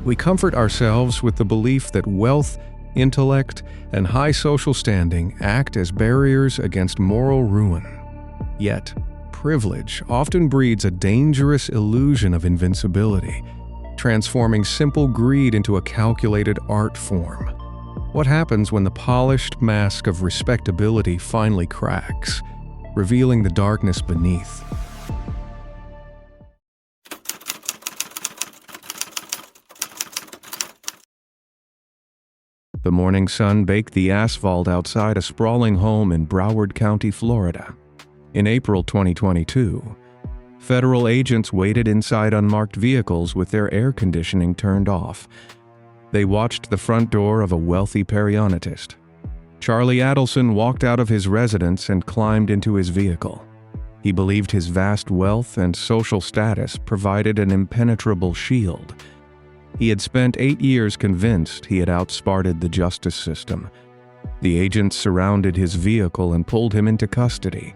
We comfort ourselves with the belief that wealth, intellect, and high social standing act as barriers against moral ruin. Yet, privilege often breeds a dangerous illusion of invincibility, transforming simple greed into a calculated art form. What happens when the polished mask of respectability finally cracks, revealing the darkness beneath? The morning sun baked the asphalt outside a sprawling home in Broward County, Florida. In April 2022, federal agents waited inside unmarked vehicles with their air conditioning turned off. They watched the front door of a wealthy periodontist. Charlie Adelson walked out of his residence and climbed into his vehicle. He believed his vast wealth and social status provided an impenetrable shield. He had spent 8 years convinced he had outsmarted the justice system. The agents surrounded his vehicle and pulled him into custody.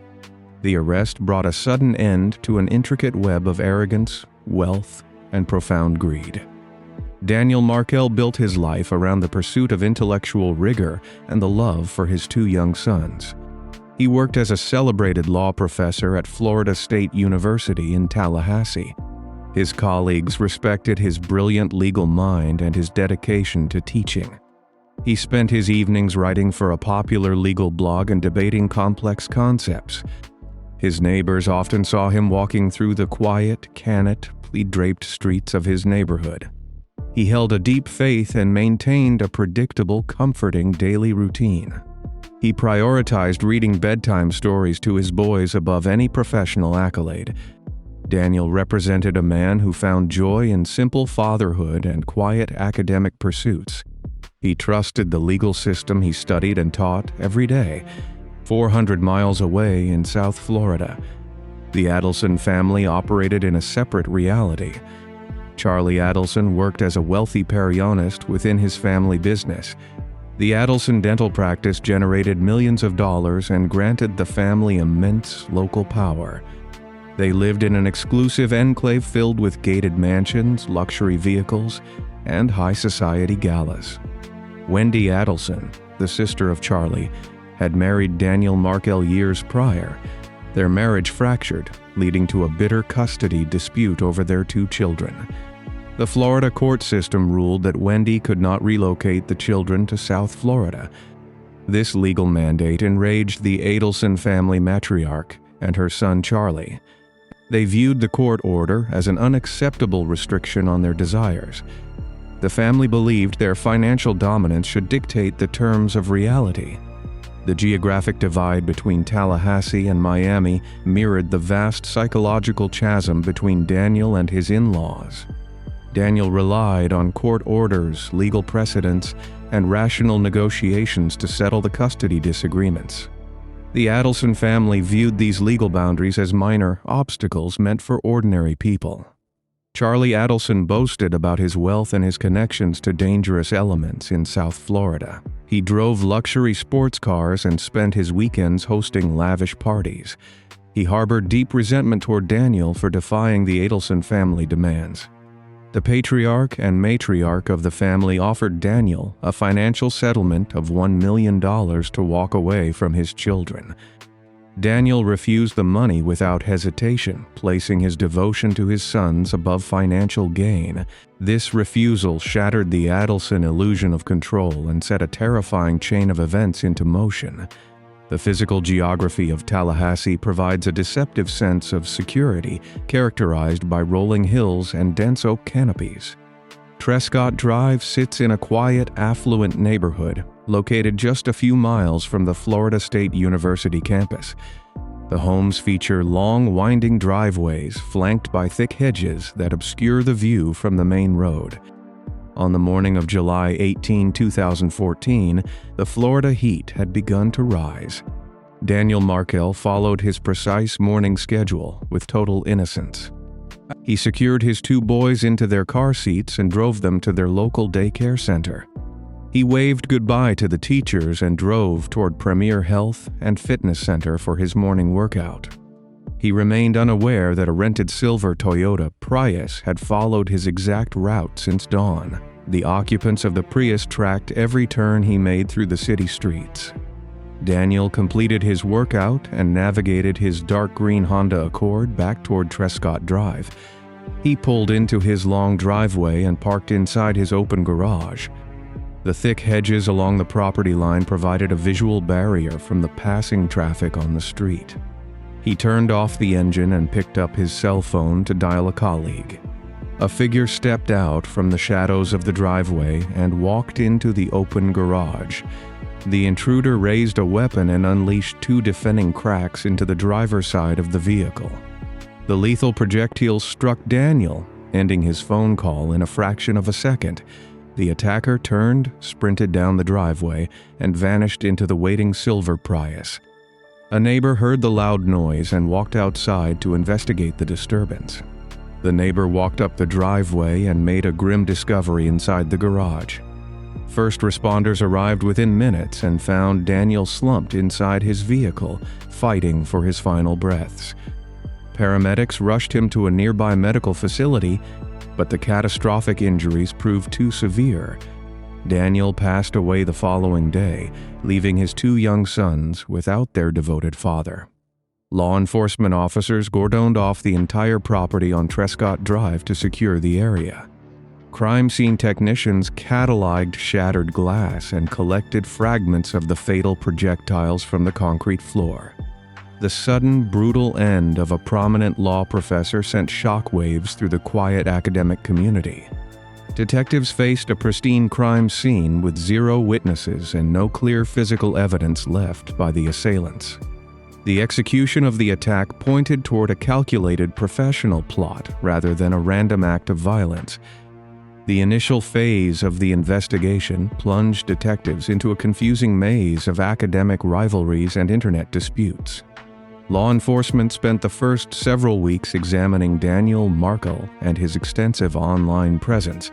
The arrest brought a sudden end to an intricate web of arrogance, wealth, and profound greed. Daniel Markel built his life around the pursuit of intellectual rigor and the love for his 2 young sons. He worked as a celebrated law professor at Florida State University in Tallahassee. His colleagues respected his brilliant legal mind and his dedication to teaching. He spent his evenings writing for a popular legal blog and debating complex concepts. His neighbors often saw him walking through the quiet, canopy-draped streets of his neighborhood. He held a deep faith and maintained a predictable, comforting daily routine. He prioritized reading bedtime stories to his boys above any professional accolade. Daniel represented a man who found joy in simple fatherhood and quiet academic pursuits. He trusted the legal system he studied and taught every day, 400 miles away in South Florida. The Adelson family operated in a separate reality. Charlie Adelson worked as a wealthy periodontist within his family business. The Adelson dental practice generated millions of dollars and granted the family immense local power. They lived in an exclusive enclave filled with gated mansions, luxury vehicles, and high society galas. Wendy Adelson, the sister of Charlie, had married Daniel Markel years prior. Their marriage fractured, leading to a bitter custody dispute over their 2 children. The Florida court system ruled that Wendy could not relocate the children to South Florida. This legal mandate enraged the Adelson family matriarch and her son Charlie. They viewed the court order as an unacceptable restriction on their desires. The family believed their financial dominance should dictate the terms of reality. The geographic divide between Tallahassee and Miami mirrored the vast psychological chasm between Daniel and his in-laws. Daniel relied on court orders, legal precedents, and rational negotiations to settle the custody disagreements. The Adelson family viewed these legal boundaries as minor obstacles meant for ordinary people. Charlie Adelson boasted about his wealth and his connections to dangerous elements in South Florida. He drove luxury sports cars and spent his weekends hosting lavish parties. He harbored deep resentment toward Daniel for defying the Adelson family demands. The patriarch and matriarch of the family offered Daniel a financial settlement of $1 million to walk away from his children. Daniel refused the money without hesitation, placing his devotion to his sons above financial gain. This refusal shattered the Adelson illusion of control and set a terrifying chain of events into motion. The physical geography of Tallahassee provides a deceptive sense of security, characterized by rolling hills and dense oak canopies. Trescott Drive sits in a quiet, affluent neighborhood, located just a few miles from the Florida State University campus. The homes feature long, winding driveways flanked by thick hedges that obscure the view from the main road. On the morning of July 18, 2014, the Florida heat had begun to rise. Daniel Markel followed his precise morning schedule with total innocence. He secured his 2 boys into their car seats and drove them to their local daycare center. He waved goodbye to the teachers and drove toward Premier Health and Fitness Center for his morning workout. He remained unaware that a rented silver Toyota Prius had followed his exact route since dawn. The occupants of the Prius tracked every turn he made through the city streets. Daniel completed his workout and navigated his dark green Honda Accord back toward Trescott Drive. He pulled into his long driveway and parked inside his open garage. The thick hedges along the property line provided a visual barrier from the passing traffic on the street. He turned off the engine and picked up his cell phone to dial a colleague. A figure stepped out from the shadows of the driveway and walked into the open garage. The intruder raised a weapon and unleashed 2 deafening cracks into the driver's side of the vehicle. The lethal projectile struck Daniel, ending his phone call in a fraction of a second. The attacker turned, sprinted down the driveway, and vanished into the waiting silver Prius. A neighbor heard the loud noise and walked outside to investigate the disturbance. The neighbor walked up the driveway and made a grim discovery inside the garage. First responders arrived within minutes and found Daniel slumped inside his vehicle, fighting for his final breaths. Paramedics rushed him to a nearby medical facility, but the catastrophic injuries proved too severe. Daniel passed away the following day, leaving his 2 young sons without their devoted father. Law enforcement officers cordoned off the entire property on Trescott Drive to secure the area. Crime scene technicians cataloged shattered glass and collected fragments of the fatal projectiles from the concrete floor. The sudden, brutal end of a prominent law professor sent shockwaves through the quiet academic community. Detectives faced a pristine crime scene with 0 witnesses and no clear physical evidence left by the assailants. The execution of the attack pointed toward a calculated professional plot rather than a random act of violence. The initial phase of the investigation plunged detectives into a confusing maze of academic rivalries and internet disputes. Law enforcement spent the first several weeks examining Daniel Markel and his extensive online presence.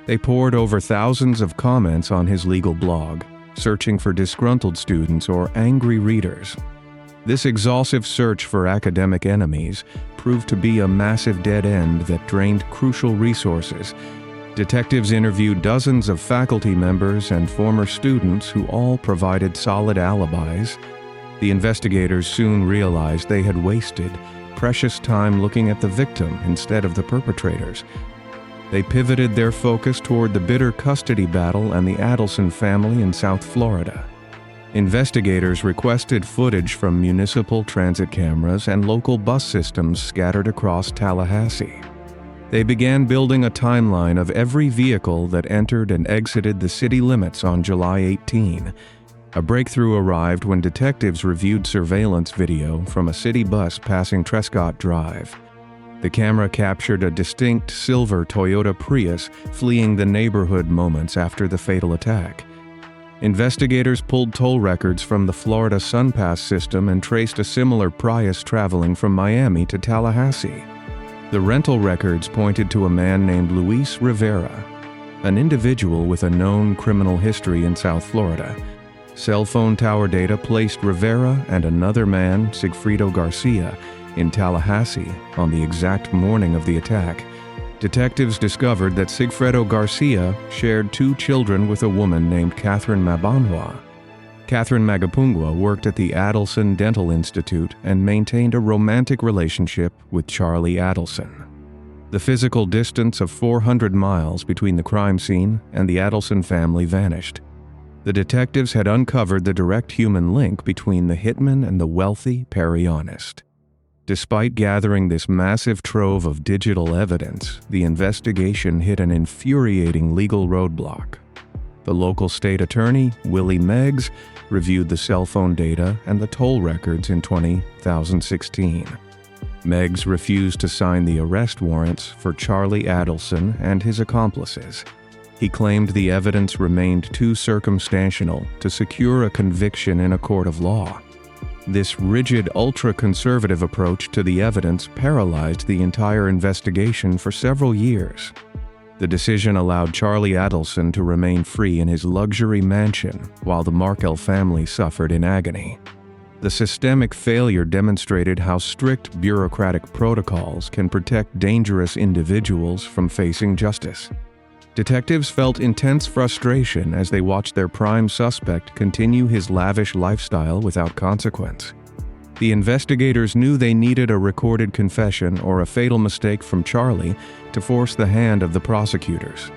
They pored over thousands of comments on his legal blog, searching for disgruntled students or angry readers. This exhaustive search for academic enemies proved to be a massive dead end that drained crucial resources. Detectives interviewed dozens of faculty members and former students who all provided solid alibis. The investigators soon realized they had wasted precious time looking at the victim instead of the perpetrators. They pivoted their focus toward the bitter custody battle and the Adelson family in South Florida. Investigators requested footage from municipal transit cameras and local bus systems scattered across Tallahassee. They began building a timeline of every vehicle that entered and exited the city limits on July 18. A breakthrough arrived when detectives reviewed surveillance video from a city bus passing Trescott Drive. The camera captured a distinct silver Toyota Prius fleeing the neighborhood moments after the fatal attack. Investigators pulled toll records from the Florida SunPass system and traced a similar Prius traveling from Miami to Tallahassee. The rental records pointed to a man named Luis Rivera, an individual with a known criminal history in South Florida. Cell phone tower data placed Rivera and another man, Sigfredo Garcia, in Tallahassee on the exact morning of the attack. Detectives discovered that Sigfredo Garcia shared 2 children with a woman named Catherine Mabanwa. Catherine Magapungwa worked at the Adelson Dental Institute and maintained a romantic relationship with Charlie Adelson. The physical distance of 400 miles between the crime scene and the Adelson family vanished. The detectives had uncovered the direct human link between the hitman and the wealthy perionist. Despite gathering this massive trove of digital evidence, the investigation hit an infuriating legal roadblock. The local state attorney, Willie Meggs, reviewed the cell phone data and the toll records in 2016. Meggs refused to sign the arrest warrants for Charlie Adelson and his accomplices. He claimed the evidence remained too circumstantial to secure a conviction in a court of law. This rigid, ultra-conservative approach to the evidence paralyzed the entire investigation for several years. The decision allowed Charlie Adelson to remain free in his luxury mansion while the Markel family suffered in agony. The systemic failure demonstrated how strict bureaucratic protocols can protect dangerous individuals from facing justice. Detectives felt intense frustration as they watched their prime suspect continue his lavish lifestyle without consequence. The investigators knew they needed a recorded confession or a fatal mistake from Charlie to force the hand of the prosecutors.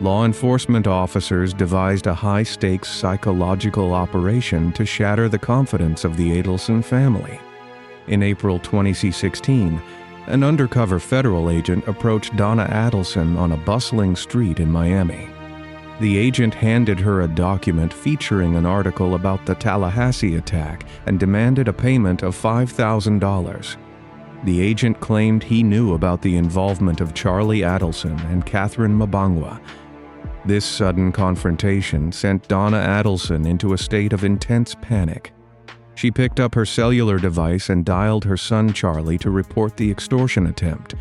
Law enforcement officers devised a high-stakes psychological operation to shatter the confidence of the Adelson family. In April 2016, an undercover federal agent approached Donna Adelson on a bustling street in Miami. The agent handed her a document featuring an article about the Tallahassee attack and demanded a payment of $5,000. The agent claimed he knew about the involvement of Charlie Adelson and Catherine Mbangwa. This sudden confrontation sent Donna Adelson into a state of intense panic. She picked up her cellular device and dialed her son Charlie to report the extortion attempt.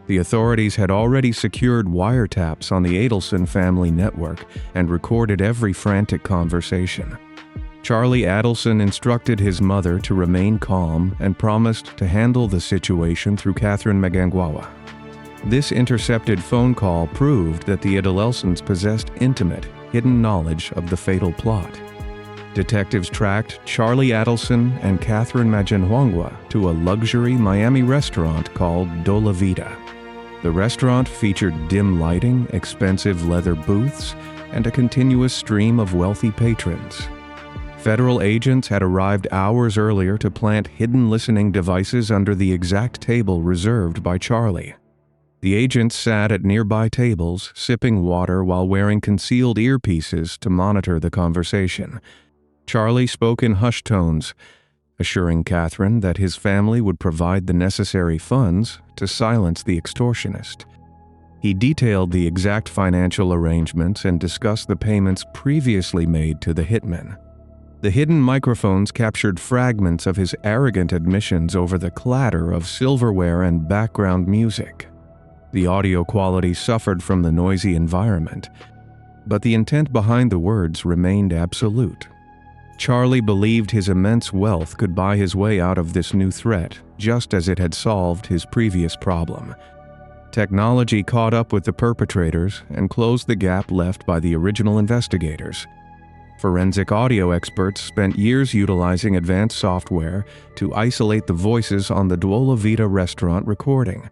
The authorities had already secured wiretaps on the Adelson family network and recorded every frantic conversation. Charlie Adelson instructed his mother to remain calm and promised to handle the situation through Catherine Mbangwa. This intercepted phone call proved that the Adelsons possessed intimate, hidden knowledge of the fatal plot. Detectives tracked Charlie Adelson and Catherine Mbangwa to a luxury Miami restaurant called Dola Vida. The restaurant featured dim lighting, expensive leather booths, and a continuous stream of wealthy patrons. Federal agents had arrived hours earlier to plant hidden listening devices under the exact table reserved by Charlie. The agents sat at nearby tables, sipping water while wearing concealed earpieces to monitor the conversation. Charlie spoke in hushed tones, assuring Catherine that his family would provide the necessary funds to silence the extortionist. He detailed the exact financial arrangements and discussed the payments previously made to the hitmen. The hidden microphones captured fragments of his arrogant admissions over the clatter of silverware and background music. The audio quality suffered from the noisy environment, but the intent behind the words remained absolute. Charlie believed his immense wealth could buy his way out of this new threat, just as it had solved his previous problem. Technology caught up with the perpetrators and closed the gap left by the original investigators. Forensic audio experts spent years utilizing advanced software to isolate the voices on the Dola Vida restaurant recording.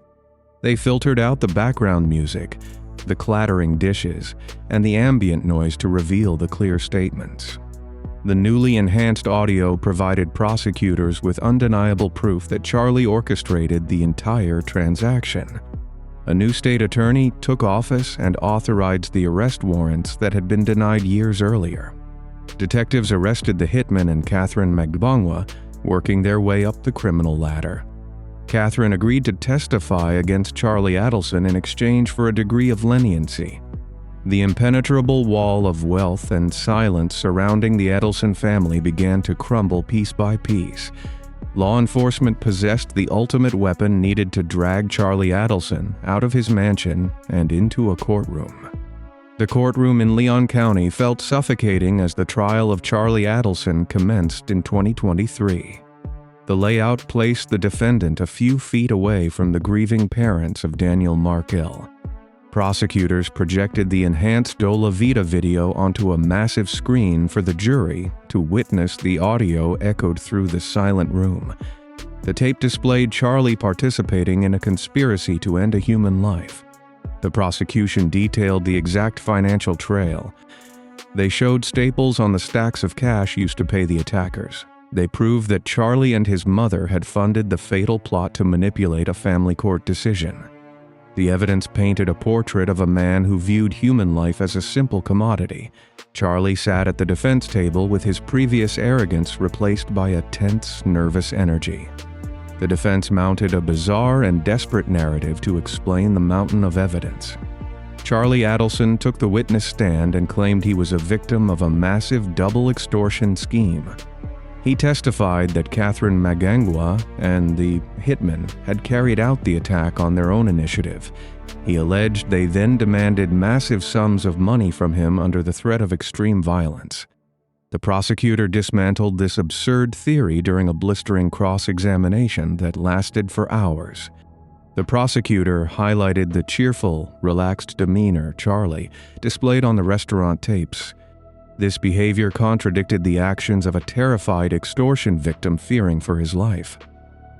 They filtered out the background music, the clattering dishes, and the ambient noise to reveal the clear statements. The newly enhanced audio provided prosecutors with undeniable proof that Charlie orchestrated the entire transaction. A new state attorney took office and authorized the arrest warrants that had been denied years earlier. Detectives arrested the hitman and Catherine Mbangwa, working their way up the criminal ladder. Catherine agreed to testify against Charlie Adelson in exchange for a degree of leniency. The impenetrable wall of wealth and silence surrounding the Adelson family began to crumble piece by piece. Law enforcement possessed the ultimate weapon needed to drag Charlie Adelson out of his mansion and into a courtroom. The courtroom in Leon County felt suffocating as the trial of Charlie Adelson commenced in 2023. The layout placed the defendant a few feet away from the grieving parents of Daniel Markell. Prosecutors projected the enhanced Dola Vida video onto a massive screen for the jury to witness the audio echoed through the silent room. The tape displayed Charlie participating in a conspiracy to end a human life. The prosecution detailed the exact financial trail. They showed staples on the stacks of cash used to pay the attackers. They proved that Charlie and his mother had funded the fatal plot to manipulate a family court decision. The evidence painted a portrait of a man who viewed human life as a simple commodity. Charlie sat at the defense table with his previous arrogance replaced by a tense, nervous energy. The defense mounted a bizarre and desperate narrative to explain the mountain of evidence. Charlie Adelson took the witness stand and claimed he was a victim of a massive double extortion scheme. He testified that Catherine Mbangwa and the hitman had carried out the attack on their own initiative. He alleged they then demanded massive sums of money from him under the threat of extreme violence. The prosecutor dismantled this absurd theory during a blistering cross-examination that lasted for hours. The prosecutor highlighted the cheerful, relaxed demeanor Charlie displayed on the restaurant tapes. This behavior contradicted the actions of a terrified extortion victim fearing for his life.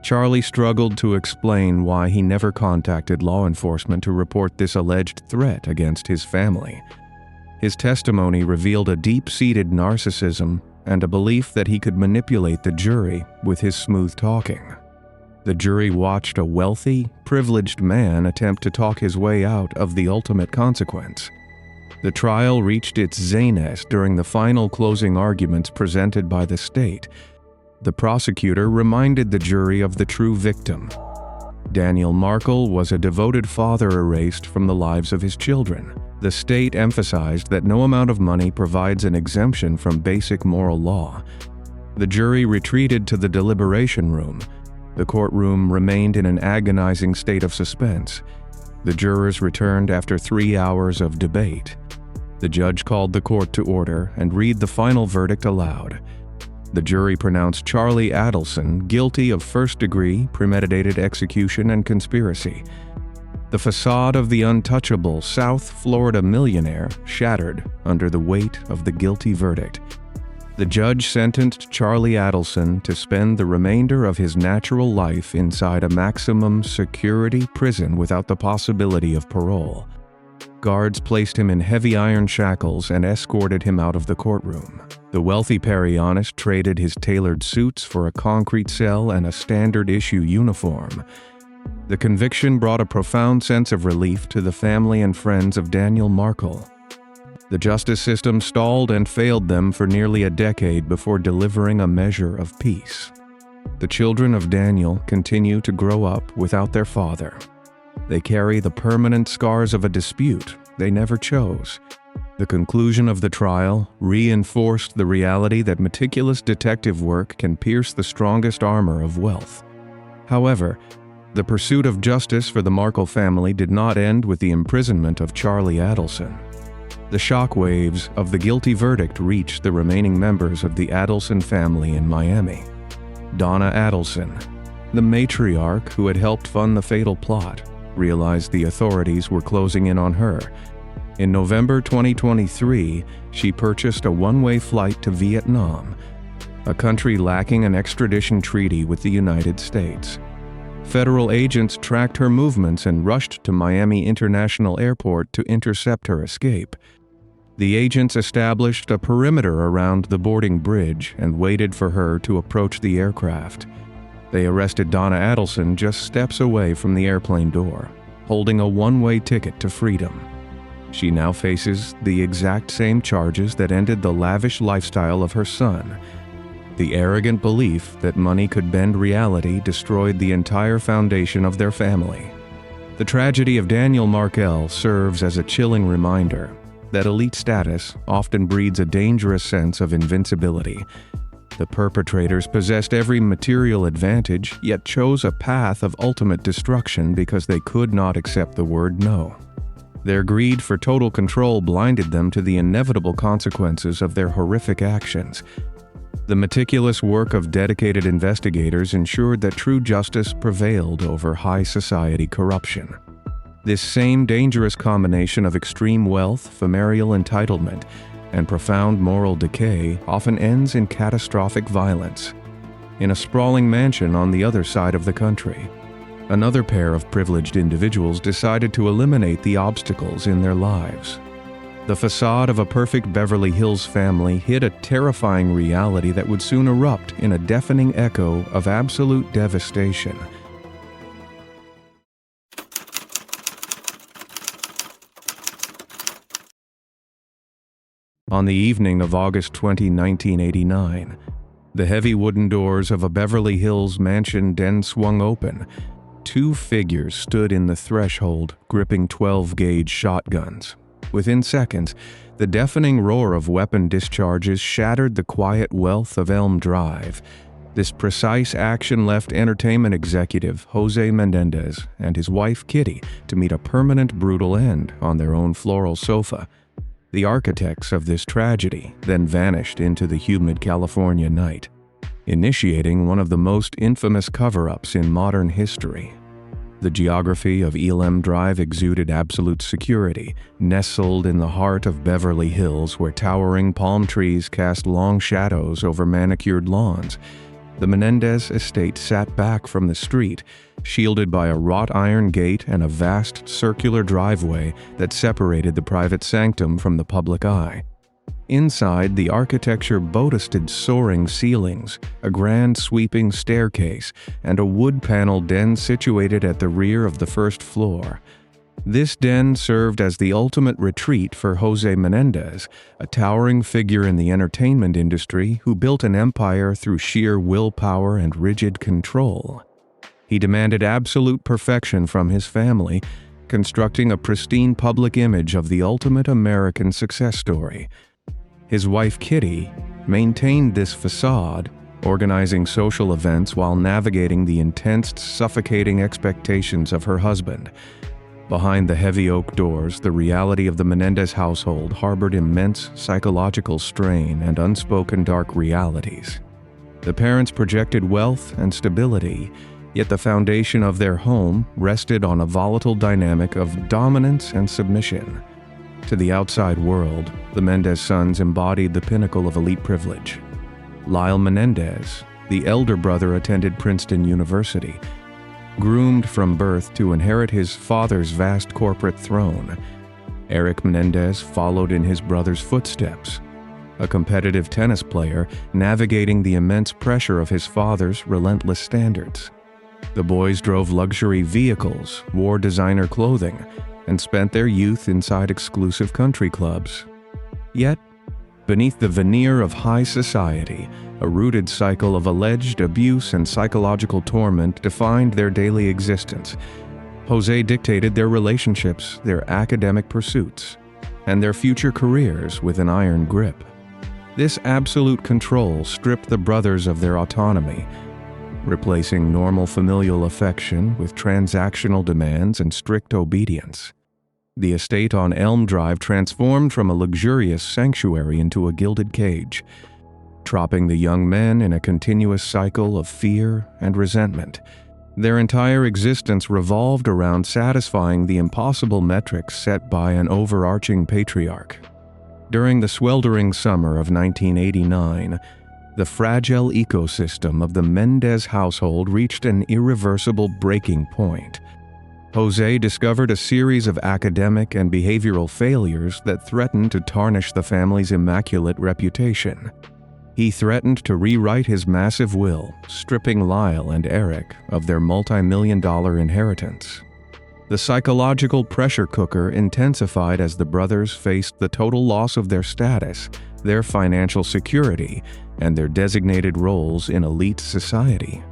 Charlie struggled to explain why he never contacted law enforcement to report this alleged threat against his family. His testimony revealed a deep-seated narcissism and a belief that he could manipulate the jury with his smooth talking. The jury watched a wealthy, privileged man attempt to talk his way out of the ultimate consequence. The trial reached its zenith during the final closing arguments presented by the state. The prosecutor reminded the jury of the true victim. Daniel Markel was a devoted father erased from the lives of his children. The state emphasized that no amount of money provides an exemption from basic moral law. The jury retreated to the deliberation room. The courtroom remained in an agonizing state of suspense. The jurors returned after 3 hours of debate. The judge called the court to order and read the final verdict aloud. The jury pronounced Charlie Adelson guilty of first-degree premeditated execution and conspiracy. The facade of the untouchable South Florida millionaire shattered under the weight of the guilty verdict. The judge sentenced Charlie Adelson to spend the remainder of his natural life inside a maximum security prison without the possibility of parole. Guards placed him in heavy iron shackles and escorted him out of the courtroom. The wealthy Perrionist traded his tailored suits for a concrete cell and a standard-issue uniform. The conviction brought a profound sense of relief to the family and friends of Daniel Markel. The justice system stalled and failed them for nearly a decade before delivering a measure of peace. The children of Daniel continue to grow up without their father. They carry the permanent scars of a dispute they never chose. The conclusion of the trial reinforced the reality that meticulous detective work can pierce the strongest armor of wealth. However, the pursuit of justice for the Markel family did not end with the imprisonment of Charlie Adelson. The shockwaves of the guilty verdict reached the remaining members of the Adelson family in Miami. Donna Adelson, the matriarch who had helped fund the fatal plot, realized the authorities were closing in on her. In November 2023, she purchased a one-way flight to Vietnam, a country lacking an extradition treaty with the United States. Federal agents tracked her movements and rushed to Miami International Airport to intercept her escape. The agents established a perimeter around the boarding bridge and waited for her to approach the aircraft. They arrested Donna Adelson just steps away from the airplane door, holding a one-way ticket to freedom. She now faces the exact same charges that ended the lavish lifestyle of her son. The arrogant belief that money could bend reality destroyed the entire foundation of their family. The tragedy of Daniel Markel serves as a chilling reminder that elite status often breeds a dangerous sense of invincibility. The perpetrators possessed every material advantage, yet chose a path of ultimate destruction because they could not accept the word no. Their greed for total control blinded them to the inevitable consequences of their horrific actions. The meticulous work of dedicated investigators ensured that true justice prevailed over high society corruption. This same dangerous combination of extreme wealth, familial entitlement, and profound moral decay often ends in catastrophic violence. In a sprawling mansion on the other side of the country, another pair of privileged individuals decided to eliminate the obstacles in their lives. The facade of a perfect Beverly Hills family hid a terrifying reality that would soon erupt in a deafening echo of absolute devastation. On the evening of August 20, 1989, the heavy wooden doors of a Beverly Hills mansion den swung open. Two figures stood in the threshold, gripping 12-gauge shotguns. Within seconds, the deafening roar of weapon discharges shattered the quiet wealth of Elm Drive. This precise action left entertainment executive Jose Menendez and his wife Kitty to meet a permanent brutal end on their own floral sofa. The architects of this tragedy then vanished into the humid California night, initiating one of the most infamous cover-ups in modern history. The geography of Elam Drive exuded absolute security, nestled in the heart of Beverly Hills where towering palm trees cast long shadows over manicured lawns. The Menendez estate sat back from the street, shielded by a wrought iron gate and a vast circular driveway that separated the private sanctum from the public eye. Inside, the architecture boasted soaring ceilings, a grand sweeping staircase, and a wood-paneled den situated at the rear of the first floor. This den served as the ultimate retreat for Jose Menendez, a towering figure in the entertainment industry who built an empire through sheer willpower and rigid control. He demanded absolute perfection from his family, constructing a pristine public image of the ultimate American success story. His wife Kitty maintained this facade, organizing social events while navigating the intense, suffocating expectations of her husband. Behind the heavy oak doors, the reality of the Menendez household harbored immense psychological strain and unspoken dark realities. The parents projected wealth and stability, yet the foundation of their home rested on a volatile dynamic of dominance and submission. To the outside world, the Mendez sons embodied the pinnacle of elite privilege. Lyle Menendez, the elder brother, attended Princeton University, groomed from birth to inherit his father's vast corporate throne. Eric Menendez followed in his brother's footsteps, a competitive tennis player navigating the immense pressure of his father's relentless standards. The boys drove luxury vehicles, wore designer clothing, and spent their youth inside exclusive country clubs. Yet, beneath the veneer of high society, a rooted cycle of alleged abuse and psychological torment defined their daily existence. Jose dictated their relationships, their academic pursuits, and their future careers with an iron grip. This absolute control stripped the brothers of their autonomy, replacing normal familial affection with transactional demands and strict obedience. The estate on Elm Drive transformed from a luxurious sanctuary into a gilded cage, trapping the young men in a continuous cycle of fear and resentment. Their entire existence revolved around satisfying the impossible metrics set by an overarching patriarch. During the sweltering summer of 1989, the fragile ecosystem of the Mendez household reached an irreversible breaking point. Jose discovered a series of academic and behavioral failures that threatened to tarnish the family's immaculate reputation. He threatened to rewrite his massive will, stripping Lyle and Eric of their multi-million-dollar inheritance. The psychological pressure cooker intensified as the brothers faced the total loss of their status, their financial security, and their designated roles in elite society.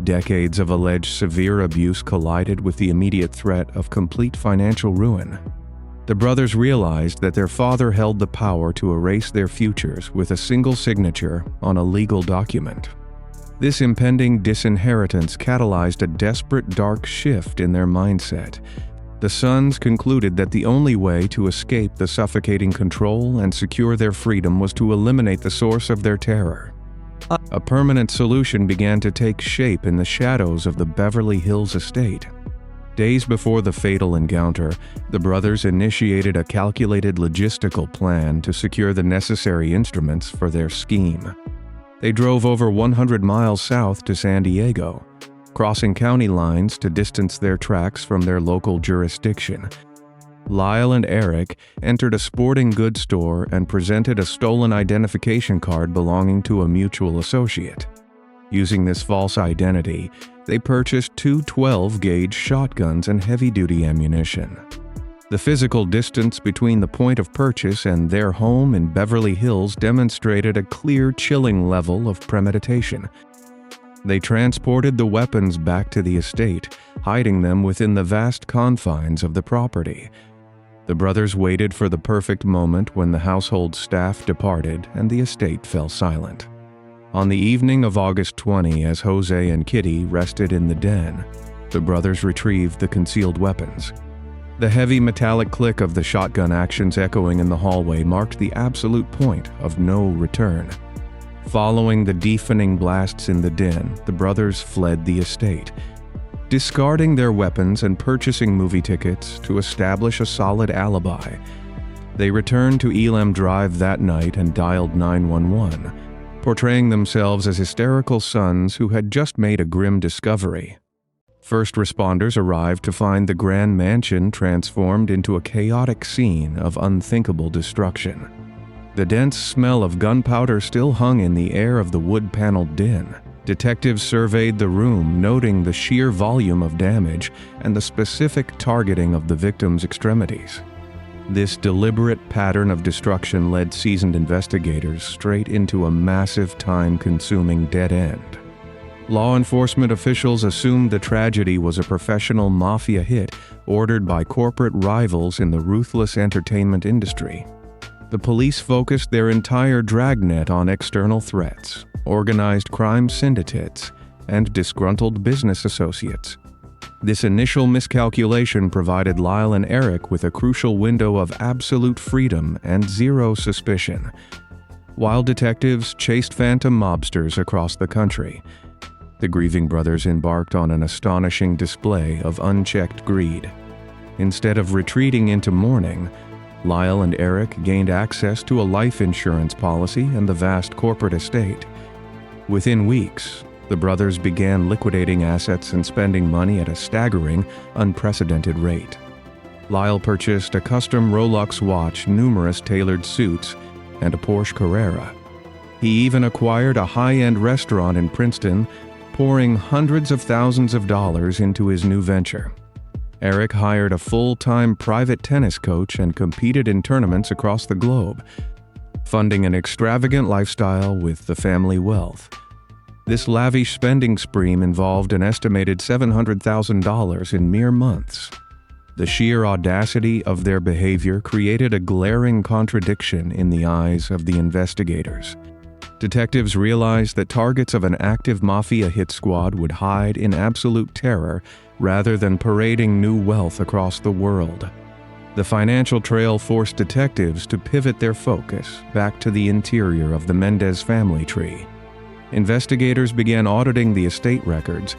Decades of alleged severe abuse collided with the immediate threat of complete financial ruin. The brothers realized that their father held the power to erase their futures with a single signature on a legal document. This impending disinheritance catalyzed a desperate dark shift in their mindset. The sons concluded that the only way to escape the suffocating control and secure their freedom was to eliminate the source of their terror. A permanent solution began to take shape in the shadows of the Beverly Hills estate. Days before the fatal encounter, the brothers initiated a calculated logistical plan to secure the necessary instruments for their scheme. They drove over 100 miles south to San Diego, crossing county lines to distance their tracks from their local jurisdiction. Lyle and Eric entered a sporting goods store and presented a stolen identification card belonging to a mutual associate. Using this false identity, they purchased two 12-gauge shotguns and heavy-duty ammunition. The physical distance between the point of purchase and their home in Beverly Hills demonstrated a clear, chilling level of premeditation. They transported the weapons back to the estate, hiding them within the vast confines of the property. The brothers waited for the perfect moment when the household staff departed and the estate fell silent. On the evening of August 20, as Jose and Kitty rested in the den, the brothers retrieved the concealed weapons. The heavy metallic click of the shotgun actions echoing in the hallway marked the absolute point of no return. Following the deafening blasts in the den, the brothers fled the estate, discarding their weapons and purchasing movie tickets to establish a solid alibi. They returned to Elam Drive that night and dialed 911, portraying themselves as hysterical sons who had just made a grim discovery. First responders arrived to find the grand mansion transformed into a chaotic scene of unthinkable destruction. The dense smell of gunpowder still hung in the air of the wood-paneled den. Detectives surveyed the room, noting the sheer volume of damage and the specific targeting of the victims' extremities. This deliberate pattern of destruction led seasoned investigators straight into a massive, time-consuming dead end. Law enforcement officials assumed the tragedy was a professional mafia hit ordered by corporate rivals in the ruthless entertainment industry. The police focused their entire dragnet on external threats, organized crime syndicates, and disgruntled business associates. This initial miscalculation provided Lyle and Eric with a crucial window of absolute freedom and zero suspicion, while detectives chased phantom mobsters across the country. The grieving brothers embarked on an astonishing display of unchecked greed. Instead of retreating into mourning, Lyle and Eric gained access to a life insurance policy and the vast corporate estate. Within weeks, the brothers began liquidating assets and spending money at a staggering, unprecedented rate. Lyle purchased a custom Rolex watch, numerous tailored suits, and a Porsche Carrera. He even acquired a high-end restaurant in Princeton, pouring hundreds of thousands of dollars into his new venture. Eric hired a full-time private tennis coach and competed in tournaments across the globe, funding an extravagant lifestyle with the family wealth. This lavish spending spree involved an estimated $700,000 in mere months. The sheer audacity of their behavior created a glaring contradiction in the eyes of the investigators. Detectives realized that targets of an active mafia hit squad would hide in absolute terror rather than parading new wealth across the world. The financial trail forced detectives to pivot their focus back to the interior of the Mendez family tree. Investigators began auditing the estate records,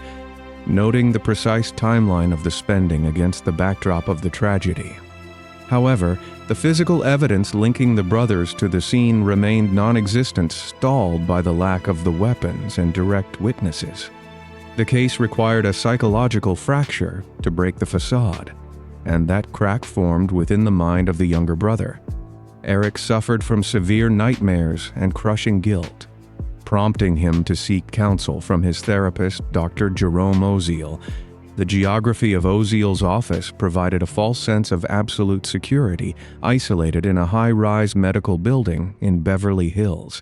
noting the precise timeline of the spending against the backdrop of the tragedy. However, the physical evidence linking the brothers to the scene remained non-existent, stalled by the lack of the weapons and direct witnesses. The case required a psychological fracture to break the facade, and that crack formed within the mind of the younger brother. Eric suffered from severe nightmares and crushing guilt, prompting him to seek counsel from his therapist, Dr. Jerome Oziel. The geography of Oziel's office provided a false sense of absolute security, isolated in a high-rise medical building in Beverly Hills.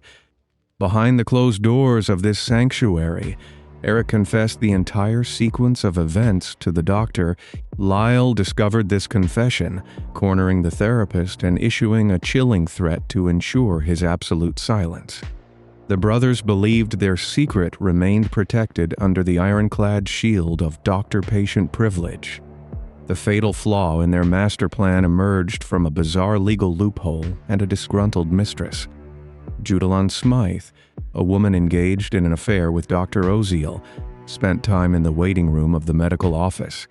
Behind the closed doors of this sanctuary, Eric confessed the entire sequence of events to the doctor. Lyle discovered this confession, cornering the therapist and issuing a chilling threat to ensure his absolute silence. The brothers believed their secret remained protected under the ironclad shield of doctor-patient privilege. The fatal flaw in their master plan emerged from a bizarre legal loophole and a disgruntled mistress. Judalyn Smythe, a woman engaged in an affair with Dr. Oziel, spent time in the waiting room of the medical office.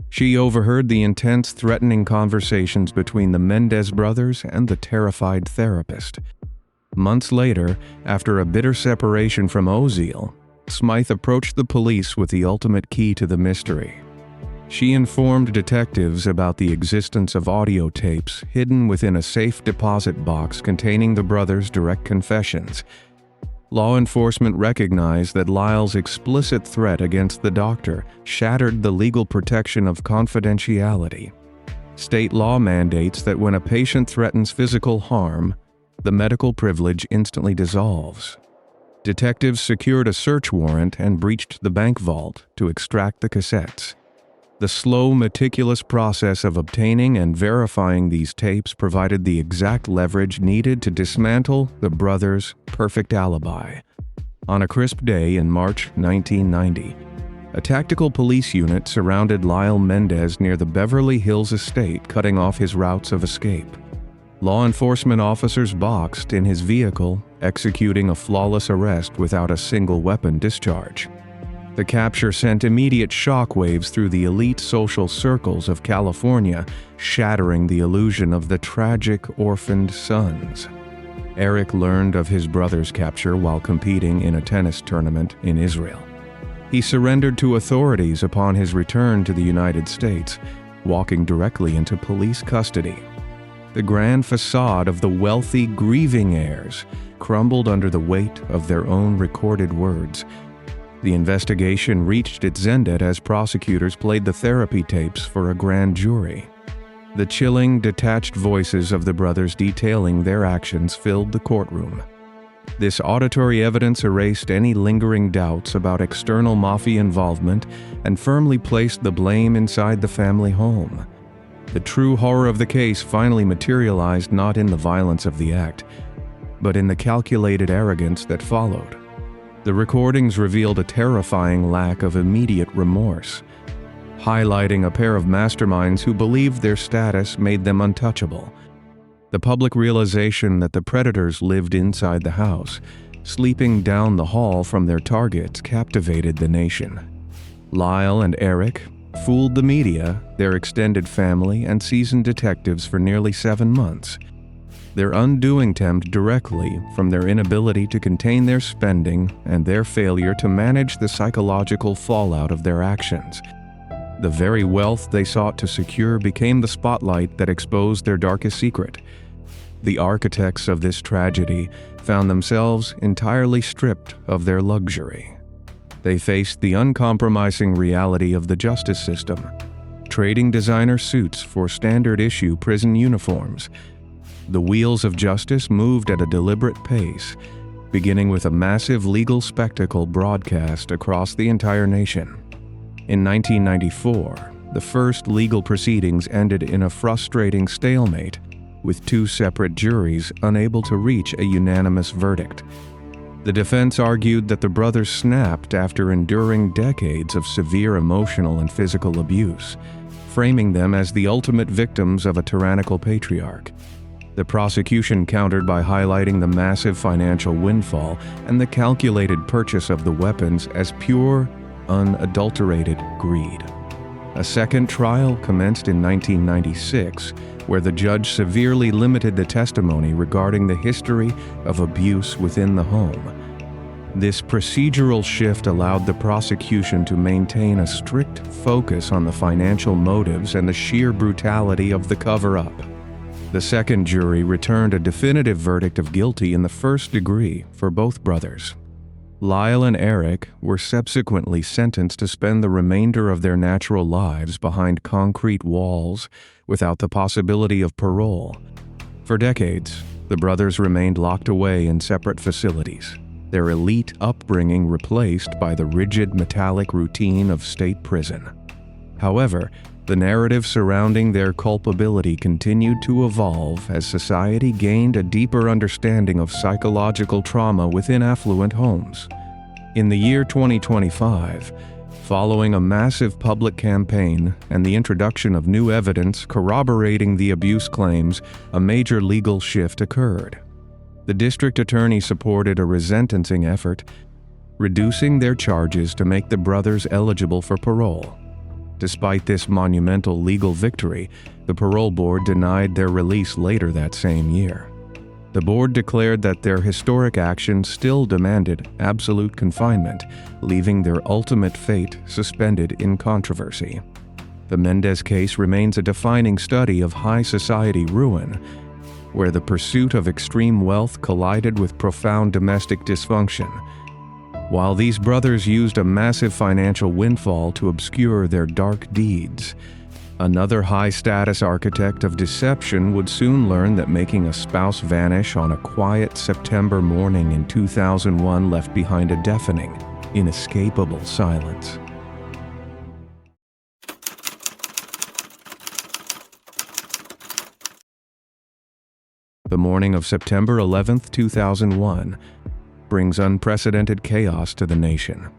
She overheard the intense, threatening conversations between the Mendez brothers and the terrified therapist. Months later, after a bitter separation from Oziel, Smythe approached the police with the ultimate key to the mystery. She informed detectives about the existence of audio tapes hidden within a safe deposit box containing the brothers' direct confessions. Law enforcement recognized that Lyle's explicit threat against the doctor shattered the legal protection of confidentiality. State law mandates that when a patient threatens physical harm, the medical privilege instantly dissolves. Detectives secured a search warrant and breached the bank vault to extract the cassettes. The slow, meticulous process of obtaining and verifying these tapes provided the exact leverage needed to dismantle the brothers' perfect alibi. On a crisp day in March 1990, A tactical police unit surrounded Lyle Mendez near the Beverly Hills estate, cutting off his routes of escape. Law enforcement officers boxed in his vehicle, executing a flawless arrest without a single weapon discharge. The capture sent immediate shockwaves through the elite social circles of California, shattering the illusion of the tragic orphaned sons. Eric learned of his brother's capture while competing in a tennis tournament in Israel. He surrendered to authorities upon his return to the United States, walking directly into police custody. The grand facade of the wealthy, grieving heirs crumbled under the weight of their own recorded words. The investigation reached its zenith as prosecutors played the therapy tapes for a grand jury. The chilling, detached voices of the brothers detailing their actions filled the courtroom. This auditory evidence erased any lingering doubts about external mafia involvement and firmly placed the blame inside the family home. The true horror of the case finally materialized not in the violence of the act, but in the calculated arrogance that followed. The recordings revealed a terrifying lack of immediate remorse, highlighting a pair of masterminds who believed their status made them untouchable. The public realization that the predators lived inside the house, sleeping down the hall from their targets, captivated the nation. Lyle and Eric fooled the media, their extended family, and seasoned detectives for nearly 7 months. Their undoing stemmed directly from their inability to contain their spending and their failure to manage the psychological fallout of their actions. The very wealth they sought to secure became the spotlight that exposed their darkest secret. The architects of this tragedy found themselves entirely stripped of their luxury. They faced the uncompromising reality of the justice system, trading designer suits for standard-issue prison uniforms. The wheels of justice moved at a deliberate pace, beginning with a massive legal spectacle broadcast across the entire nation. In 1994, the first legal proceedings ended in a frustrating stalemate, with 2 separate juries unable to reach a unanimous verdict. The defense argued that the brothers snapped after enduring decades of severe emotional and physical abuse, framing them as the ultimate victims of a tyrannical patriarch. The prosecution countered by highlighting the massive financial windfall and the calculated purchase of the weapons as pure, unadulterated greed. A second trial commenced in 1996, where the judge severely limited the testimony regarding the history of abuse within the home. This procedural shift allowed the prosecution to maintain a strict focus on the financial motives and the sheer brutality of the cover-up. The second jury returned a definitive verdict of guilty in the first degree for both brothers. Lyle and Eric were subsequently sentenced to spend the remainder of their natural lives behind concrete walls without the possibility of parole. For decades, the brothers remained locked away in separate facilities, their elite upbringing replaced by the rigid metallic routine of state prison. However, the narrative surrounding their culpability continued to evolve as society gained a deeper understanding of psychological trauma within affluent homes. In the year 2025, following a massive public campaign and the introduction of new evidence corroborating the abuse claims, a major legal shift occurred. The district attorney supported a resentencing effort, reducing their charges to make the brothers eligible for parole. Despite this monumental legal victory, the parole board denied their release later that same year. The board declared that their historic actions still demanded absolute confinement, leaving their ultimate fate suspended in controversy. The Mendez case remains a defining study of high society ruin, where the pursuit of extreme wealth collided with profound domestic dysfunction. While these brothers used a massive financial windfall to obscure their dark deeds, another high-status architect of deception would soon learn that making a spouse vanish on a quiet September morning in 2001 left behind a deafening, inescapable silence. The morning of September 11, 2001, brings unprecedented chaos to the nation.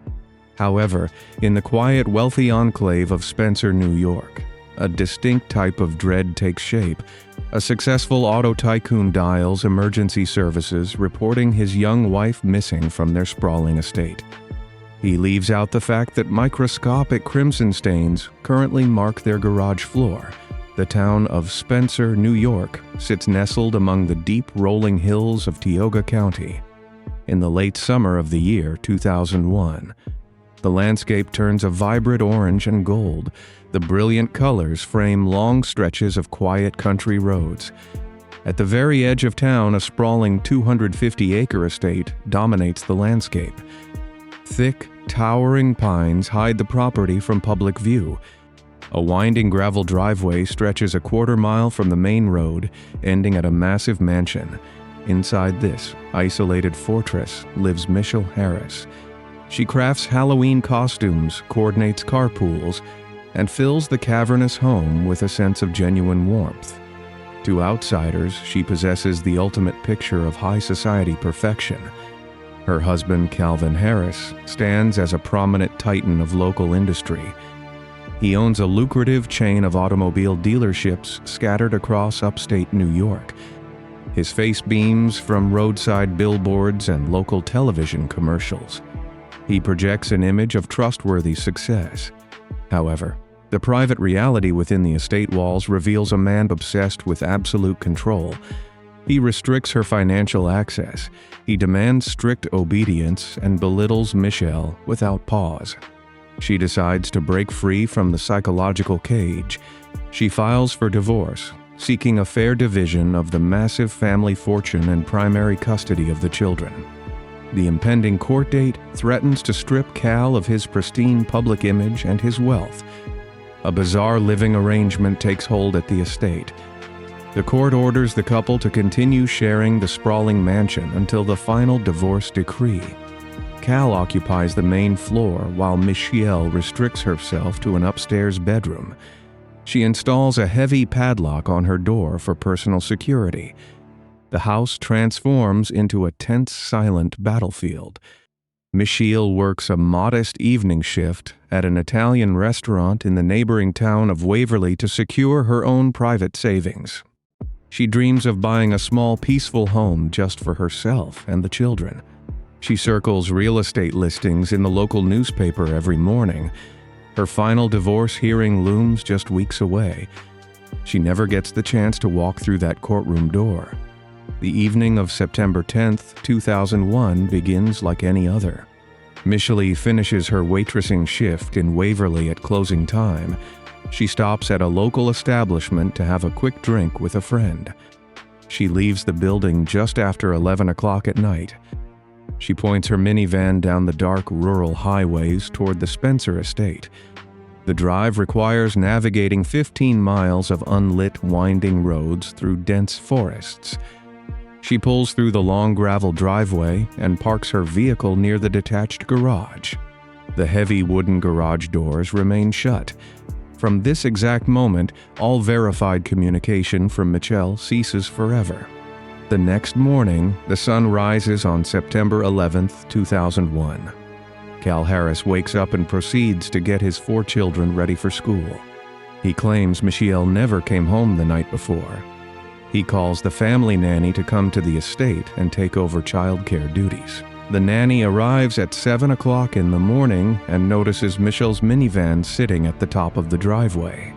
However, in the quiet, wealthy enclave of Spencer, New York, a distinct type of dread takes shape. A successful auto tycoon dials emergency services reporting his young wife missing from their sprawling estate. He leaves out the fact that microscopic crimson stains currently mark their garage floor. The town of Spencer, New York, sits nestled among the deep rolling hills of Tioga County. In the late summer of the year 2001, the landscape turns a vibrant orange and gold. The brilliant colors frame long stretches of quiet country roads. At the very edge of town, a sprawling 250-acre estate dominates the landscape. Thick, towering pines hide the property from public view. A winding gravel driveway stretches a quarter-mile from the main road, ending at a massive mansion. Inside this isolated fortress lives Michelle Harris. She crafts Halloween costumes, coordinates carpools, and fills the cavernous home with a sense of genuine warmth. To outsiders, she possesses the ultimate picture of high society perfection. Her husband, Calvin Harris, stands as a prominent titan of local industry. He owns a lucrative chain of automobile dealerships scattered across upstate New York. His face beams from roadside billboards and local television commercials. He projects an image of trustworthy success. However, the private reality within the estate walls reveals a man obsessed with absolute control. He restricts her financial access. He demands strict obedience and belittles Michelle without pause. She decides to break free from the psychological cage. She files for divorce, seeking a fair division of the massive family fortune and primary custody of the children. The impending court date threatens to strip Cal of his pristine public image and his wealth. A bizarre living arrangement takes hold at the estate. The court orders the couple to continue sharing the sprawling mansion until the final divorce decree. Cal occupies the main floor while Michelle restricts herself to an upstairs bedroom. She installs a heavy padlock on her door for personal security. The house transforms into a tense, silent battlefield. Michelle works a modest evening shift at an Italian restaurant in the neighboring town of Waverly to secure her own private savings. She dreams of buying a small, peaceful home just for herself and the children. She circles real estate listings in the local newspaper every morning. Her final divorce hearing looms just weeks away. She never gets the chance to walk through that courtroom door. The evening of September 10th, 2001 begins like any other. Michelle finishes her waitressing shift in Waverly at closing time. She stops at a local establishment to have a quick drink with a friend. She leaves the building just after 11 o'clock at night. She points her minivan down the dark rural highways toward the Spencer estate. The drive requires navigating 15 miles of unlit, winding roads through dense forests. She pulls through the long gravel driveway and parks her vehicle near the detached garage. The heavy wooden garage doors remain shut. From this exact moment, all verified communication from Michelle ceases forever. The next morning, the sun rises on September 11th, 2001. Cal Harris wakes up and proceeds to get his 4 children ready for school. He claims Michelle never came home the night before. He calls the family nanny to come to the estate and take over childcare duties. The nanny arrives at 7 o'clock in the morning and notices Michelle's minivan sitting at the top of the driveway.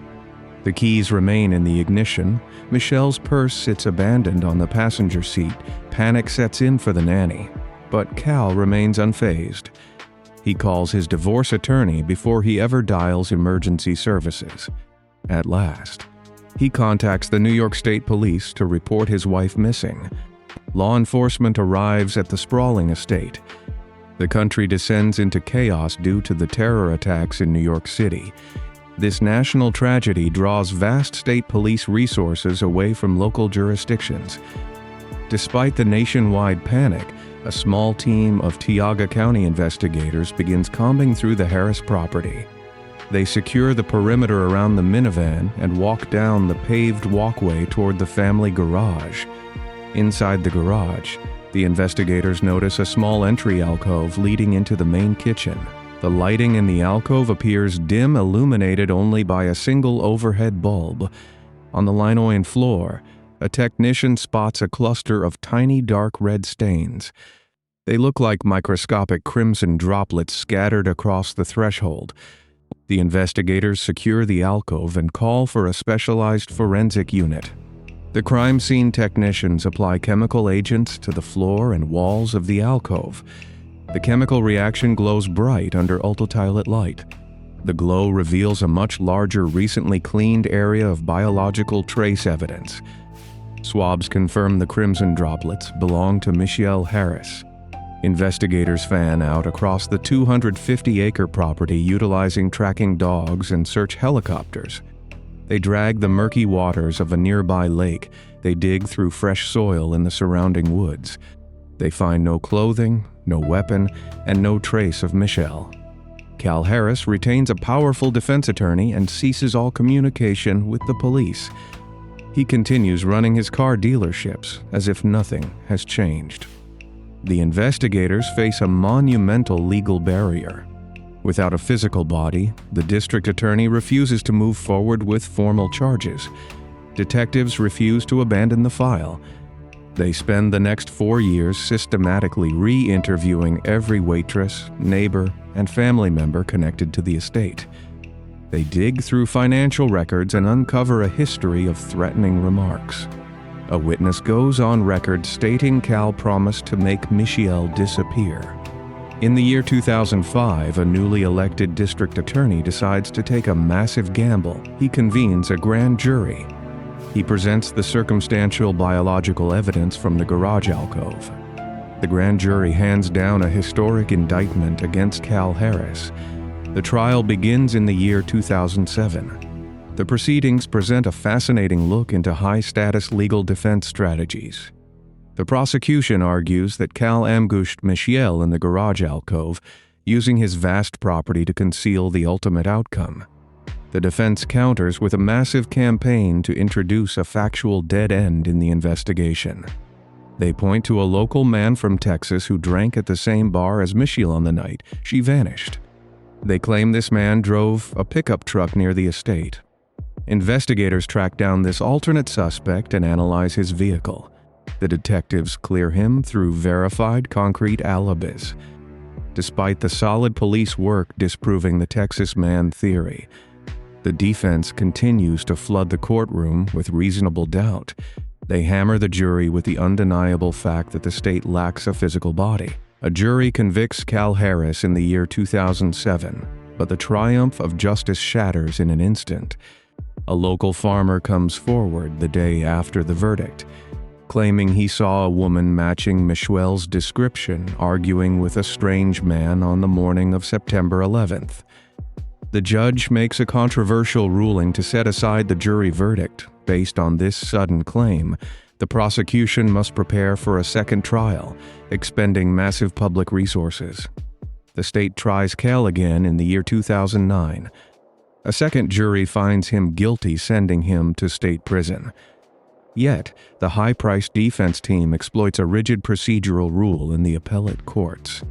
The keys remain in the ignition. Michelle's purse sits abandoned on the passenger seat. Panic sets in for the nanny, but Cal remains unfazed. He calls his divorce attorney before he ever dials emergency services. At last, he contacts the New York State Police to report his wife missing. Law enforcement arrives at the sprawling estate. The country descends into chaos due to the terror attacks in New York City. This national tragedy draws vast state police resources away from local jurisdictions. Despite the nationwide panic, a small team of Tioga County investigators begins combing through the Harris property. They secure the perimeter around the minivan and walk down the paved walkway toward the family garage. Inside the garage, the investigators notice a small entry alcove leading into the main kitchen. The lighting in the alcove appears dim, illuminated only by a single overhead bulb. On the linoleum floor, a technician spots a cluster of tiny dark red stains. They look like microscopic crimson droplets scattered across the threshold. The investigators secure the alcove and call for a specialized forensic unit. The crime scene technicians apply chemical agents to the floor and walls of the alcove. The chemical reaction glows bright under ultraviolet light. The glow reveals a much larger, recently cleaned area of biological trace evidence. Swabs confirm the crimson droplets belong to Michelle Harris. Investigators fan out across the 250-acre property utilizing tracking dogs and search helicopters. They drag the murky waters of a nearby lake. They dig through fresh soil in the surrounding woods. They find no clothing, no weapon, and no trace of Michelle. Cal Harris retains a powerful defense attorney and ceases all communication with the police. He continues running his car dealerships as if nothing has changed. The investigators face a monumental legal barrier. Without a physical body, the district attorney refuses to move forward with formal charges. Detectives refuse to abandon the file. They spend the next 4 years systematically re-interviewing every waitress, neighbor, and family member connected to the estate. They dig through financial records and uncover a history of threatening remarks. A witness goes on record stating Cal promised to make Michelle disappear. In the year 2005, a newly elected district attorney decides to take a massive gamble. He convenes a grand jury. He presents the circumstantial biological evidence from the garage alcove. The grand jury hands down a historic indictment against Cal Harris. The trial begins in the year 2007. The proceedings present a fascinating look into high-status legal defense strategies. The prosecution argues that Cal ambushed Michelle in the garage alcove, using his vast property to conceal the ultimate outcome. The defense counters with a massive campaign to introduce a factual dead end in the investigation. They point to a local man from Texas who drank at the same bar as Michelle on the night she vanished. They claim this man drove a pickup truck near the estate. Investigators track down this alternate suspect and analyze his vehicle. The detectives clear him through verified concrete alibis. Despite the solid police work disproving the Texas man theory, the defense continues to flood the courtroom with reasonable doubt. They hammer the jury with the undeniable fact that the state lacks a physical body. A jury convicts Cal Harris in the year 2007, but the triumph of justice shatters in an instant. A local farmer comes forward the day after the verdict, claiming he saw a woman matching Michelle's description arguing with a strange man on the morning of September 11th. The judge makes a controversial ruling to set aside the jury verdict. Based on this sudden claim, the prosecution must prepare for a second trial, expending massive public resources. The state tries Cal again in the year 2009. A second jury finds him guilty, sending him to state prison. Yet, the high-priced defense team exploits a rigid procedural rule in the appellate courts.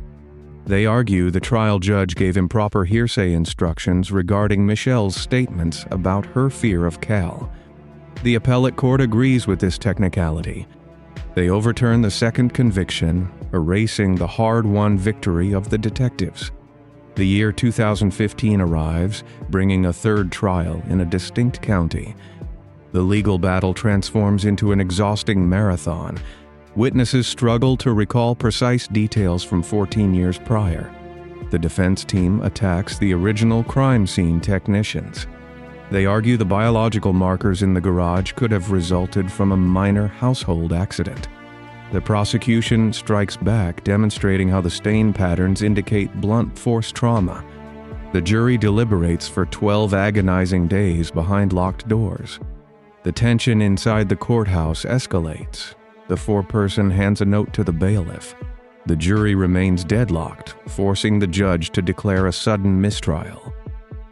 They argue the trial judge gave improper hearsay instructions regarding Michelle's statements about her fear of Cal. The appellate court agrees with this technicality. They overturn the second conviction, erasing the hard-won victory of the detectives. The year 2015 arrives, bringing a third trial in a distinct county. The legal battle transforms into an exhausting marathon. Witnesses struggle to recall precise details from 14 years prior. The defense team attacks the original crime scene technicians. They argue the biological markers in the garage could have resulted from a minor household accident. The prosecution strikes back, demonstrating how the stain patterns indicate blunt force trauma. The jury deliberates for 12 agonizing days behind locked doors. The tension inside the courthouse escalates. The foreperson hands a note to the bailiff. The jury remains deadlocked, forcing the judge to declare a sudden mistrial.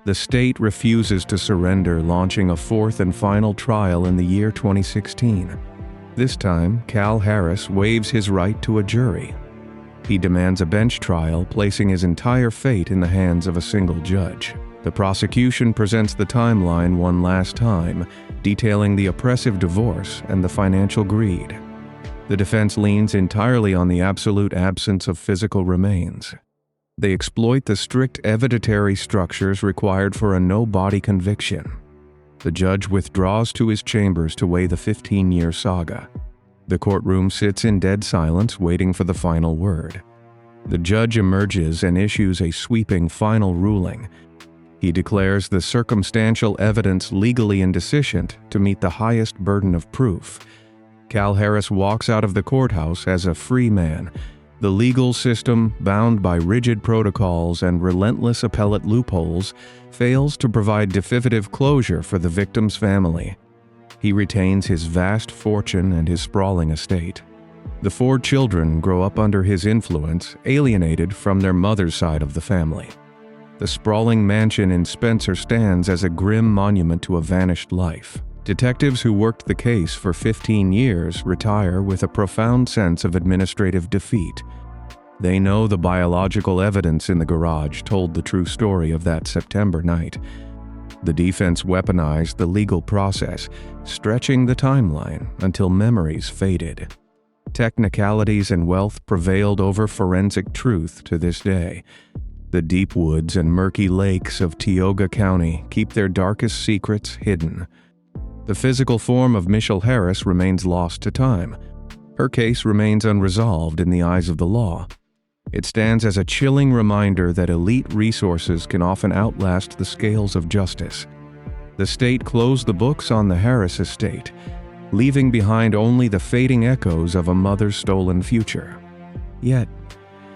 The state refuses to surrender, launching a fourth and final trial in the year 2016. This time, Cal Harris waives his right to a jury. He demands a bench trial, placing his entire fate in the hands of a single judge. The prosecution presents the timeline one last time, detailing the oppressive divorce and the financial greed. The defense leans entirely on the absolute absence of physical remains. They exploit the strict evidentiary structures required for a no-body conviction. The judge withdraws to his chambers to weigh the 15-year saga. The courtroom sits in dead silence, waiting for the final word. The judge emerges and issues a sweeping final ruling. He declares the circumstantial evidence legally indeficient to meet the highest burden of proof. Cal Harris walks out of the courthouse as a free man. The legal system, bound by rigid protocols and relentless appellate loopholes, fails to provide definitive closure for the victim's family. He retains his vast fortune and his sprawling estate. The 4 children grow up under his influence, alienated from their mother's side of the family. The sprawling mansion in Spencer stands as a grim monument to a vanished life. Detectives who worked the case for 15 years retire with a profound sense of administrative defeat. They know the biological evidence in the garage told the true story of that September night. The defense weaponized the legal process, stretching the timeline until memories faded. Technicalities and wealth prevailed over forensic truth to this day. The deep woods and murky lakes of Tioga County keep their darkest secrets hidden. The physical form of Michelle Harris remains lost to time. Her case remains unresolved in the eyes of the law. It stands as a chilling reminder that elite resources can often outlast the scales of justice. The state closed the books on the Harris estate, leaving behind only the fading echoes of a mother's stolen future. Yet,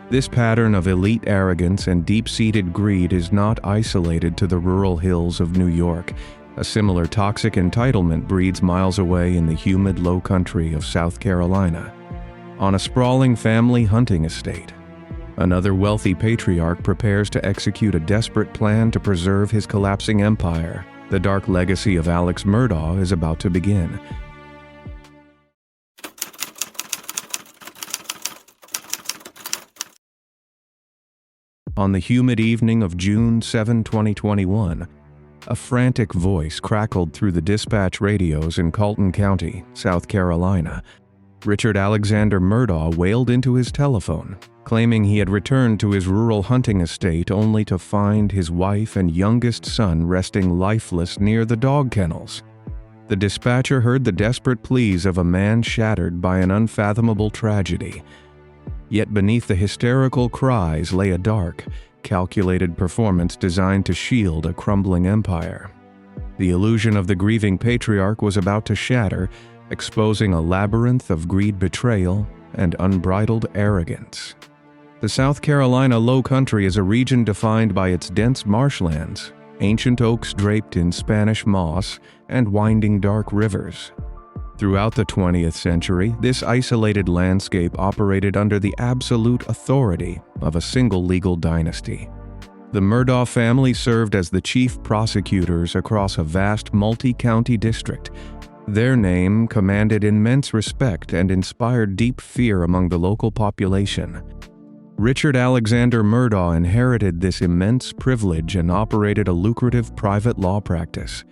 this pattern of elite arrogance and deep-seated greed is not isolated to the rural hills of New York. A similar toxic entitlement breeds miles away in the humid low country of South Carolina. On a sprawling family hunting estate, another wealthy patriarch prepares to execute a desperate plan to preserve his collapsing empire. The dark legacy of Alex Murdaugh is about to begin. On the humid evening of June 7, 2021, a frantic voice crackled through the dispatch radios in Colton County, South Carolina. Richard Alexander Murdaugh wailed into his telephone, claiming he had returned to his rural hunting estate only to find his wife and youngest son resting lifeless near the dog kennels. The dispatcher heard the desperate pleas of a man shattered by an unfathomable tragedy. Yet beneath the hysterical cries lay a dark, calculated performance designed to shield a crumbling empire. The illusion of the grieving patriarch was about to shatter, exposing a labyrinth of greed, betrayal, and unbridled arrogance. The South Carolina Low Country is a region defined by its dense marshlands, ancient oaks draped in Spanish moss, and winding dark rivers. Throughout the 20th century, this isolated landscape operated under the absolute authority of a single legal dynasty. The Murdaugh family served as the chief prosecutors across a vast multi-county district. Their name commanded immense respect and inspired deep fear among the local population. Richard Alexander Murdaugh inherited this immense privilege and operated a lucrative private law practice.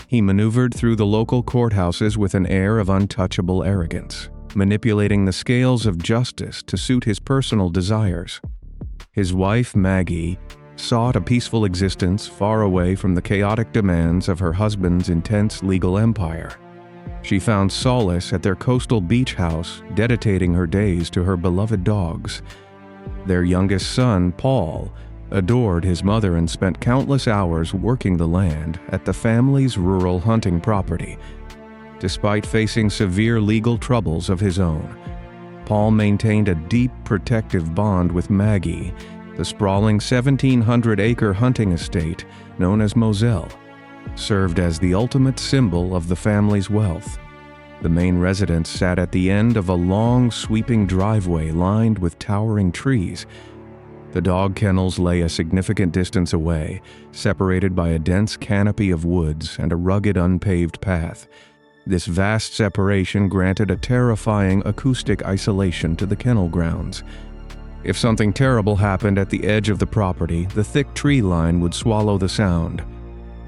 He maneuvered through the local courthouses with an air of untouchable arrogance, manipulating the scales of justice to suit his personal desires. His wife, Maggie, sought a peaceful existence far away from the chaotic demands of her husband's intense legal empire. She found solace at their coastal beach house, dedicating her days to her beloved dogs. Their youngest son, Paul, adored his mother and spent countless hours working the land at the family's rural hunting property. Despite facing severe legal troubles of his own, Paul maintained a deep protective bond with Maggie. The sprawling 1,700-acre hunting estate, known as Moselle, served as the ultimate symbol of the family's wealth. The main residence sat at the end of a long, sweeping driveway lined with towering trees. The dog kennels lay a significant distance away, separated by a dense canopy of woods and a rugged, unpaved path. This vast separation granted a terrifying acoustic isolation to the kennel grounds. If something terrible happened at the edge of the property, the thick tree line would swallow the sound.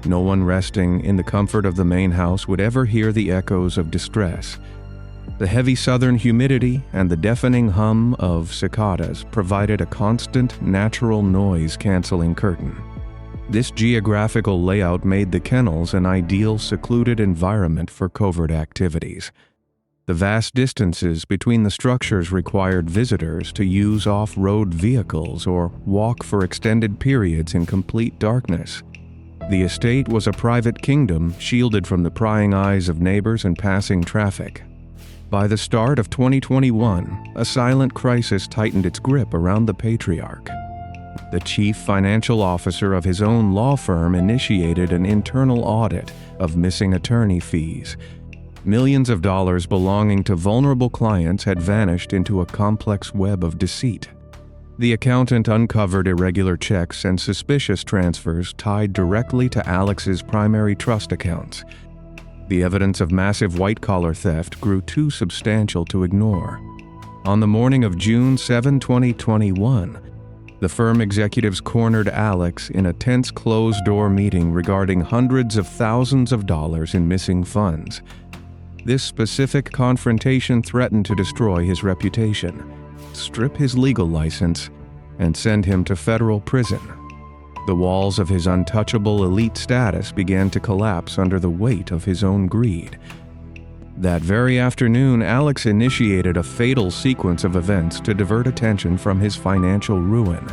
No one resting in the comfort of the main house would ever hear the echoes of distress. The heavy southern humidity and the deafening hum of cicadas provided a constant, natural noise-canceling curtain. This geographical layout made the kennels an ideal secluded environment for covert activities. The vast distances between the structures required visitors to use off-road vehicles or walk for extended periods in complete darkness. The estate was a private kingdom shielded from the prying eyes of neighbors and passing traffic. By the start of 2021, a silent crisis tightened its grip around the patriarch. The chief financial officer of his own law firm initiated an internal audit of missing attorney fees. Millions of dollars belonging to vulnerable clients had vanished into a complex web of deceit. The accountant uncovered irregular checks and suspicious transfers tied directly to Alex's primary trust accounts. The evidence of massive white-collar theft grew too substantial to ignore. On the morning of June 7, 2021, the firm executives cornered Alex in a tense closed-door meeting regarding hundreds of thousands of dollars in missing funds. This specific confrontation threatened to destroy his reputation, strip his legal license, and send him to federal prison. The walls of his untouchable elite status began to collapse under the weight of his own greed. That very afternoon, Alex initiated a fatal sequence of events to divert attention from his financial ruin.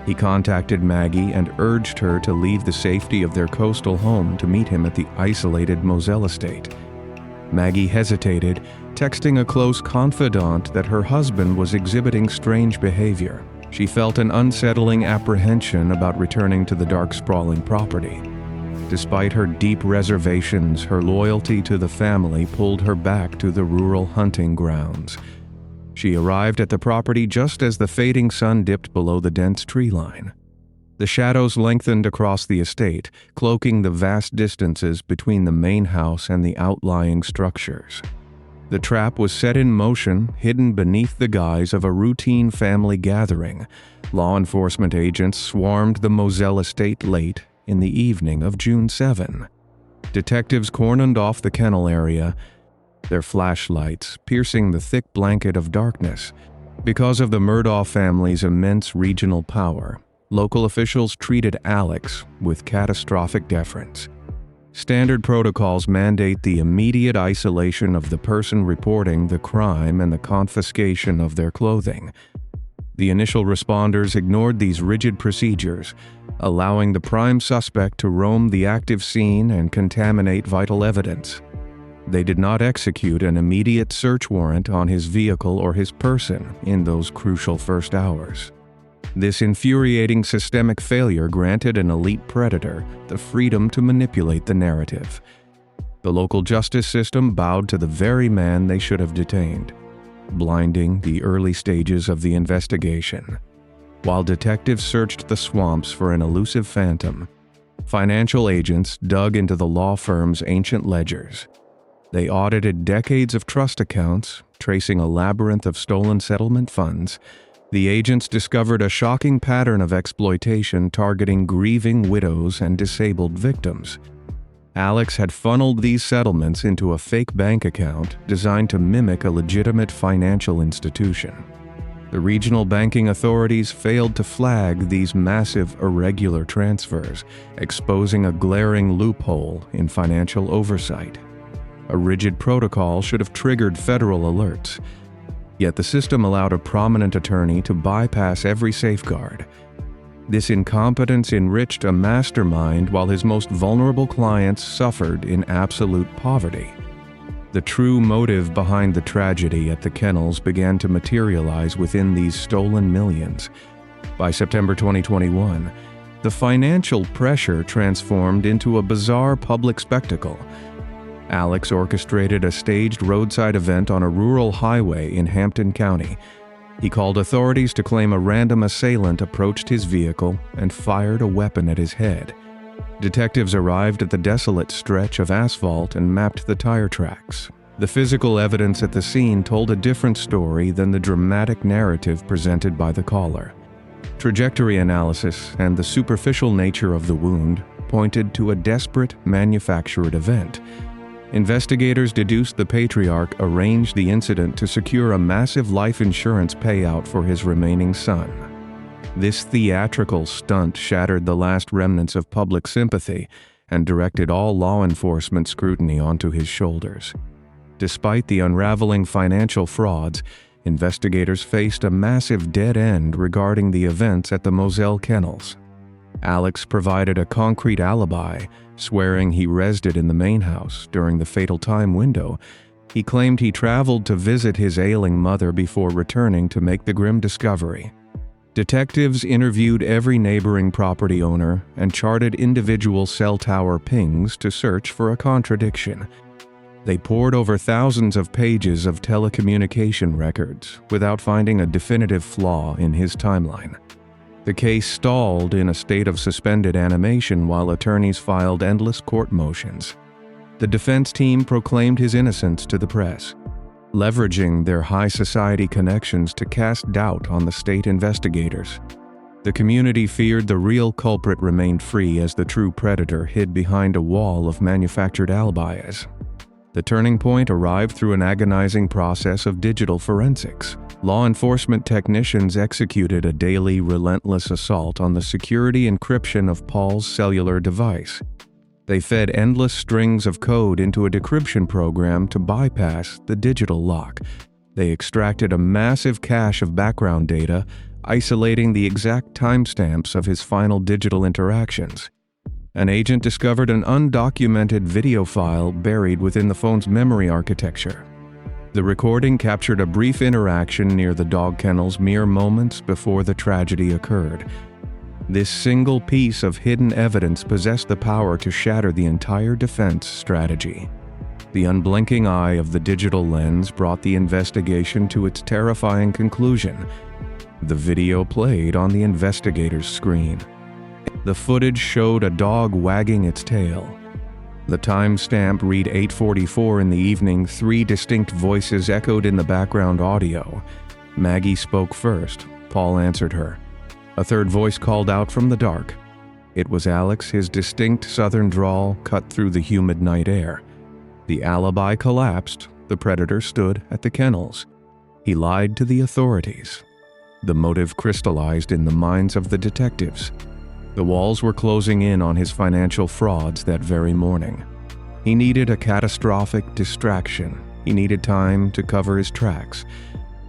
He contacted Maggie and urged her to leave the safety of their coastal home to meet him at the isolated Moselle estate. Maggie hesitated, texting a close confidant that her husband was exhibiting strange behavior. She felt an unsettling apprehension about returning to the dark, sprawling property. Despite her deep reservations, her loyalty to the family pulled her back to the rural hunting grounds. She arrived at the property just as the fading sun dipped below the dense tree line. The shadows lengthened across the estate, cloaking the vast distances between the main house and the outlying structures. The trap was set in motion, hidden beneath the guise of a routine family gathering. Law enforcement agents swarmed the Moselle estate late in the evening of June 7. Detectives cordoned off the kennel area, their flashlights piercing the thick blanket of darkness. Because of the Murdaugh family's immense regional power, local officials treated Alex with catastrophic deference. Standard protocols mandate the immediate isolation of the person reporting the crime and the confiscation of their clothing. The initial responders ignored these rigid procedures, allowing the prime suspect to roam the active scene and contaminate vital evidence. They did not execute an immediate search warrant on his vehicle or his person in those crucial first hours. This infuriating systemic failure granted an elite predator the freedom to manipulate the narrative. The local justice system bowed to the very man they should have detained, blinding the early stages of the investigation. While detectives searched the swamps for an elusive phantom, financial agents dug into the law firm's ancient ledgers. They audited decades of trust accounts, tracing a labyrinth of stolen settlement funds. The agents discovered a shocking pattern of exploitation targeting grieving widows and disabled victims. Alex had funneled these settlements into a fake bank account designed to mimic a legitimate financial institution. The regional banking authorities failed to flag these massive irregular transfers, exposing a glaring loophole in financial oversight. A rigid protocol should have triggered federal alerts. Yet the system allowed a prominent attorney to bypass every safeguard. This incompetence enriched a mastermind while his most vulnerable clients suffered in absolute poverty. The true motive behind the tragedy at the kennels began to materialize within these stolen millions. By September 2021, the financial pressure transformed into a bizarre public spectacle. Alex orchestrated a staged roadside event on a rural highway in Hampton County. He called authorities to claim a random assailant approached his vehicle and fired a weapon at his head. Detectives arrived at the desolate stretch of asphalt and mapped the tire tracks. The physical evidence at the scene told a different story than the dramatic narrative presented by the caller. Trajectory analysis and the superficial nature of the wound pointed to a desperate, manufactured event. Investigators deduced the patriarch arranged the incident to secure a massive life insurance payout for his remaining son. This theatrical stunt shattered the last remnants of public sympathy and directed all law enforcement scrutiny onto his shoulders. Despite the unraveling financial frauds, investigators faced a massive dead end regarding the events at the Moselle Kennels. Alex provided a concrete alibi, swearing he resided in the main house during the fatal time window. He claimed he traveled to visit his ailing mother before returning to make the grim discovery. Detectives interviewed every neighboring property owner and charted individual cell tower pings to search for a contradiction. They pored over thousands of pages of telecommunication records without finding a definitive flaw in his timeline. The case stalled in a state of suspended animation while attorneys filed endless court motions. The defense team proclaimed his innocence to the press, leveraging their high society connections to cast doubt on the state investigators. The community feared the real culprit remained free as the true predator hid behind a wall of manufactured alibis. The turning point arrived through an agonizing process of digital forensics. Law enforcement technicians executed a daily, relentless assault on the security encryption of Paul's cellular device. They fed endless strings of code into a decryption program to bypass the digital lock. They extracted a massive cache of background data, isolating the exact timestamps of his final digital interactions. An agent discovered an undocumented video file buried within the phone's memory architecture. The recording captured a brief interaction near the dog kennels mere moments before the tragedy occurred. This single piece of hidden evidence possessed the power to shatter the entire defense strategy. The unblinking eye of the digital lens brought the investigation to its terrifying conclusion. The video played on the investigator's screen. The footage showed a dog wagging its tail. The timestamp read 8:44 in the evening. 3 distinct voices echoed in the background audio. Maggie spoke first. Paul answered her. A third voice called out from the dark. It was Alex, his distinct southern drawl cut through the humid night air. The alibi collapsed. The predator stood at the kennels. He lied to the authorities. The motive crystallized in the minds of the detectives. The walls were closing in on his financial frauds that very morning. He needed a catastrophic distraction. He needed time to cover his tracks.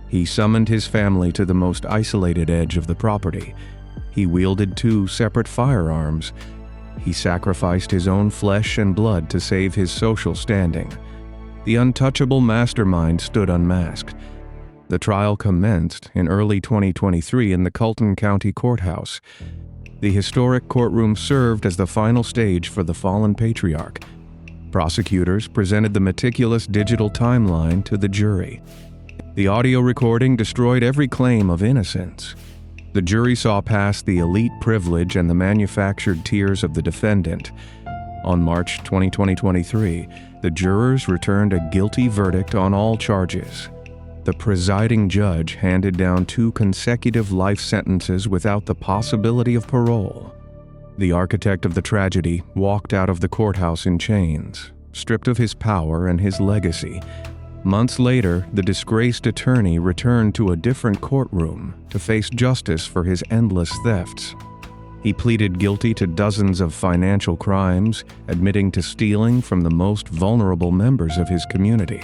He summoned his family to the most isolated edge of the property. He wielded 2 separate firearms. He sacrificed his own flesh and blood to save his social standing. The untouchable mastermind stood unmasked. The trial commenced in early 2023 in the Colton County Courthouse. The historic courtroom served as the final stage for the fallen patriarch. Prosecutors presented the meticulous digital timeline to the jury. The audio recording destroyed every claim of innocence. The jury saw past the elite privilege and the manufactured tears of the defendant. On March 2023, the jurors returned a guilty verdict on all charges. The presiding judge handed down 2 consecutive life sentences without the possibility of parole. The architect of the tragedy walked out of the courthouse in chains, stripped of his power and his legacy. Months later, the disgraced attorney returned to a different courtroom to face justice for his endless thefts. He pleaded guilty to dozens of financial crimes, admitting to stealing from the most vulnerable members of his community.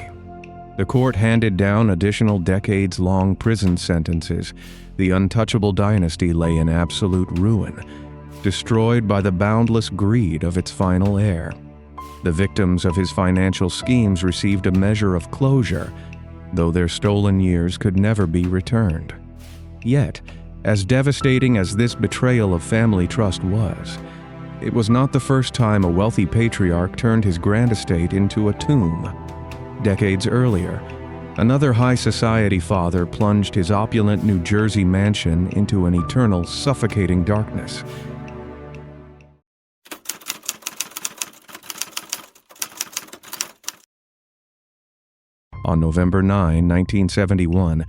The court handed down additional decades-long prison sentences. The Untouchable dynasty lay in absolute ruin, destroyed by the boundless greed of its final heir. The victims of his financial schemes received a measure of closure, though their stolen years could never be returned. Yet, as devastating as this betrayal of family trust was, it was not the first time a wealthy patriarch turned his grand estate into a tomb. Decades earlier, another high society father plunged his opulent New Jersey mansion into an eternal, suffocating darkness. On November 9, 1971,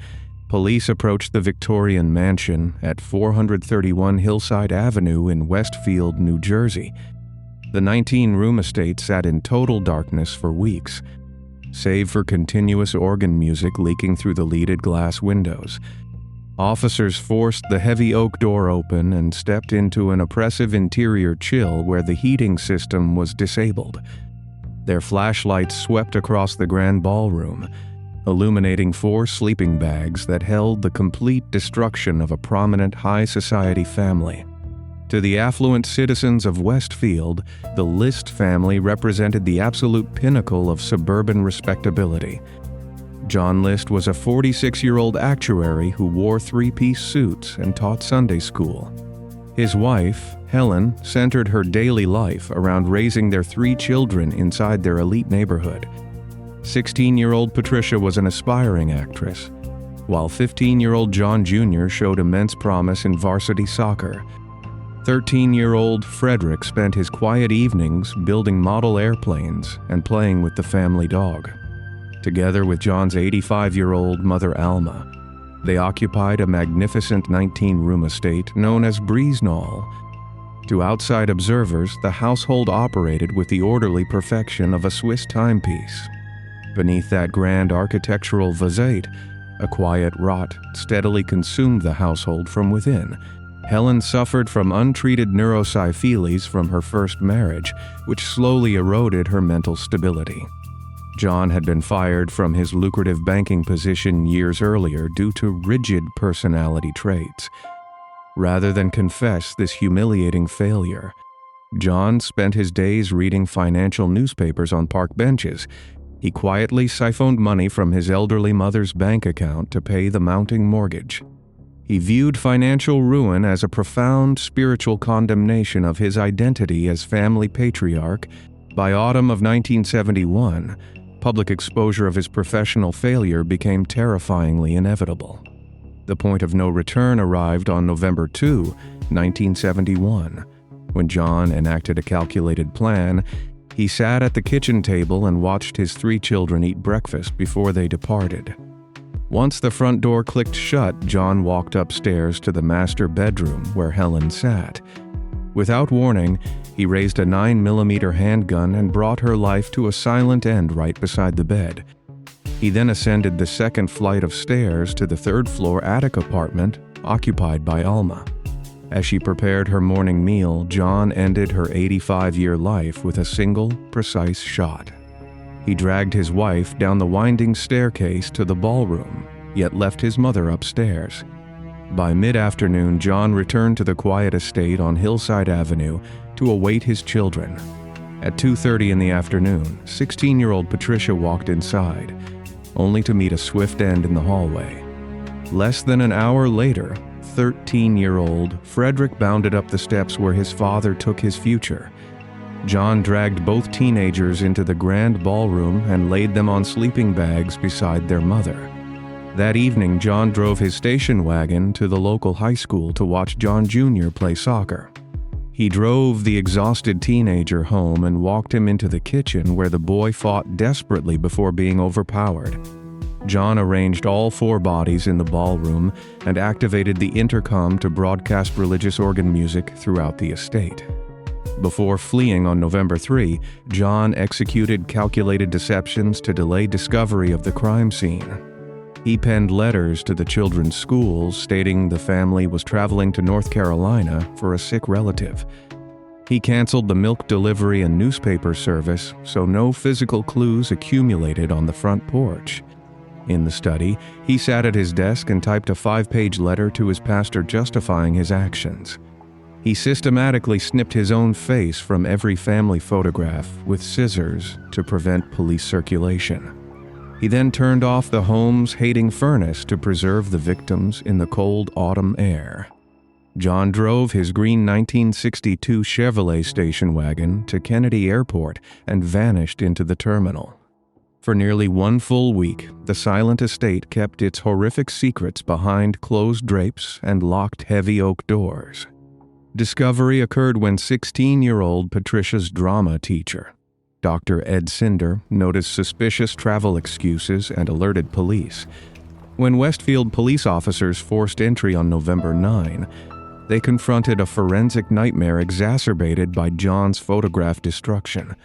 police approached the Victorian mansion at 431 Hillside Avenue in Westfield, New Jersey. The 19-room estate sat in total darkness for weeks, save for continuous organ music leaking through the leaded glass windows. Officers forced the heavy oak door open and stepped into an oppressive interior chill where the heating system was disabled. Their flashlights swept across the grand ballroom, illuminating 4 sleeping bags that held the complete destruction of a prominent high society family. To the affluent citizens of Westfield, the List family represented the absolute pinnacle of suburban respectability. John List was a 46-year-old actuary who wore 3-piece suits and taught Sunday school. His wife, Helen, centered her daily life around raising their 3 children inside their elite neighborhood. 16-year-old Patricia was an aspiring actress, while 15-year-old John Jr. showed immense promise in varsity soccer. 13-year-old Frederick spent his quiet evenings building model airplanes and playing with the family dog. Together with John's 85-year-old mother Alma, they occupied a magnificent 19-room estate known as Breeznall. To outside observers, the household operated with the orderly perfection of a Swiss timepiece. Beneath that grand architectural facade, a quiet rot steadily consumed the household from within. Helen suffered from untreated neurosyphilis from her first marriage, which slowly eroded her mental stability. John had been fired from his lucrative banking position years earlier due to rigid personality traits. Rather than confess this humiliating failure, John spent his days reading financial newspapers on park benches. He quietly siphoned money from his elderly mother's bank account to pay the mounting mortgage. He viewed financial ruin as a profound spiritual condemnation of his identity as family patriarch. By autumn of 1971, public exposure of his professional failure became terrifyingly inevitable. The point of no return arrived on November 2, 1971. When John enacted a calculated plan, he sat at the kitchen table and watched his 3 children eat breakfast before they departed. Once the front door clicked shut, John walked upstairs to the master bedroom where Helen sat. Without warning, he raised a 9mm handgun and brought her life to a silent end right beside the bed. He then ascended the second flight of stairs to the 3rd-floor attic apartment occupied by Alma. As she prepared her morning meal, John ended her 85-year life with a single, precise shot. He dragged his wife down the winding staircase to the ballroom, yet left his mother upstairs. By mid-afternoon, John returned to the quiet estate on Hillside Avenue to await his children. At 2:30 in the afternoon, 16-year-old Patricia walked inside, only to meet a swift end in the hallway. Less than an hour later, 13-year-old Frederick bounded up the steps where his father took his future. John dragged both teenagers into the grand ballroom and laid them on sleeping bags beside their mother. That evening, John drove his station wagon to the local high school to watch John Jr. play soccer. He drove the exhausted teenager home and walked him into the kitchen where the boy fought desperately before being overpowered. John arranged all 4 bodies in the ballroom and activated the intercom to broadcast religious organ music throughout the estate. Before fleeing on November 3, John executed calculated deceptions to delay discovery of the crime scene. He penned letters to the children's schools stating the family was traveling to North Carolina for a sick relative. He canceled the milk delivery and newspaper service, so no physical clues accumulated on the front porch. In the study, he sat at his desk and typed a 5-page letter to his pastor justifying his actions. He systematically snipped his own face from every family photograph with scissors to prevent police circulation. He then turned off the home's hating furnace to preserve the victims in the cold autumn air. John drove his green 1962 Chevrolet station wagon to Kennedy Airport and vanished into the terminal. For nearly 1 full week, the silent estate kept its horrific secrets behind closed drapes and locked heavy oak doors. Discovery occurred when 16-year-old Patricia's drama teacher, Dr. Ed Cinder noticed suspicious travel excuses and alerted police. When Westfield police officers forced entry on November 9, they confronted a forensic nightmare exacerbated by John's photograph destruction.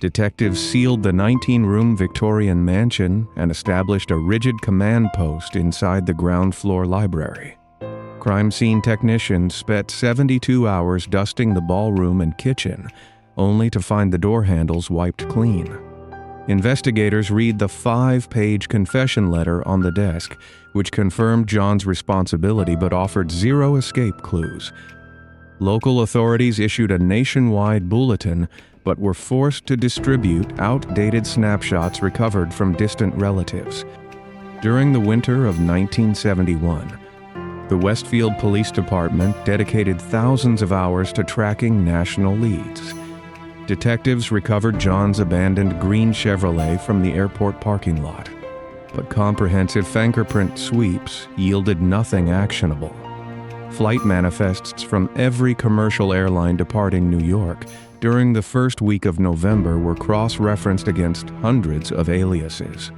Detectives sealed the 19-room Victorian mansion and established a rigid command post inside the ground floor library. Crime scene technicians spent 72 hours dusting the ballroom and kitchen, only to find the door handles wiped clean. Investigators read the 5-page confession letter on the desk, which confirmed John's responsibility but offered zero escape clues. Local authorities issued a nationwide bulletin but were forced to distribute outdated snapshots recovered from distant relatives. During the winter of 1971, the Westfield Police Department dedicated thousands of hours to tracking national leads. Detectives recovered John's abandoned green Chevrolet from the airport parking lot, but comprehensive fingerprint sweeps yielded nothing actionable. Flight manifests from every commercial airline departing New York during the first week of November were cross-referenced against hundreds of aliases.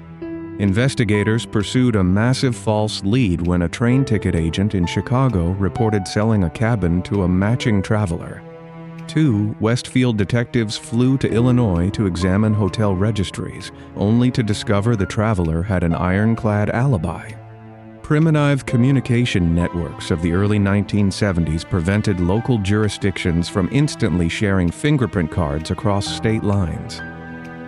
Investigators pursued a massive false lead when a train ticket agent in Chicago reported selling a cabin to a matching traveler. 2 Westfield detectives flew to Illinois to examine hotel registries, only to discover the traveler had an ironclad alibi. Primitive communication networks of the early 1970s prevented local jurisdictions from instantly sharing fingerprint cards across state lines.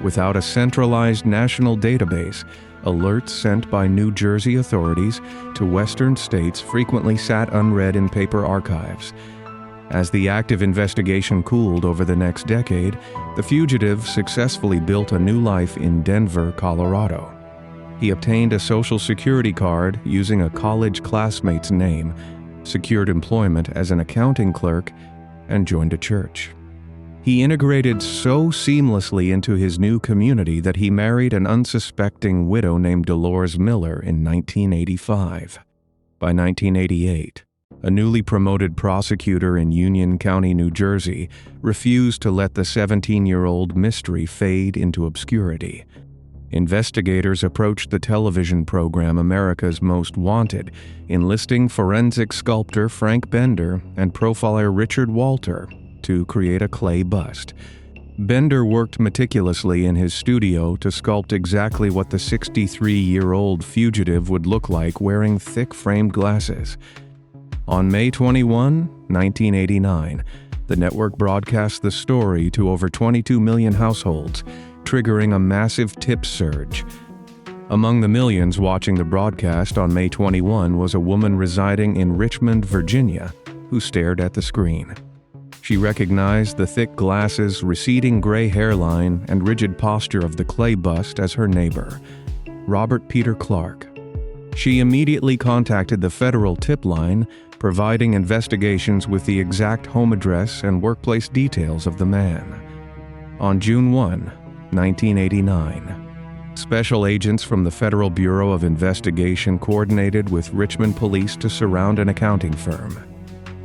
Without a centralized national database, alerts sent by New Jersey authorities to western states frequently sat unread in paper archives. As the active investigation cooled over the next decade, the fugitive successfully built a new life in Denver, Colorado. He obtained a Social Security card using a college classmate's name, secured employment as an accounting clerk, and joined a church. He integrated so seamlessly into his new community that he married an unsuspecting widow named Dolores Miller in 1985. By 1988, a newly promoted prosecutor in Union County, New Jersey, refused to let the 17-year-old mystery fade into obscurity. Investigators approached the television program America's Most Wanted, enlisting forensic sculptor Frank Bender and profiler Richard Walter to create a clay bust. Bender worked meticulously in his studio to sculpt exactly what the 63-year-old fugitive would look like wearing thick framed glasses. On May 21, 1989, the network broadcast the story to over 22 million households, triggering a massive tip surge. Among the millions watching the broadcast on May 21 was a woman residing in Richmond, Virginia, who stared at the screen. She recognized the thick glasses, receding gray hairline, and rigid posture of the clay bust as her neighbor, Robert Peter Clark. She immediately contacted the federal tip line, providing investigations with the exact home address and workplace details of the man. On June 1, 1989, special agents from the Federal Bureau of Investigation coordinated with Richmond Police to surround an accounting firm.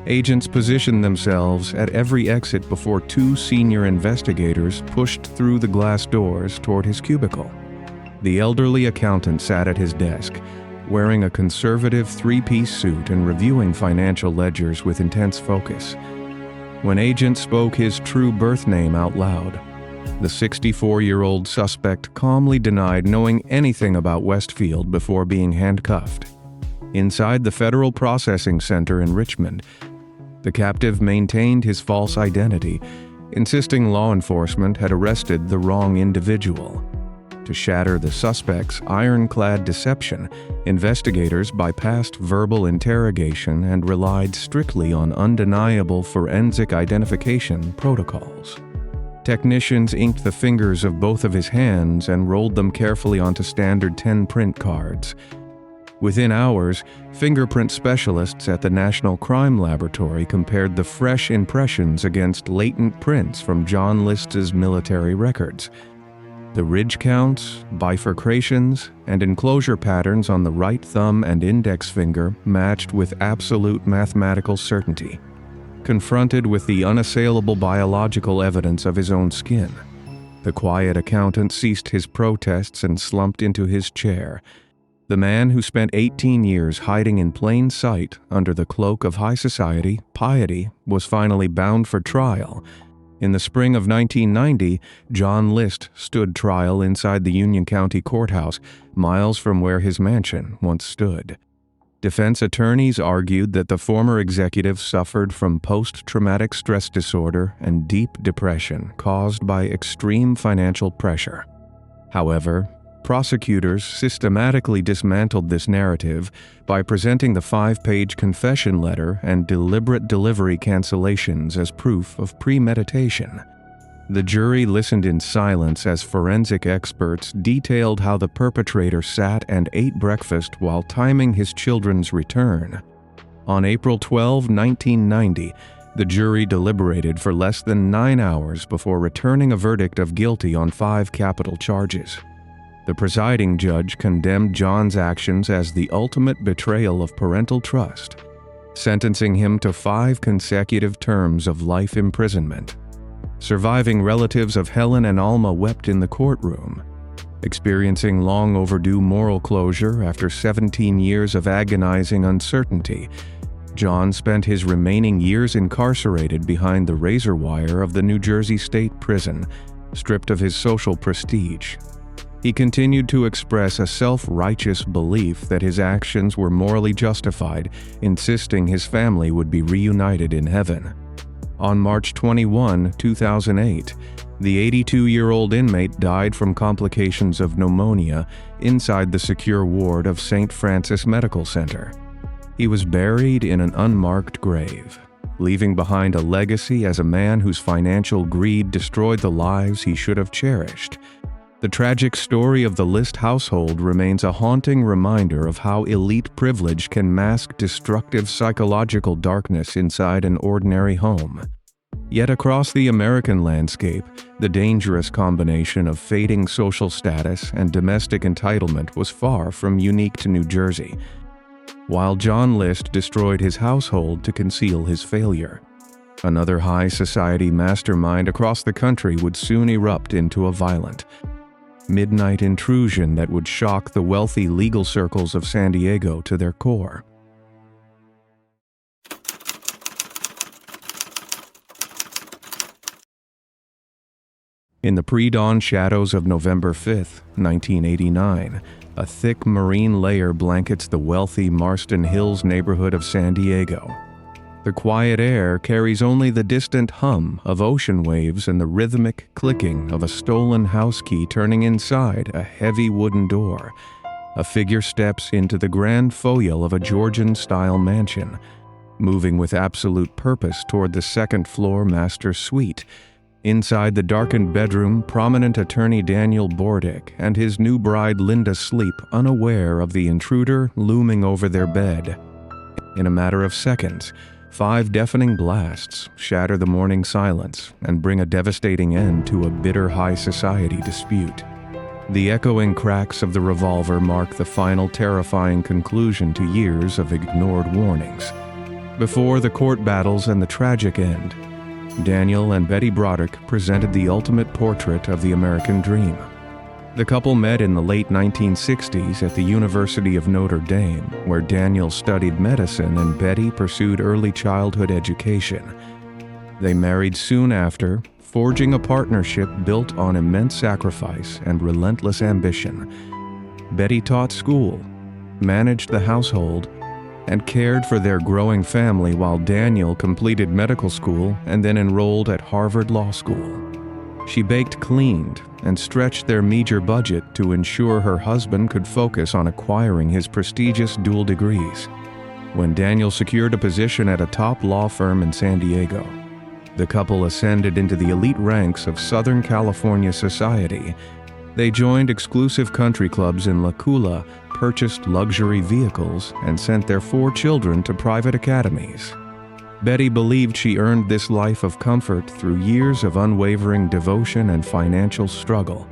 Agents positioned themselves at every exit before 2 senior investigators pushed through the glass doors toward his cubicle. The elderly accountant sat at his desk, wearing a conservative 3-piece suit and reviewing financial ledgers with intense focus. When agents spoke his true birth name out loud, the 64-year-old suspect calmly denied knowing anything about Westfield before being handcuffed. Inside the Federal Processing Center in Richmond, the captive maintained his false identity, insisting law enforcement had arrested the wrong individual. To shatter the suspect's ironclad deception, investigators bypassed verbal interrogation and relied strictly on undeniable forensic identification protocols. Technicians inked the fingers of both of his hands and rolled them carefully onto standard 10-print cards. Within hours, fingerprint specialists at the National Crime Laboratory compared the fresh impressions against latent prints from John List's military records. The ridge counts, bifurcations, and enclosure patterns on the right thumb and index finger matched with absolute mathematical certainty. Confronted with the unassailable biological evidence of his own skin, The quiet accountant ceased his protests and slumped into his chair. The man who spent 18 years hiding in plain sight under the cloak of high society piety was finally bound for trial. In the spring of 1990, John List stood trial inside the Union County Courthouse, miles from where his mansion once stood. Defense attorneys argued that the former executive suffered from post-traumatic stress disorder and deep depression caused by extreme financial pressure. However, prosecutors systematically dismantled this narrative by presenting the 5-page confession letter and deliberate delivery cancellations as proof of premeditation. The jury listened in silence as forensic experts detailed how the perpetrator sat and ate breakfast while timing his children's return. On April 12, 1990, the jury deliberated for less than 9 hours before returning a verdict of guilty on 5 capital charges. The presiding judge condemned John's actions as the ultimate betrayal of parental trust, sentencing him to 5 consecutive terms of life imprisonment. Surviving relatives of Helen and Alma wept in the courtroom. Experiencing long overdue moral closure after 17 years of agonizing uncertainty, John spent his remaining years incarcerated behind the razor wire of the New Jersey State Prison, stripped of his social prestige. He continued to express a self-righteous belief that his actions were morally justified, insisting his family would be reunited in heaven. On March 21, 2008, the 82-year-old inmate died from complications of pneumonia inside the secure ward of St. Francis Medical Center. He was buried in an unmarked grave, leaving behind a legacy as a man whose financial greed destroyed the lives he should have cherished. The tragic story of the List household remains a haunting reminder of how elite privilege can mask destructive psychological darkness inside an ordinary home. Yet across the American landscape, the dangerous combination of fading social status and domestic entitlement was far from unique to New Jersey. While John List destroyed his household to conceal his failure, another high society mastermind across the country would soon erupt into a violent, midnight intrusion that would shock the wealthy legal circles of San Diego to their core. In the pre-dawn shadows of November 5, 1989, a thick marine layer blankets the wealthy Marston Hills neighborhood of San Diego. The quiet air carries only the distant hum of ocean waves and the rhythmic clicking of a stolen house key turning inside a heavy wooden door. A figure steps into the grand foyer of a Georgian-style mansion, moving with absolute purpose toward the second-floor master suite. Inside the darkened bedroom, prominent attorney Daniel Bordick and his new bride Linda sleep unaware of the intruder looming over their bed. In a matter of seconds, 5 deafening blasts shatter the morning silence and bring a devastating end to a bitter high society dispute. The echoing cracks of the revolver mark the final terrifying conclusion to years of ignored warnings. Before the court battles and the tragic end, Daniel and Betty Broderick presented the ultimate portrait of the American dream. The couple met in the late 1960s at the University of Notre Dame, where Daniel studied medicine and Betty pursued early childhood education. They married soon after, forging a partnership built on immense sacrifice and relentless ambition. Betty taught school, managed the household, and cared for their growing family while Daniel completed medical school and then enrolled at Harvard Law School. She baked, cleaned, and stretched their meager budget to ensure her husband could focus on acquiring his prestigious dual degrees. When Daniel secured a position at a top law firm in San Diego, the couple ascended into the elite ranks of Southern California society. They joined exclusive country clubs in La Cula, purchased luxury vehicles, and sent their 4 children to private academies. Betty believed she earned this life of comfort through years of unwavering devotion and financial struggle.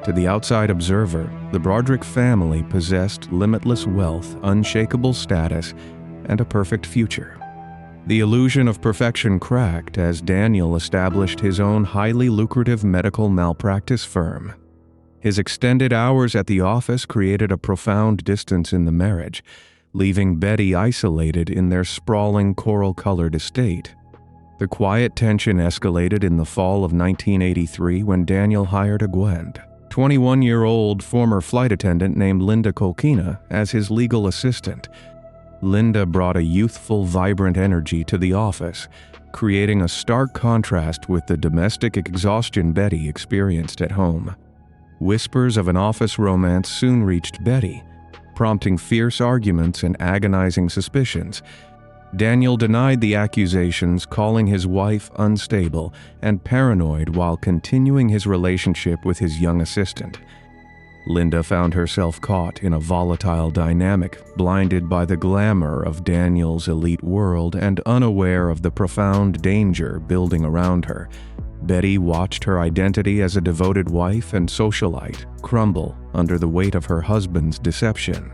To the outside observer, the Broderick family possessed limitless wealth, unshakable status, and a perfect future. The illusion of perfection cracked as Daniel established his own highly lucrative medical malpractice firm. His extended hours at the office created a profound distance in the marriage, leaving Betty isolated in their sprawling coral-colored estate. The quiet tension escalated in the fall of 1983 when Daniel hired a 21-year-old former flight attendant named Linda Kolkina as his legal assistant. Linda brought a youthful, vibrant energy to the office, creating a stark contrast with the domestic exhaustion Betty experienced at home. Whispers of an office romance soon reached Betty, prompting fierce arguments and agonizing suspicions. Daniel denied the accusations, calling his wife unstable and paranoid while continuing his relationship with his young assistant. Linda found herself caught in a volatile dynamic, blinded by the glamour of Daniel's elite world and unaware of the profound danger building around her. Betty watched her identity as a devoted wife and socialite crumble under the weight of her husband's deception.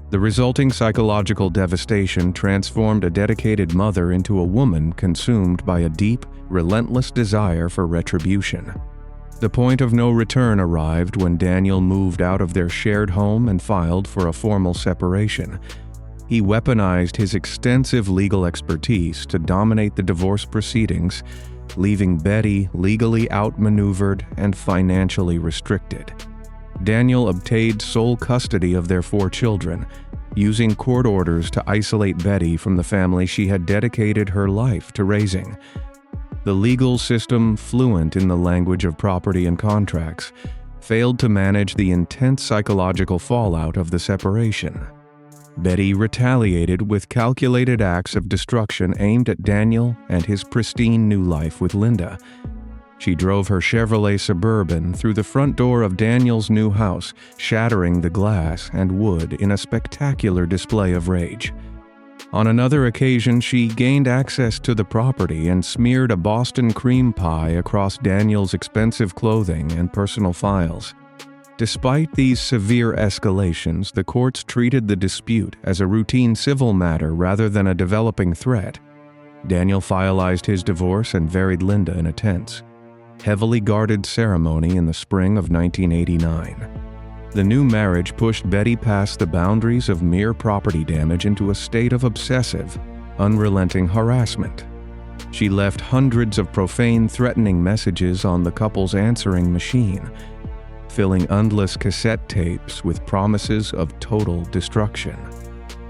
The resulting psychological devastation transformed a dedicated mother into a woman consumed by a deep, relentless desire for retribution. The point of no return arrived when Daniel moved out of their shared home and filed for a formal separation. He weaponized his extensive legal expertise to dominate the divorce proceedings, leaving Betty legally outmaneuvered and financially restricted. Daniel obtained sole custody of their 4 children, using court orders to isolate Betty from the family she had dedicated her life to raising. The legal system, fluent in the language of property and contracts, failed to manage the intense psychological fallout of the separation. Betty retaliated with calculated acts of destruction aimed at Daniel and his pristine new life with Linda. She drove her Chevrolet Suburban through the front door of Daniel's new house, shattering the glass and wood in a spectacular display of rage. On another occasion, she gained access to the property and smeared a Boston cream pie across Daniel's expensive clothing and personal files. Despite these severe escalations, the courts treated the dispute as a routine civil matter rather than a developing threat. Daniel finalized his divorce and married Linda in a tense, heavily guarded ceremony in the spring of 1989. The new marriage pushed Betty past the boundaries of mere property damage into a state of obsessive, unrelenting harassment. She left hundreds of profane, threatening messages on the couple's answering machine, filling endless cassette tapes with promises of total destruction.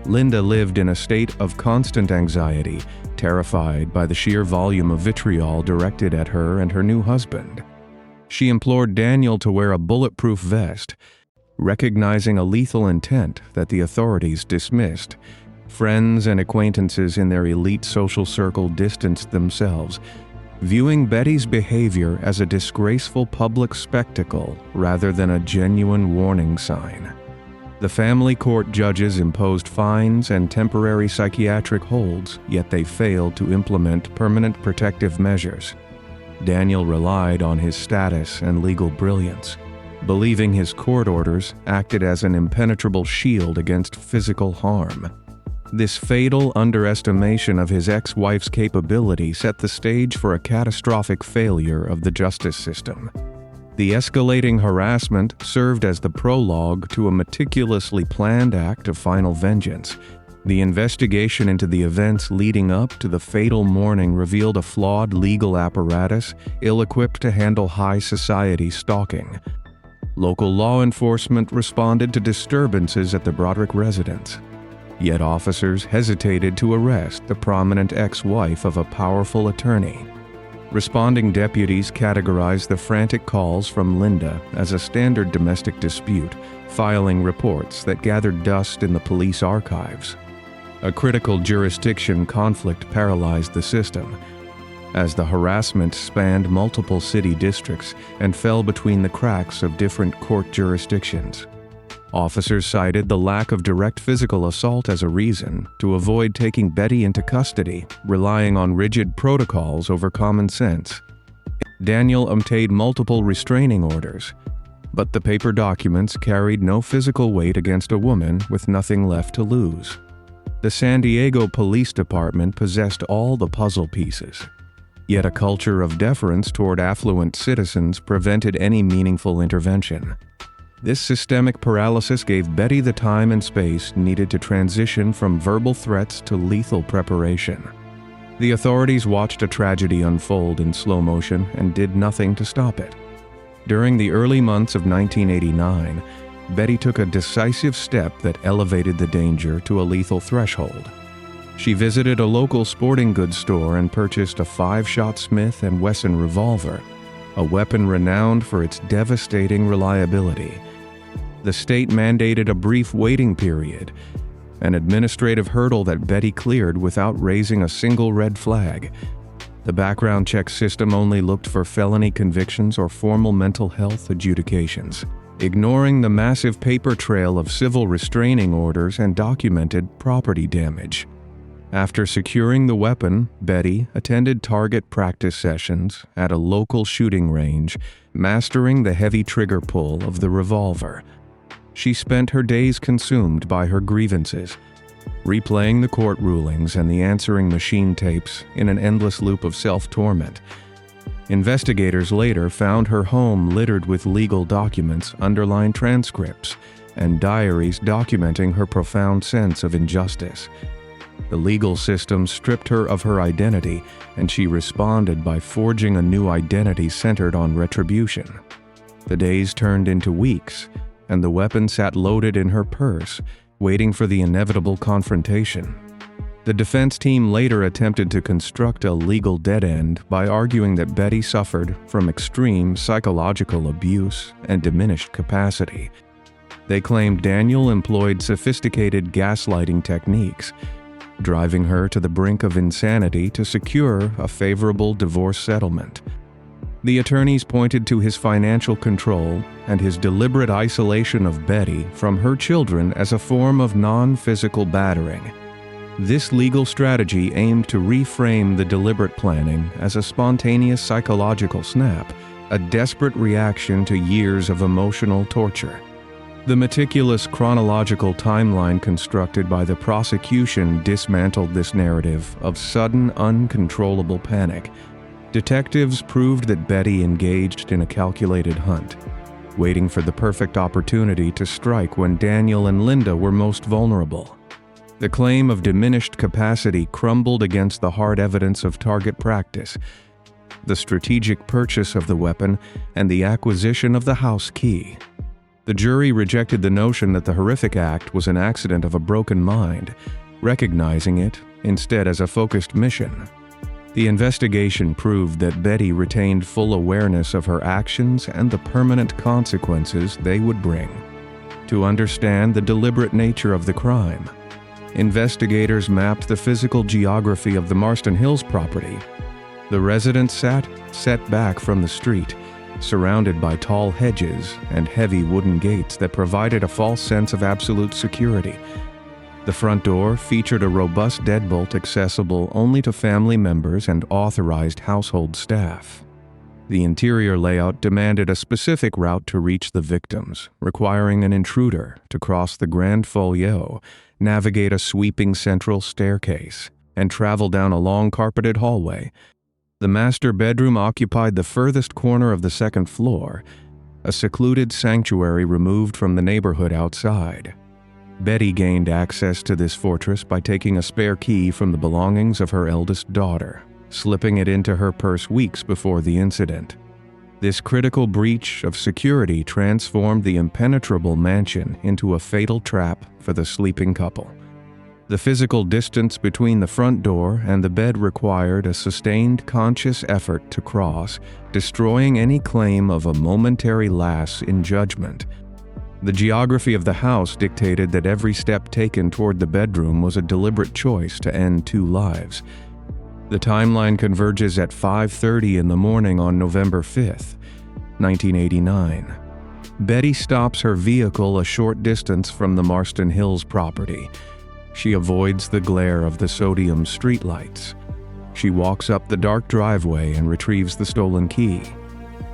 Linda lived in a state of constant anxiety, terrified by the sheer volume of vitriol directed at her and her new husband. She implored Daniel to wear a bulletproof vest, recognizing a lethal intent that the authorities dismissed. Friends and acquaintances in their elite social circle distanced themselves, viewing Betty's behavior as a disgraceful public spectacle rather than a genuine warning sign. The family court judges imposed fines and temporary psychiatric holds, yet they failed to implement permanent protective measures. Daniel relied on his status and legal brilliance, believing his court orders acted as an impenetrable shield against physical harm. This fatal underestimation of his ex-wife's capability set the stage for a catastrophic failure of the justice system. The escalating harassment served as the prologue to a meticulously planned act of final vengeance. The investigation into the events leading up to the fatal morning revealed a flawed legal apparatus ill-equipped to handle high society stalking. Local law enforcement responded to disturbances at the Broderick residence. Yet officers hesitated to arrest the prominent ex-wife of a powerful attorney. Responding deputies categorized the frantic calls from Linda as a standard domestic dispute, filing reports that gathered dust in the police archives. A critical jurisdiction conflict paralyzed the system, as the harassment spanned multiple city districts and fell between the cracks of different court jurisdictions. Officers cited the lack of direct physical assault as a reason to avoid taking Betty into custody, relying on rigid protocols over common sense. Daniel obtained multiple restraining orders, but the paper documents carried no physical weight against a woman with nothing left to lose. The San Diego Police Department possessed all the puzzle pieces, yet a culture of deference toward affluent citizens prevented any meaningful intervention. This systemic paralysis gave Betty the time and space needed to transition from verbal threats to lethal preparation. The authorities watched a tragedy unfold in slow motion and did nothing to stop it. During the early months of 1989, Betty took a decisive step that elevated the danger to a lethal threshold. She visited a local sporting goods store and purchased a 5-shot Smith & Wesson revolver, a weapon renowned for its devastating reliability. The state mandated a brief waiting period, an administrative hurdle that Betty cleared without raising a single red flag. The background check system only looked for felony convictions or formal mental health adjudications, ignoring the massive paper trail of civil restraining orders and documented property damage. After securing the weapon, Betty attended target practice sessions at a local shooting range, mastering the heavy trigger pull of the revolver. She spent her days consumed by her grievances, replaying the court rulings and the answering machine tapes in an endless loop of self-torment. Investigators later found her home littered with legal documents, underlined transcripts, and diaries documenting her profound sense of injustice. The legal system stripped her of her identity, and she responded by forging a new identity centered on retribution. The days turned into weeks, and the weapon sat loaded in her purse, waiting for the inevitable confrontation. The defense team later attempted to construct a legal dead end by arguing that Betty suffered from extreme psychological abuse and diminished capacity. They claimed Daniel employed sophisticated gaslighting techniques, driving her to the brink of insanity to secure a favorable divorce settlement. The attorneys pointed to his financial control and his deliberate isolation of Betty from her children as a form of non-physical battering. This legal strategy aimed to reframe the deliberate planning as a spontaneous psychological snap, a desperate reaction to years of emotional torture. The meticulous chronological timeline constructed by the prosecution dismantled this narrative of sudden, uncontrollable panic. Detectives proved that Betty engaged in a calculated hunt, waiting for the perfect opportunity to strike when Daniel and Linda were most vulnerable. The claim of diminished capacity crumbled against the hard evidence of target practice, the strategic purchase of the weapon, and the acquisition of the house key. The jury rejected the notion that the horrific act was an accident of a broken mind, recognizing it instead as a focused mission. The investigation proved that Betty retained full awareness of her actions and the permanent consequences they would bring. To understand the deliberate nature of the crime, investigators mapped the physical geography of the Marston Hills property. The residence sat set back from the street, surrounded by tall hedges and heavy wooden gates that provided a false sense of absolute security. The front door featured a robust deadbolt accessible only to family members and authorized household staff. The interior layout demanded a specific route to reach the victims, requiring an intruder to cross the grand foyer, navigate a sweeping central staircase, and travel down a long carpeted hallway. The master bedroom occupied the furthest corner of the second floor, a secluded sanctuary removed from the neighborhood outside. Betty gained access to this fortress by taking a spare key from the belongings of her eldest daughter, slipping it into her purse weeks before the incident. This critical breach of security transformed the impenetrable mansion into a fatal trap for the sleeping couple. The physical distance between the front door and the bed required a sustained conscious effort to cross, destroying any claim of a momentary lapse in judgment. The geography of the house dictated that every step taken toward the bedroom was a deliberate choice to end two lives. The timeline converges at 5:30 in the morning on November 5th, 1989. Betty stops her vehicle a short distance from the Marston Hills property. She avoids the glare of the sodium streetlights. She walks up the dark driveway and retrieves the stolen key.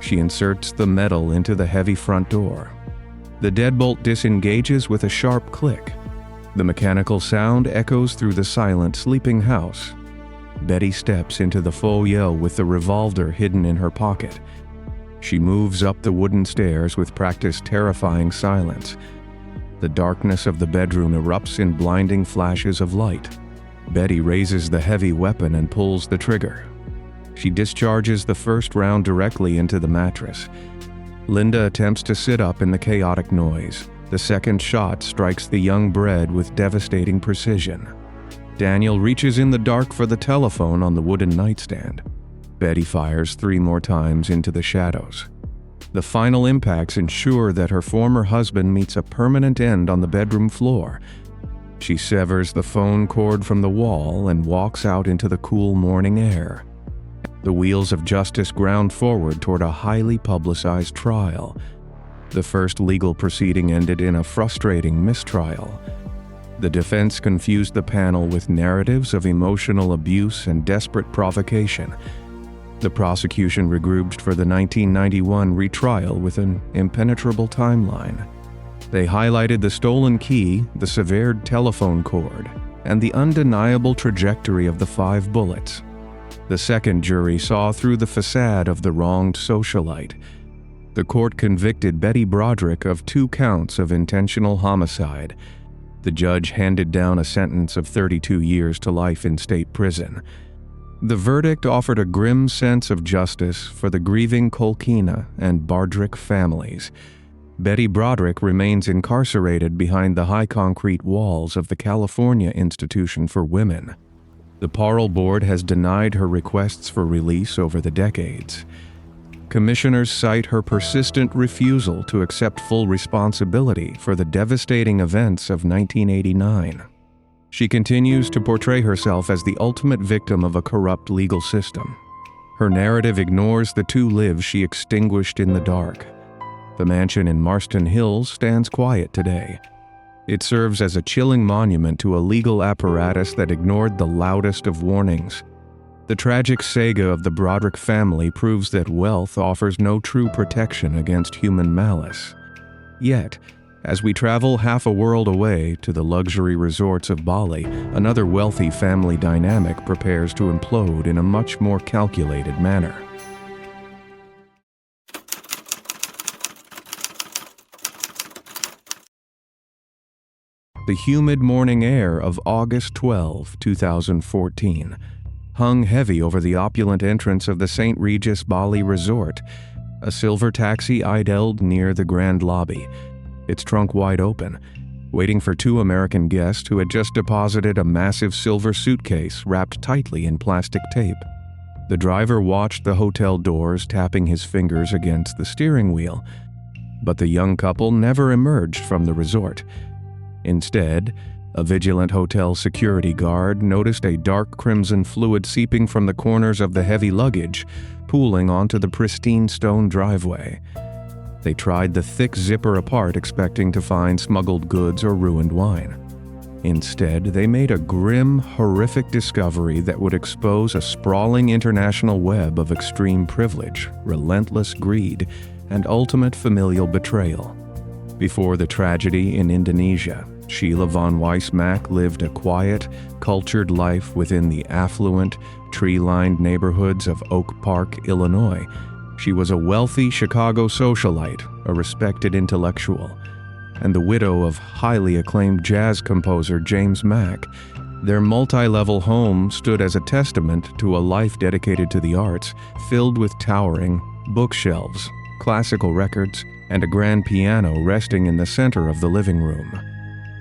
She inserts the metal into the heavy front door. The deadbolt disengages with a sharp click. The mechanical sound echoes through the silent, sleeping house. Betty steps into the foyer with the revolver hidden in her pocket. She moves up the wooden stairs with practiced terrifying silence. The darkness of the bedroom erupts in blinding flashes of light. Betty raises the heavy weapon and pulls the trigger. She discharges the first round directly into the mattress. Linda attempts to sit up in the chaotic noise. The second shot strikes the young bred with devastating precision. Daniel reaches in the dark for the telephone on the wooden nightstand. Betty fires 3 more times into the shadows. The final impacts ensure that her former husband meets a permanent end on the bedroom floor. She severs the phone cord from the wall and walks out into the cool morning air. The wheels of justice ground forward toward a highly publicized trial. The first legal proceeding ended in a frustrating mistrial. The defense confused the panel with narratives of emotional abuse and desperate provocation. The prosecution regrouped for the 1991 retrial with an impenetrable timeline. They highlighted the stolen key, the severed telephone cord, and the undeniable trajectory of the 5 bullets. The second jury saw through the facade of the wronged socialite. The court convicted Betty Broderick of 2 counts of intentional homicide. The judge handed down a sentence of 32 years to life in state prison. The verdict offered a grim sense of justice for the grieving Kolkina and Broderick families. Betty Broderick remains incarcerated behind the high concrete walls of the California Institution for Women. The parole board has denied her requests for release over the decades. Commissioners cite her persistent refusal to accept full responsibility for the devastating events of 1989. She continues to portray herself as the ultimate victim of a corrupt legal system. Her narrative ignores the 2 lives she extinguished in the dark. The mansion in Marston Hills stands quiet today. It serves as a chilling monument to a legal apparatus that ignored the loudest of warnings. The tragic saga of the Broderick family proves that wealth offers no true protection against human malice. Yet, as we travel half a world away to the luxury resorts of Bali, another wealthy family dynamic prepares to implode in a much more calculated manner. The humid morning air of August 12, 2014, hung heavy over the opulent entrance of the St. Regis Bali Resort. A silver taxi idled near the grand lobby, its trunk wide open, waiting for 2 American guests who had just deposited a massive silver suitcase wrapped tightly in plastic tape. The driver watched the hotel doors, tapping his fingers against the steering wheel, but the young couple never emerged from the resort. Instead, a vigilant hotel security guard noticed a dark crimson fluid seeping from the corners of the heavy luggage, pooling onto the pristine stone driveway. They tried the thick zipper apart, expecting to find smuggled goods or ruined wine. Instead, they made a grim, horrific discovery that would expose a sprawling international web of extreme privilege, relentless greed, and ultimate familial betrayal. Before the tragedy in Indonesia, Sheila von Weissmack lived a quiet, cultured life within the affluent, tree-lined neighborhoods of Oak Park, Illinois. She was a wealthy Chicago socialite, a respected intellectual, and the widow of highly acclaimed jazz composer James Mack. Their multi-level home stood as a testament to a life dedicated to the arts, filled with towering bookshelves, classical records, and a grand piano resting in the center of the living room.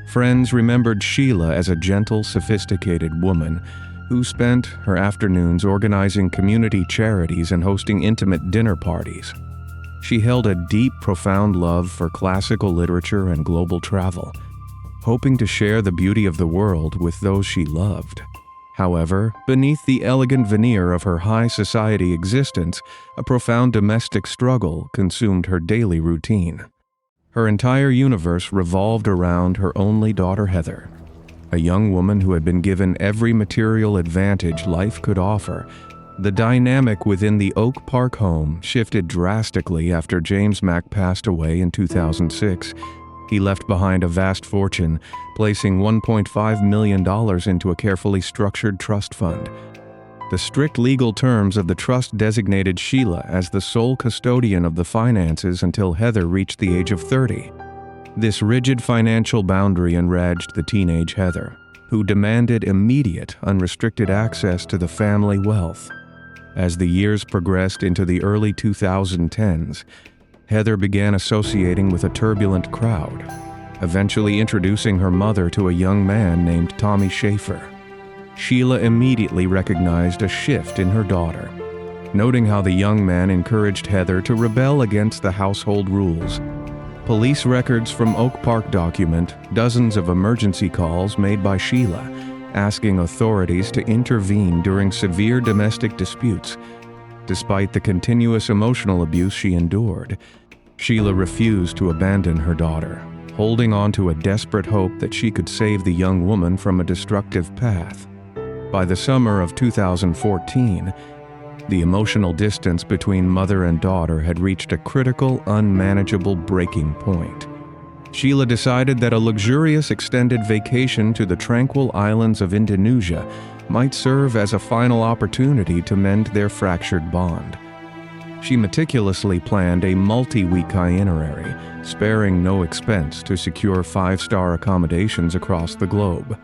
Friends remembered Sheila as a gentle, sophisticated woman who spent her afternoons organizing community charities and hosting intimate dinner parties. She held a deep, profound love for classical literature and global travel, hoping to share the beauty of the world with those she loved. However, beneath the elegant veneer of her high society existence, a profound domestic struggle consumed her daily routine. Her entire universe revolved around her only daughter Heather, a young woman who had been given every material advantage life could offer. The dynamic within the Oak Park home shifted drastically after James Mack passed away in 2006. He left behind a vast fortune, placing $1.5 million into a carefully structured trust fund. The strict legal terms of the trust designated Sheila as the sole custodian of the finances until Heather reached the age of 30. This rigid financial boundary enraged the teenage Heather, who demanded immediate, unrestricted access to the family wealth. As the years progressed into the early 2010s, Heather began associating with a turbulent crowd, eventually introducing her mother to a young man named Tommy Schaefer. Sheila immediately recognized a shift in her daughter, noting how the young man encouraged Heather to rebel against the household rules. Police records from Oak Park document dozens of emergency calls made by Sheila, asking authorities to intervene during severe domestic disputes. Despite the continuous emotional abuse she endured, Sheila refused to abandon her daughter, holding on to a desperate hope that she could save the young woman from a destructive path. By the summer of 2014, the emotional distance between mother and daughter had reached a critical, unmanageable breaking point. Sheila decided that a luxurious extended vacation to the tranquil islands of Indonesia might serve as a final opportunity to mend their fractured bond. She meticulously planned a multi-week itinerary, sparing no expense to secure 5-star accommodations across the globe.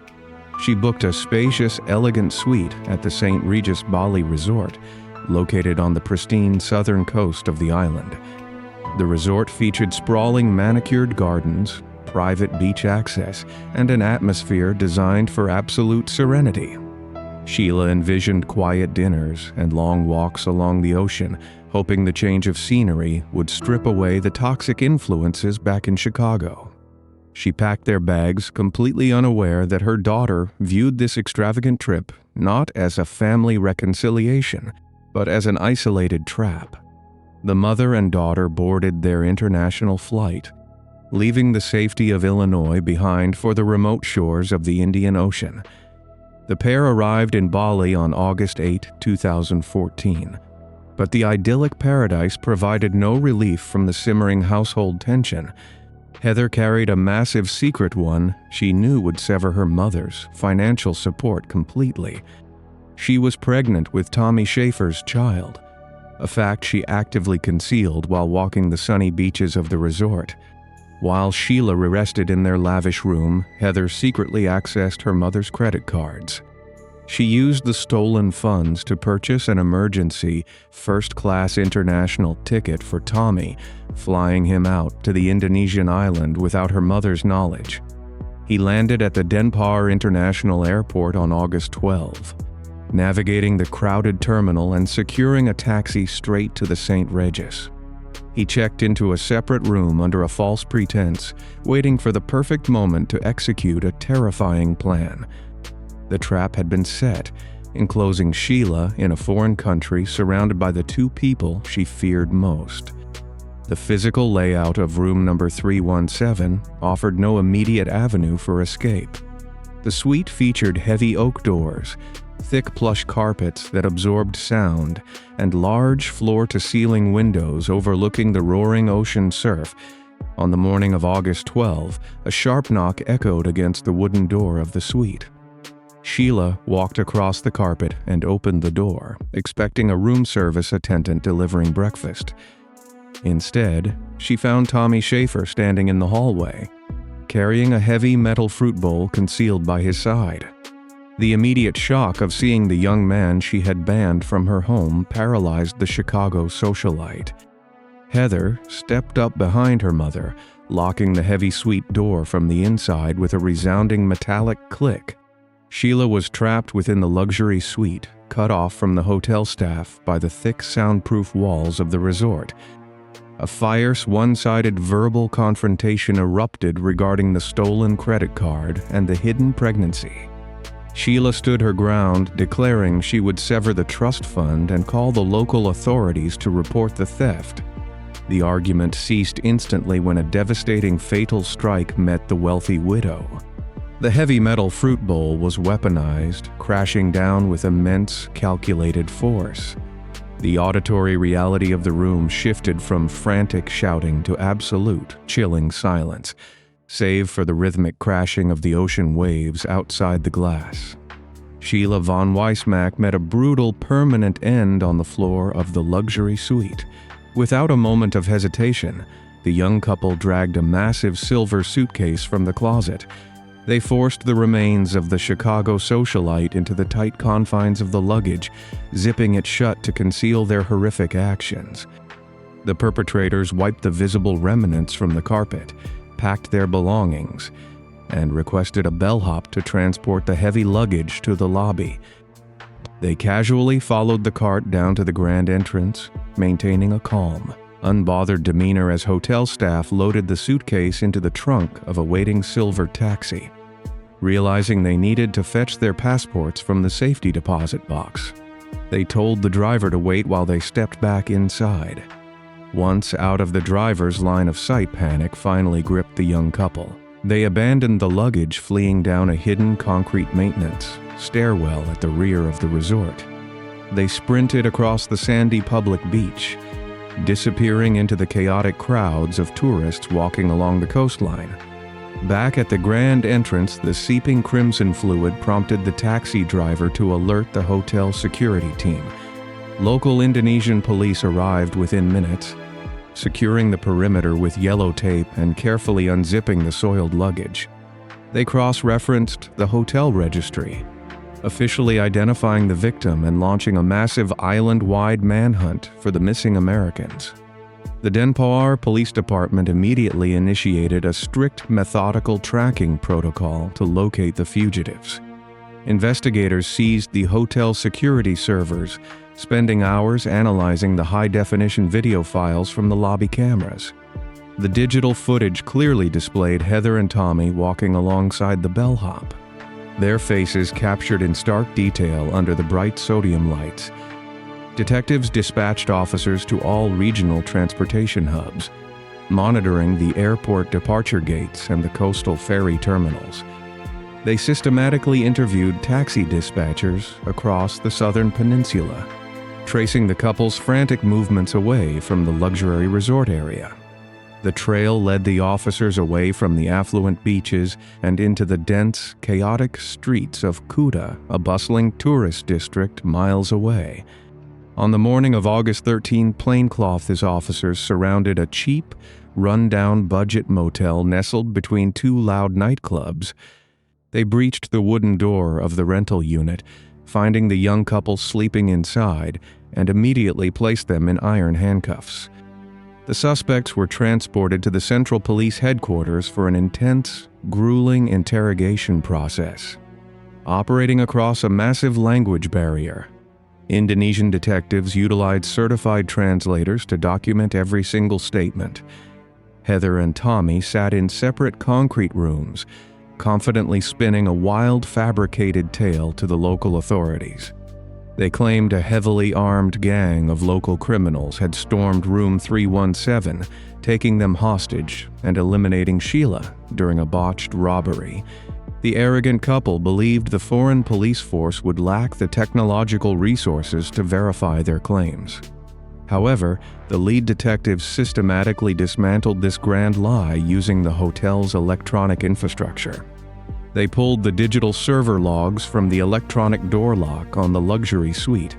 She booked a spacious, elegant suite at the St. Regis Bali Resort, located on the pristine southern coast of the island. The resort featured sprawling manicured gardens, private beach access, and an atmosphere designed for absolute serenity. Sheila envisioned quiet dinners and long walks along the ocean, hoping the change of scenery would strip away the toxic influences back in Chicago. She packed their bags, completely unaware that her daughter viewed this extravagant trip not as a family reconciliation, but as an isolated trap. The mother and daughter boarded their international flight, leaving the safety of Illinois behind for the remote shores of the Indian Ocean. The pair arrived in Bali on August 8, 2014, but the idyllic paradise provided no relief from the simmering household tension. Heather carried a massive secret one she knew would sever her mother's financial support completely. She was pregnant with Tommy Schaefer's child, a fact she actively concealed while walking the sunny beaches of the resort. While Sheila rested in their lavish room, Heather secretly accessed her mother's credit cards. She used the stolen funds to purchase an emergency first-class international ticket for Tommy, flying him out to the Indonesian island without her mother's knowledge. He landed at the Denpasar International Airport on August 12, navigating the crowded terminal and securing a taxi straight to the St. Regis. He checked into a separate room under a false pretense, waiting for the perfect moment to execute a terrifying plan. The trap had been set, enclosing Sheila in a foreign country surrounded by the two people she feared most. The physical layout of room number 317 offered no immediate avenue for escape. The suite featured heavy oak doors, thick plush carpets that absorbed sound, and large floor-to-ceiling windows overlooking the roaring ocean surf. On the morning of August 12, a sharp knock echoed against the wooden door of the suite. Sheila walked across the carpet and opened the door, expecting a room service attendant delivering breakfast. Instead, she found Tommy Schaefer standing in the hallway, carrying a heavy metal fruit bowl concealed by his side. The immediate shock of seeing the young man she had banned from her home paralyzed the Chicago socialite. Heather stepped up behind her mother, locking the heavy suite door from the inside with a resounding metallic click. Sheila was trapped within the luxury suite, cut off from the hotel staff by the thick soundproof walls of the resort. A fierce, one-sided verbal confrontation erupted regarding the stolen credit card and the hidden pregnancy. Sheila stood her ground, declaring she would sever the trust fund and call the local authorities to report the theft. The argument ceased instantly when a devastating fatal strike met the wealthy widow. The heavy metal fruit bowl was weaponized, crashing down with immense, calculated force. The auditory reality of the room shifted from frantic shouting to absolute, chilling silence. save for the rhythmic crashing of the ocean waves outside the glass. Sheila von Weissmack met a brutal, permanent end on the floor of the luxury suite. Without a moment of hesitation, the young couple dragged a massive silver suitcase from the closet. They forced the remains of the Chicago socialite into the tight confines of the luggage, zipping it shut to conceal their horrific actions. The perpetrators wiped the visible remnants from the carpet, packed their belongings, and requested a bellhop to transport the heavy luggage to the lobby. They casually followed the cart down to the grand entrance, maintaining a calm, unbothered demeanor as hotel staff loaded the suitcase into the trunk of a waiting silver taxi. Realizing they needed to fetch their passports from the safety deposit box, they told the driver to wait while they stepped back inside. Once out of the driver's line of sight, panic finally gripped the young couple. They abandoned the luggage, fleeing down a hidden concrete maintenance stairwell at the rear of the resort. They sprinted across the sandy public beach, disappearing into the chaotic crowds of tourists walking along the coastline. Back at the grand entrance, the seeping crimson fluid prompted the taxi driver to alert the hotel security team. Local Indonesian police arrived within minutes, securing the perimeter with yellow tape and carefully unzipping the soiled luggage. They cross-referenced the hotel registry, officially identifying the victim and launching a massive island-wide manhunt for the missing Americans. The Denpasar Police Department immediately initiated a strict, methodical tracking protocol to locate the fugitives. Investigators seized the hotel security servers, spending hours analyzing the high-definition video files from the lobby cameras. The digital footage clearly displayed Heather and Tommy walking alongside the bellhop, their faces captured in stark detail under the bright sodium lights. Detectives dispatched officers to all regional transportation hubs, monitoring the airport departure gates and the coastal ferry terminals. They systematically interviewed taxi dispatchers across the southern peninsula, tracing the couple's frantic movements away from the luxury resort area. The trail led the officers away from the affluent beaches and into the dense, chaotic streets of Kuta, a bustling tourist district miles away. On the morning of August 13, plainclothes officers surrounded a cheap, run-down budget motel nestled between two loud nightclubs. They breached the wooden door of the rental unit, finding the young couple sleeping inside, and immediately placed them in iron handcuffs. The suspects were transported to the Central Police Headquarters for an intense, grueling interrogation process. Operating across a massive language barrier, Indonesian detectives utilized certified translators to document every single statement. Heather and Tommy sat in separate concrete rooms, confidently spinning a wild, fabricated tale to the local authorities. They claimed a heavily armed gang of local criminals had stormed room 317, taking them hostage and eliminating Sheila during a botched robbery. The arrogant couple believed the foreign police force would lack the technological resources to verify their claims. However, the lead detectives systematically dismantled this grand lie using the hotel's electronic infrastructure. They pulled the digital server logs from the electronic door lock on the luxury suite,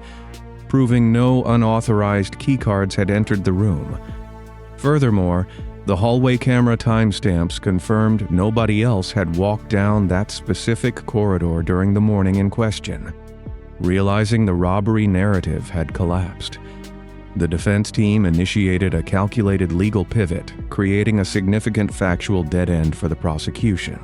proving no unauthorized keycards had entered the room. Furthermore, the hallway camera timestamps confirmed nobody else had walked down that specific corridor during the morning in question. Realizing the robbery narrative had collapsed, the defense team initiated a calculated legal pivot, creating a significant factual dead end for the prosecution.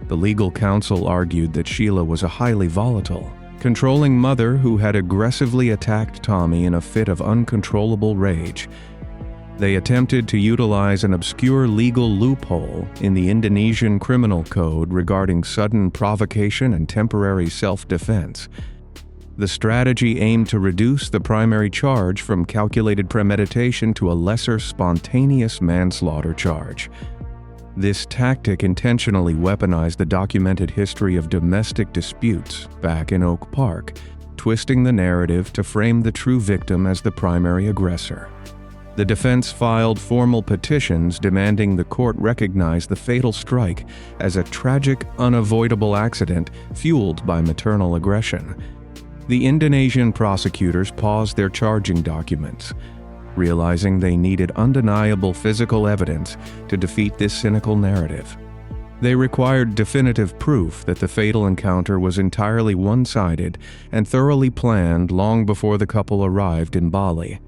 The legal counsel argued that Sheila was a highly volatile, controlling mother who had aggressively attacked Tommy in a fit of uncontrollable rage. They attempted to utilize an obscure legal loophole in the Indonesian criminal code regarding sudden provocation and temporary self-defense. The strategy aimed to reduce the primary charge from calculated premeditation to a lesser spontaneous manslaughter charge. This tactic intentionally weaponized the documented history of domestic disputes back in Oak Park, twisting the narrative to frame the true victim as the primary aggressor. The defense filed formal petitions demanding the court recognize the fatal strike as a tragic, unavoidable accident fueled by maternal aggression. The Indonesian prosecutors paused their charging documents, realizing they needed undeniable physical evidence to defeat this cynical narrative. They required definitive proof that the fatal encounter was entirely one-sided and thoroughly planned long before the couple arrived in Bali.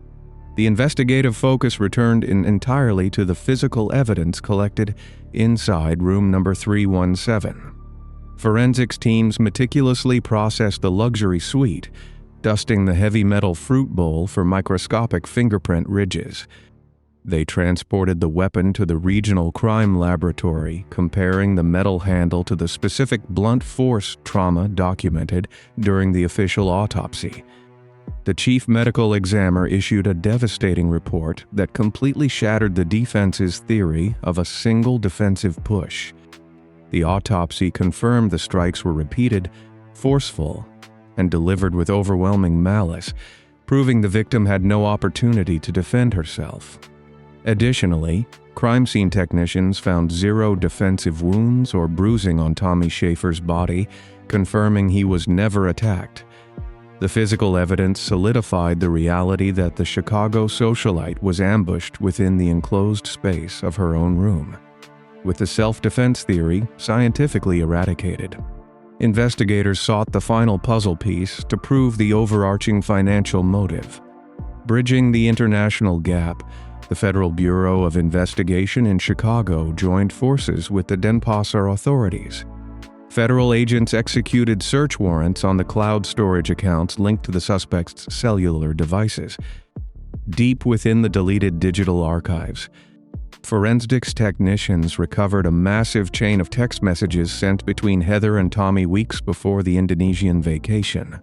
The investigative focus returned entirely to the physical evidence collected inside room number 317. Forensics teams meticulously processed the luxury suite, dusting the heavy metal fruit bowl for microscopic fingerprint ridges. They transported the weapon to the regional crime laboratory, comparing the metal handle to the specific blunt force trauma documented during the official autopsy. The chief medical examiner issued a devastating report that completely shattered the defense's theory of a single defensive push. The autopsy confirmed the strikes were repeated, forceful, and delivered with overwhelming malice, proving the victim had no opportunity to defend herself. Additionally, crime scene technicians found 0 defensive wounds or bruising on Tommy Schaefer's body, confirming he was never attacked. The physical evidence solidified the reality that the Chicago socialite was ambushed within the enclosed space of her own room, with the self-defense theory scientifically eradicated. Investigators sought the final puzzle piece to prove the overarching financial motive. Bridging the international gap, the Federal Bureau of Investigation in Chicago joined forces with the Denpasar authorities. Federal agents executed search warrants on the cloud storage accounts linked to the suspect's cellular devices. Deep within the deleted digital archives, forensics technicians recovered a massive chain of text messages sent between Heather and Tommy weeks before the Indonesian vacation.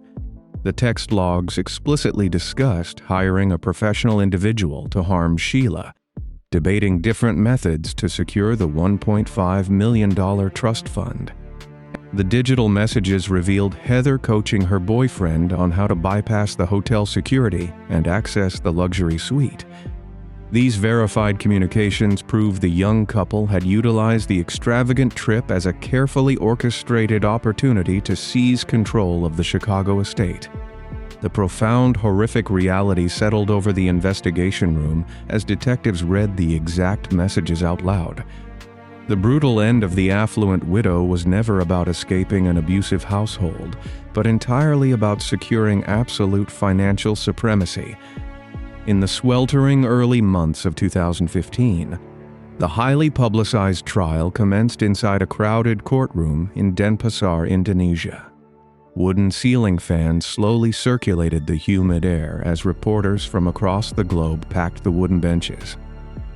The text logs explicitly discussed hiring a professional individual to harm Sheila, debating different methods to secure the $1.5 million trust fund. The digital messages revealed Heather coaching her boyfriend on how to bypass the hotel security and access the luxury suite. These verified communications proved the young couple had utilized the extravagant trip as a carefully orchestrated opportunity to seize control of the Chicago estate. The profound, horrific reality settled over the investigation room as detectives read the exact messages out loud. The brutal end of the affluent widow was never about escaping an abusive household, but entirely about securing absolute financial supremacy. In the sweltering early months of 2015, the highly publicized trial commenced inside a crowded courtroom in Denpasar, Indonesia. Wooden ceiling fans slowly circulated the humid air as reporters from across the globe packed the wooden benches.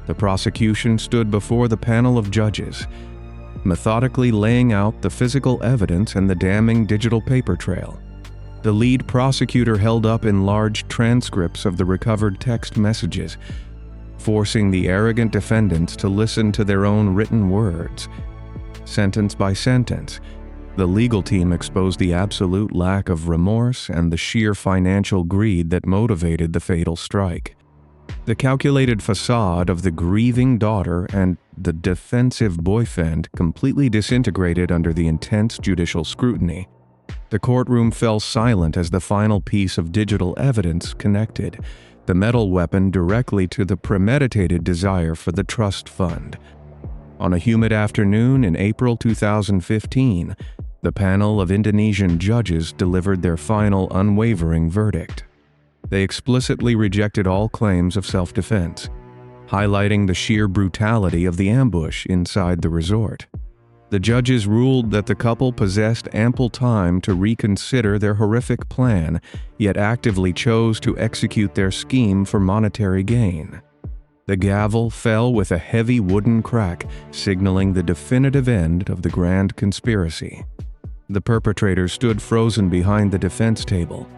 The prosecution stood before the panel of judges, methodically laying out the physical evidence and the damning digital paper trail. The lead prosecutor held up enlarged transcripts of the recovered text messages, forcing the arrogant defendants to listen to their own written words. Sentence by sentence, the legal team exposed the absolute lack of remorse and the sheer financial greed that motivated the fatal strike. The calculated facade of the grieving daughter and the defensive boyfriend completely disintegrated under the intense judicial scrutiny. The courtroom fell silent as the final piece of digital evidence connected the metal weapon directly to the premeditated desire for the trust fund. On a humid afternoon in April 2015, the panel of Indonesian judges delivered their final unwavering verdict. They explicitly rejected all claims of self-defense, highlighting the sheer brutality of the ambush inside the resort. The judges ruled that the couple possessed ample time to reconsider their horrific plan, yet actively chose to execute their scheme for monetary gain. The gavel fell with a heavy wooden crack, signaling the definitive end of the grand conspiracy. The perpetrators stood frozen behind the defense table,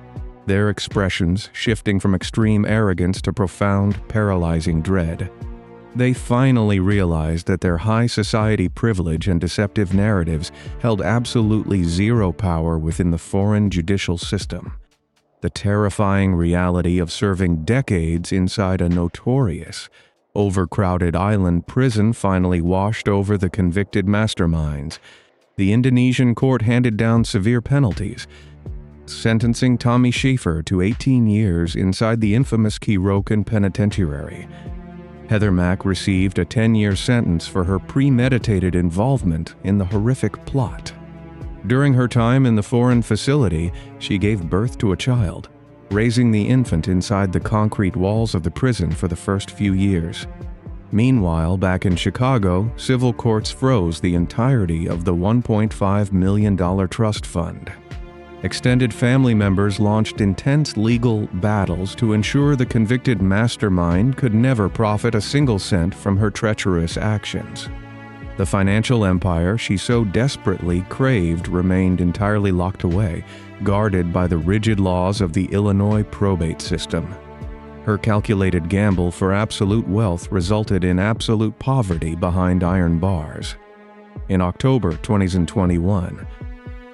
their expressions shifting from extreme arrogance to profound, paralyzing dread. They finally realized that their high society privilege and deceptive narratives held absolutely zero power within the foreign judicial system. The terrifying reality of serving decades inside a notorious, overcrowded island prison finally washed over the convicted masterminds. The Indonesian court handed down severe penalties, sentencing Tommy Schaefer to 18 years inside the infamous Kirokan Penitentiary. Heather Mack received a 10-year sentence for her premeditated involvement in the horrific plot. During her time in the foreign facility, she gave birth to a child, raising the infant inside the concrete walls of the prison for the first few years. Meanwhile, back in Chicago, civil courts froze the entirety of the $1.5 million trust fund. Extended family members launched intense legal battles to ensure the convicted mastermind could never profit a single cent from her treacherous actions. The financial empire she so desperately craved remained entirely locked away, guarded by the rigid laws of the Illinois probate system. Her calculated gamble for absolute wealth resulted in absolute poverty behind iron bars. In October 2021,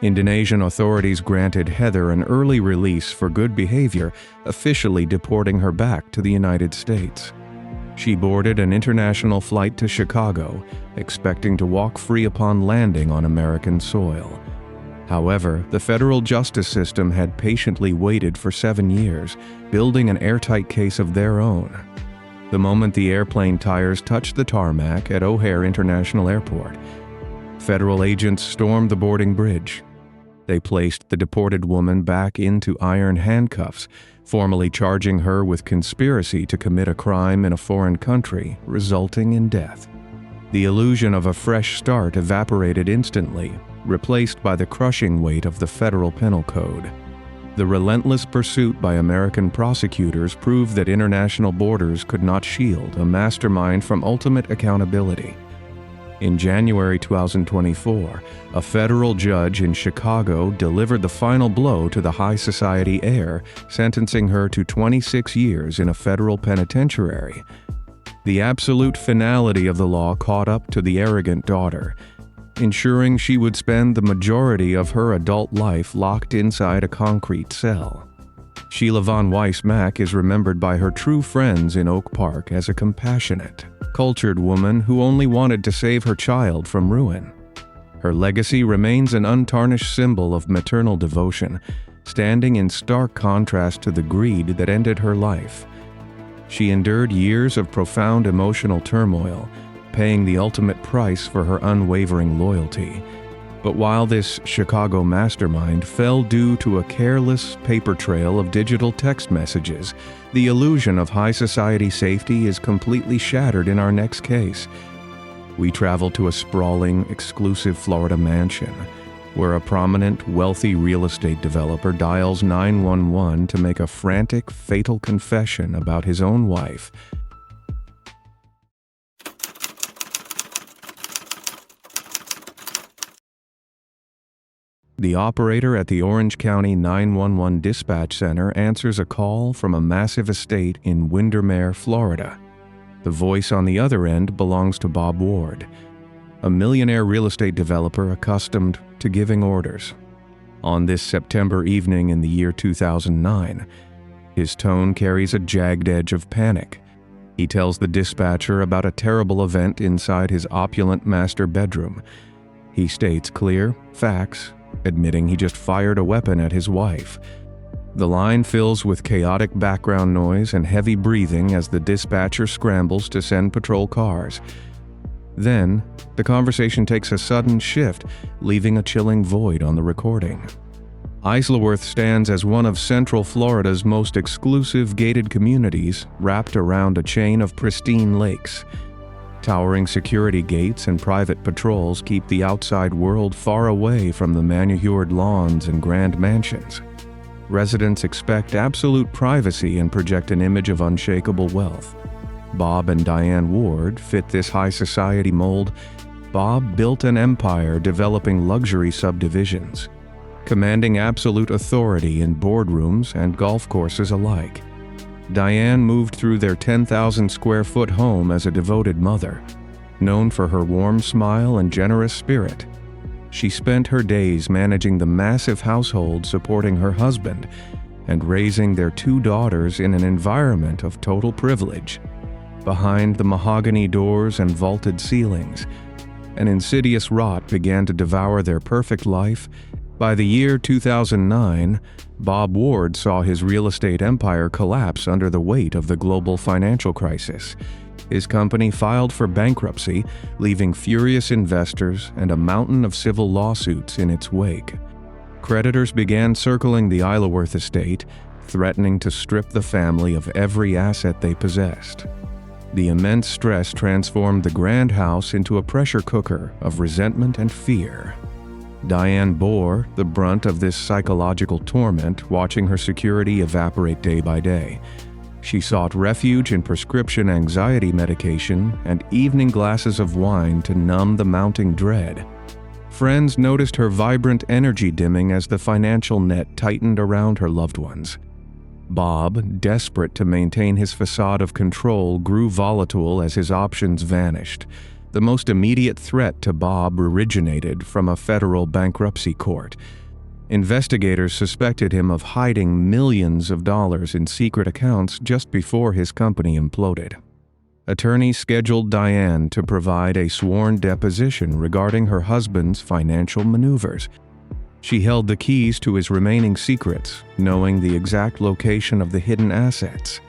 Indonesian authorities granted Heather an early release for good behavior, officially deporting her back to the United States. She boarded an international flight to Chicago, expecting to walk free upon landing on American soil. However, the federal justice system had patiently waited for 7 years, building an airtight case of their own. The moment the airplane tires touched the tarmac at O'Hare International Airport, federal agents stormed the boarding bridge. They placed the deported woman back into iron handcuffs, formally charging her with conspiracy to commit a crime in a foreign country, resulting in death. The illusion of a fresh start evaporated instantly, replaced by the crushing weight of the federal penal code. The relentless pursuit by American prosecutors proved that international borders could not shield a mastermind from ultimate accountability. In January 2024, a federal judge in Chicago delivered the final blow to the high society heir, sentencing her to 26 years in a federal penitentiary. The absolute finality of the law caught up to the arrogant daughter, ensuring she would spend the majority of her adult life locked inside a concrete cell. Sheila Von Weiss Mack is remembered by her true friends in Oak Park as a compassionate, cultured woman who only wanted to save her child from ruin. Her legacy remains an untarnished symbol of maternal devotion, standing in stark contrast to the greed that ended her life. She endured years of profound emotional turmoil, paying the ultimate price for her unwavering loyalty. But while this Chicago mastermind fell due to a careless paper trail of digital text messages, the illusion of high society safety is completely shattered in our next case. We travel to a sprawling, exclusive Florida mansion, where a prominent, wealthy real estate developer dials 911 to make a frantic, fatal confession about his own wife. The operator at the Orange County 911 dispatch center answers a call from a massive estate in Windermere, Florida. The voice on the other end belongs to Bob Ward, a millionaire real estate developer accustomed to giving orders. On this September evening in the year 2009, his tone carries a jagged edge of panic. He tells the dispatcher about a terrible event inside his opulent master bedroom. He states clear facts, admitting he just fired a weapon at his wife. The line fills with chaotic background noise and heavy breathing as the dispatcher scrambles to send patrol cars. Then, the conversation takes a sudden shift, leaving a chilling void on the recording. Isleworth stands as one of Central Florida's most exclusive gated communities, wrapped around a chain of pristine lakes. Towering security gates and private patrols keep the outside world far away from the manicured lawns and grand mansions. Residents expect absolute privacy and project an image of unshakable wealth. Bob and Diane Ward fit this high society mold. Bob built an empire developing luxury subdivisions, commanding absolute authority in boardrooms and golf courses alike. Diane moved through their 10,000-square-foot home as a devoted mother, known for her warm smile and generous spirit. She spent her days managing the massive household supporting her husband, and raising their 2 daughters in an environment of total privilege. Behind the mahogany doors and vaulted ceilings, an insidious rot began to devour their perfect life. By the year 2009, Bob Ward saw his real estate empire collapse under the weight of the global financial crisis. His company filed for bankruptcy, leaving furious investors and a mountain of civil lawsuits in its wake. Creditors began circling the Isleworth estate, threatening to strip the family of every asset they possessed. The immense stress transformed the grand house into a pressure cooker of resentment and fear. Diane bore the brunt of this psychological torment, watching her security evaporate day by day. She sought refuge in prescription anxiety medication and evening glasses of wine to numb the mounting dread. Friends noticed her vibrant energy dimming as the financial net tightened around her loved ones. Bob, desperate to maintain his facade of control, grew volatile as his options vanished. The most immediate threat to Bob originated from a federal bankruptcy court. Investigators suspected him of hiding millions of dollars in secret accounts just before his company imploded. Attorneys scheduled Diane to provide a sworn deposition regarding her husband's financial maneuvers. She held the keys to his remaining secrets, knowing the exact location of the hidden assets.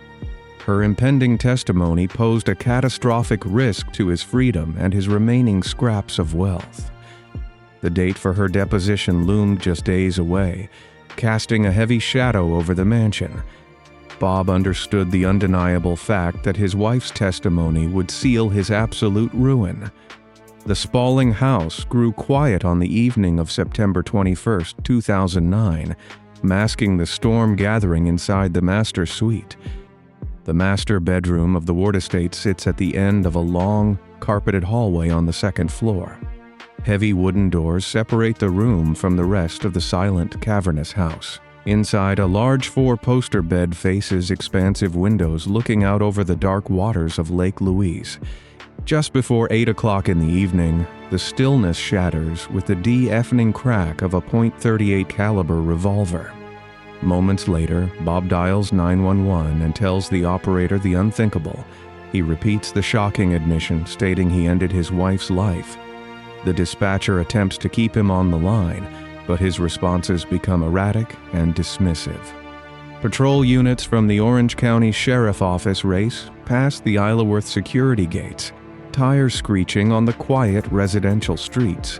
Her impending testimony posed a catastrophic risk to his freedom and his remaining scraps of wealth. The date for her deposition loomed just days away, casting a heavy shadow over the mansion. Bob understood the undeniable fact that his wife's testimony would seal his absolute ruin. The sprawling house grew quiet on the evening of September 21, 2009, masking the storm gathering inside the master suite. The master bedroom of the Ward estate sits at the end of a long, carpeted hallway on the second floor. Heavy wooden doors separate the room from the rest of the silent, cavernous house. Inside, a large 4-poster bed faces expansive windows looking out over the dark waters of Lake Louise. Just before 8 o'clock in the evening, the stillness shatters with the deafening crack of a .38 caliber revolver. Moments later, Bob dials 911 and tells the operator the unthinkable. He repeats the shocking admission, stating he ended his wife's life. The dispatcher attempts to keep him on the line, but his responses become erratic and dismissive. Patrol units from the Orange County Sheriff Office race past the Isleworth security gates, tires screeching on the quiet residential streets.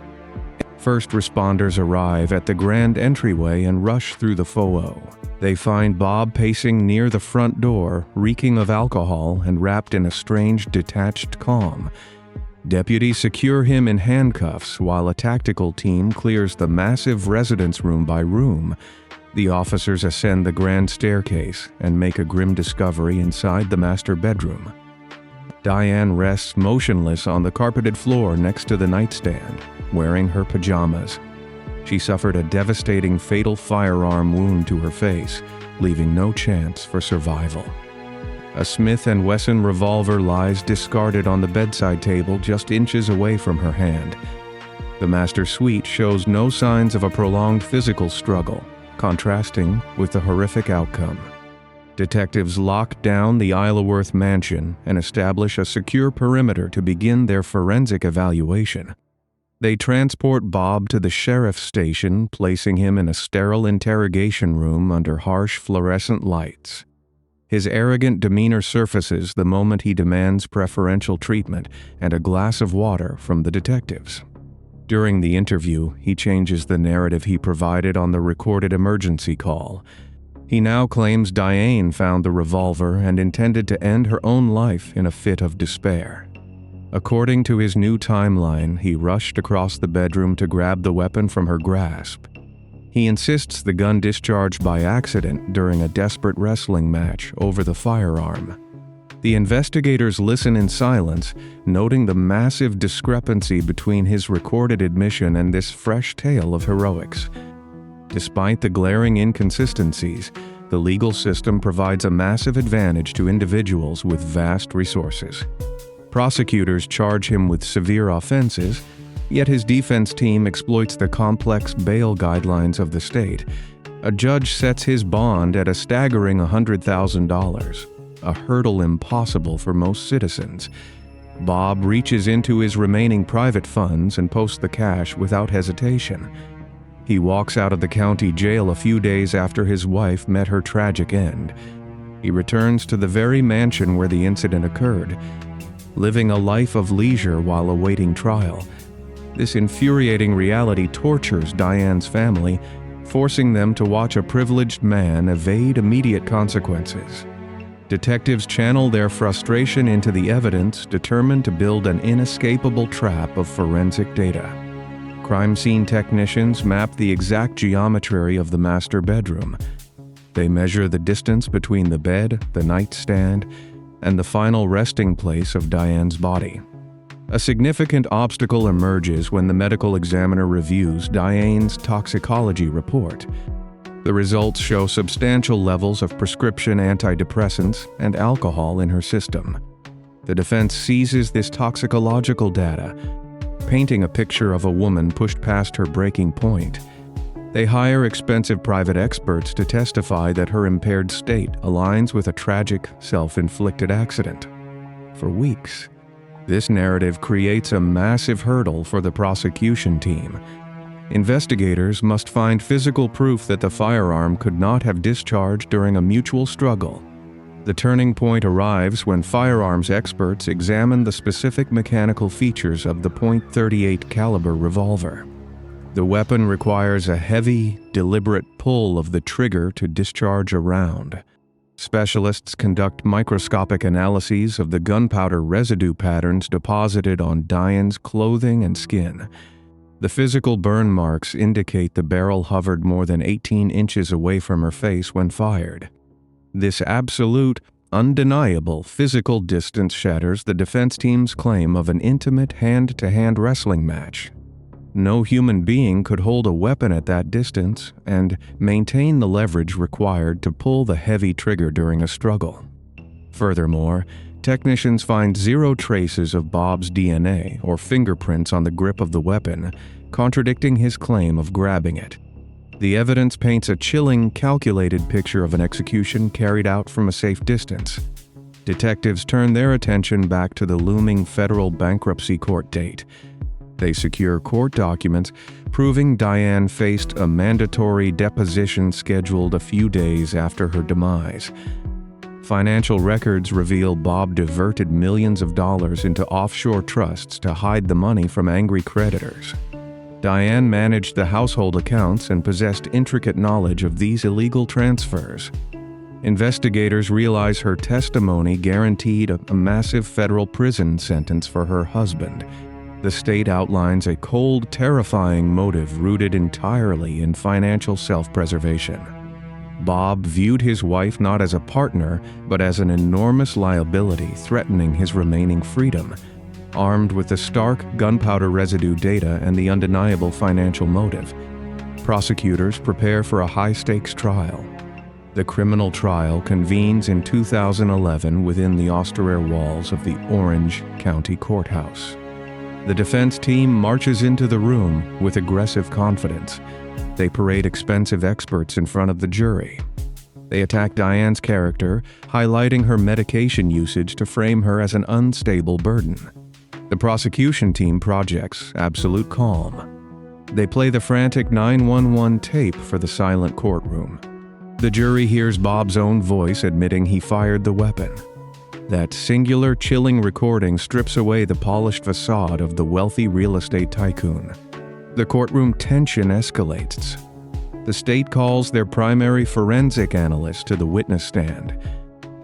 First responders arrive at the grand entryway and rush through the foyer. They find Bob pacing near the front door, reeking of alcohol and wrapped in a strange, detached calm. Deputies secure him in handcuffs while a tactical team clears the massive residence room by room. The officers ascend the grand staircase and make a grim discovery inside the master bedroom. Diane rests motionless on the carpeted floor next to the nightstand, wearing her pajamas. She suffered a devastating fatal firearm wound to her face, leaving no chance for survival. A Smith & Wesson revolver lies discarded on the bedside table just inches away from her hand. The master suite shows no signs of a prolonged physical struggle, contrasting with the horrific outcome. Detectives lock down the Isleworth mansion and establish a secure perimeter to begin their forensic evaluation. They transport Bob to the sheriff's station, placing him in a sterile interrogation room under harsh fluorescent lights. His arrogant demeanor surfaces the moment he demands preferential treatment and a glass of water from the detectives. During the interview, he changes the narrative he provided on the recorded emergency call. He now claims Diane found the revolver and intended to end her own life in a fit of despair. According to his new timeline, he rushed across the bedroom to grab the weapon from her grasp. He insists the gun discharged by accident during a desperate wrestling match over the firearm. The investigators listen in silence, noting the massive discrepancy between his recorded admission and this fresh tale of heroics. Despite the glaring inconsistencies, the legal system provides a massive advantage to individuals with vast resources. Prosecutors charge him with severe offenses, yet his defense team exploits the complex bail guidelines of the state. A judge sets his bond at a staggering $100,000, a hurdle impossible for most citizens. Bob reaches into his remaining private funds and posts the cash without hesitation. He walks out of the county jail a few days after his wife met her tragic end. He returns to the very mansion where the incident occurred, living a life of leisure while awaiting trial. This infuriating reality tortures Diane's family, forcing them to watch a privileged man evade immediate consequences. Detectives channel their frustration into the evidence, determined to build an inescapable trap of forensic data. Crime scene technicians map the exact geometry of the master bedroom. They measure the distance between the bed, the nightstand, and the final resting place of Diane's body. A significant obstacle emerges when the medical examiner reviews Diane's toxicology report. The results show substantial levels of prescription antidepressants and alcohol in her system. The defense seizes this toxicological data, painting a picture of a woman pushed past her breaking point. They hire expensive private experts to testify that her impaired state aligns with a tragic, self-inflicted accident. For weeks, this narrative creates a massive hurdle for the prosecution team. Investigators must find physical proof that the firearm could not have discharged during a mutual struggle. The turning point arrives when firearms experts examine the specific mechanical features of the .38 caliber revolver. The weapon requires a heavy, deliberate pull of the trigger to discharge a round. Specialists conduct microscopic analyses of the gunpowder residue patterns deposited on Diane's clothing and skin. The physical burn marks indicate the barrel hovered more than 18 inches away from her face when fired. This absolute, undeniable physical distance shatters the defense team's claim of an intimate hand-to-hand wrestling match. No human being could hold a weapon at that distance and maintain the leverage required to pull the heavy trigger during a struggle. Furthermore, technicians find zero traces of Bob's DNA or fingerprints on the grip of the weapon, contradicting his claim of grabbing it. The evidence paints a chilling, calculated picture of an execution carried out from a safe distance. Detectives turn their attention back to the looming federal bankruptcy court date. They secure court documents proving Diane faced a mandatory deposition scheduled a few days after her demise. Financial records reveal Bob diverted millions of dollars into offshore trusts to hide the money from angry creditors. Diane managed the household accounts and possessed intricate knowledge of these illegal transfers. Investigators realize her testimony guaranteed a massive federal prison sentence for her husband. The state outlines a cold, terrifying motive rooted entirely in financial self-preservation. Bob viewed his wife not as a partner, but as an enormous liability threatening his remaining freedom. Armed with the stark gunpowder residue data and the undeniable financial motive, prosecutors prepare for a high-stakes trial. The criminal trial convenes in 2011 within the austere walls of the Orange County Courthouse. The defense team marches into the room with aggressive confidence. They parade expensive experts in front of the jury. They attack Diane's character, highlighting her medication usage to frame her as an unstable burden. The prosecution team projects absolute calm. They play the frantic 911 tape for the silent courtroom. The jury hears Bob's own voice admitting he fired the weapon. That singular, chilling recording strips away the polished facade of the wealthy real estate tycoon. The courtroom tension escalates. The state calls their primary forensic analyst to the witness stand.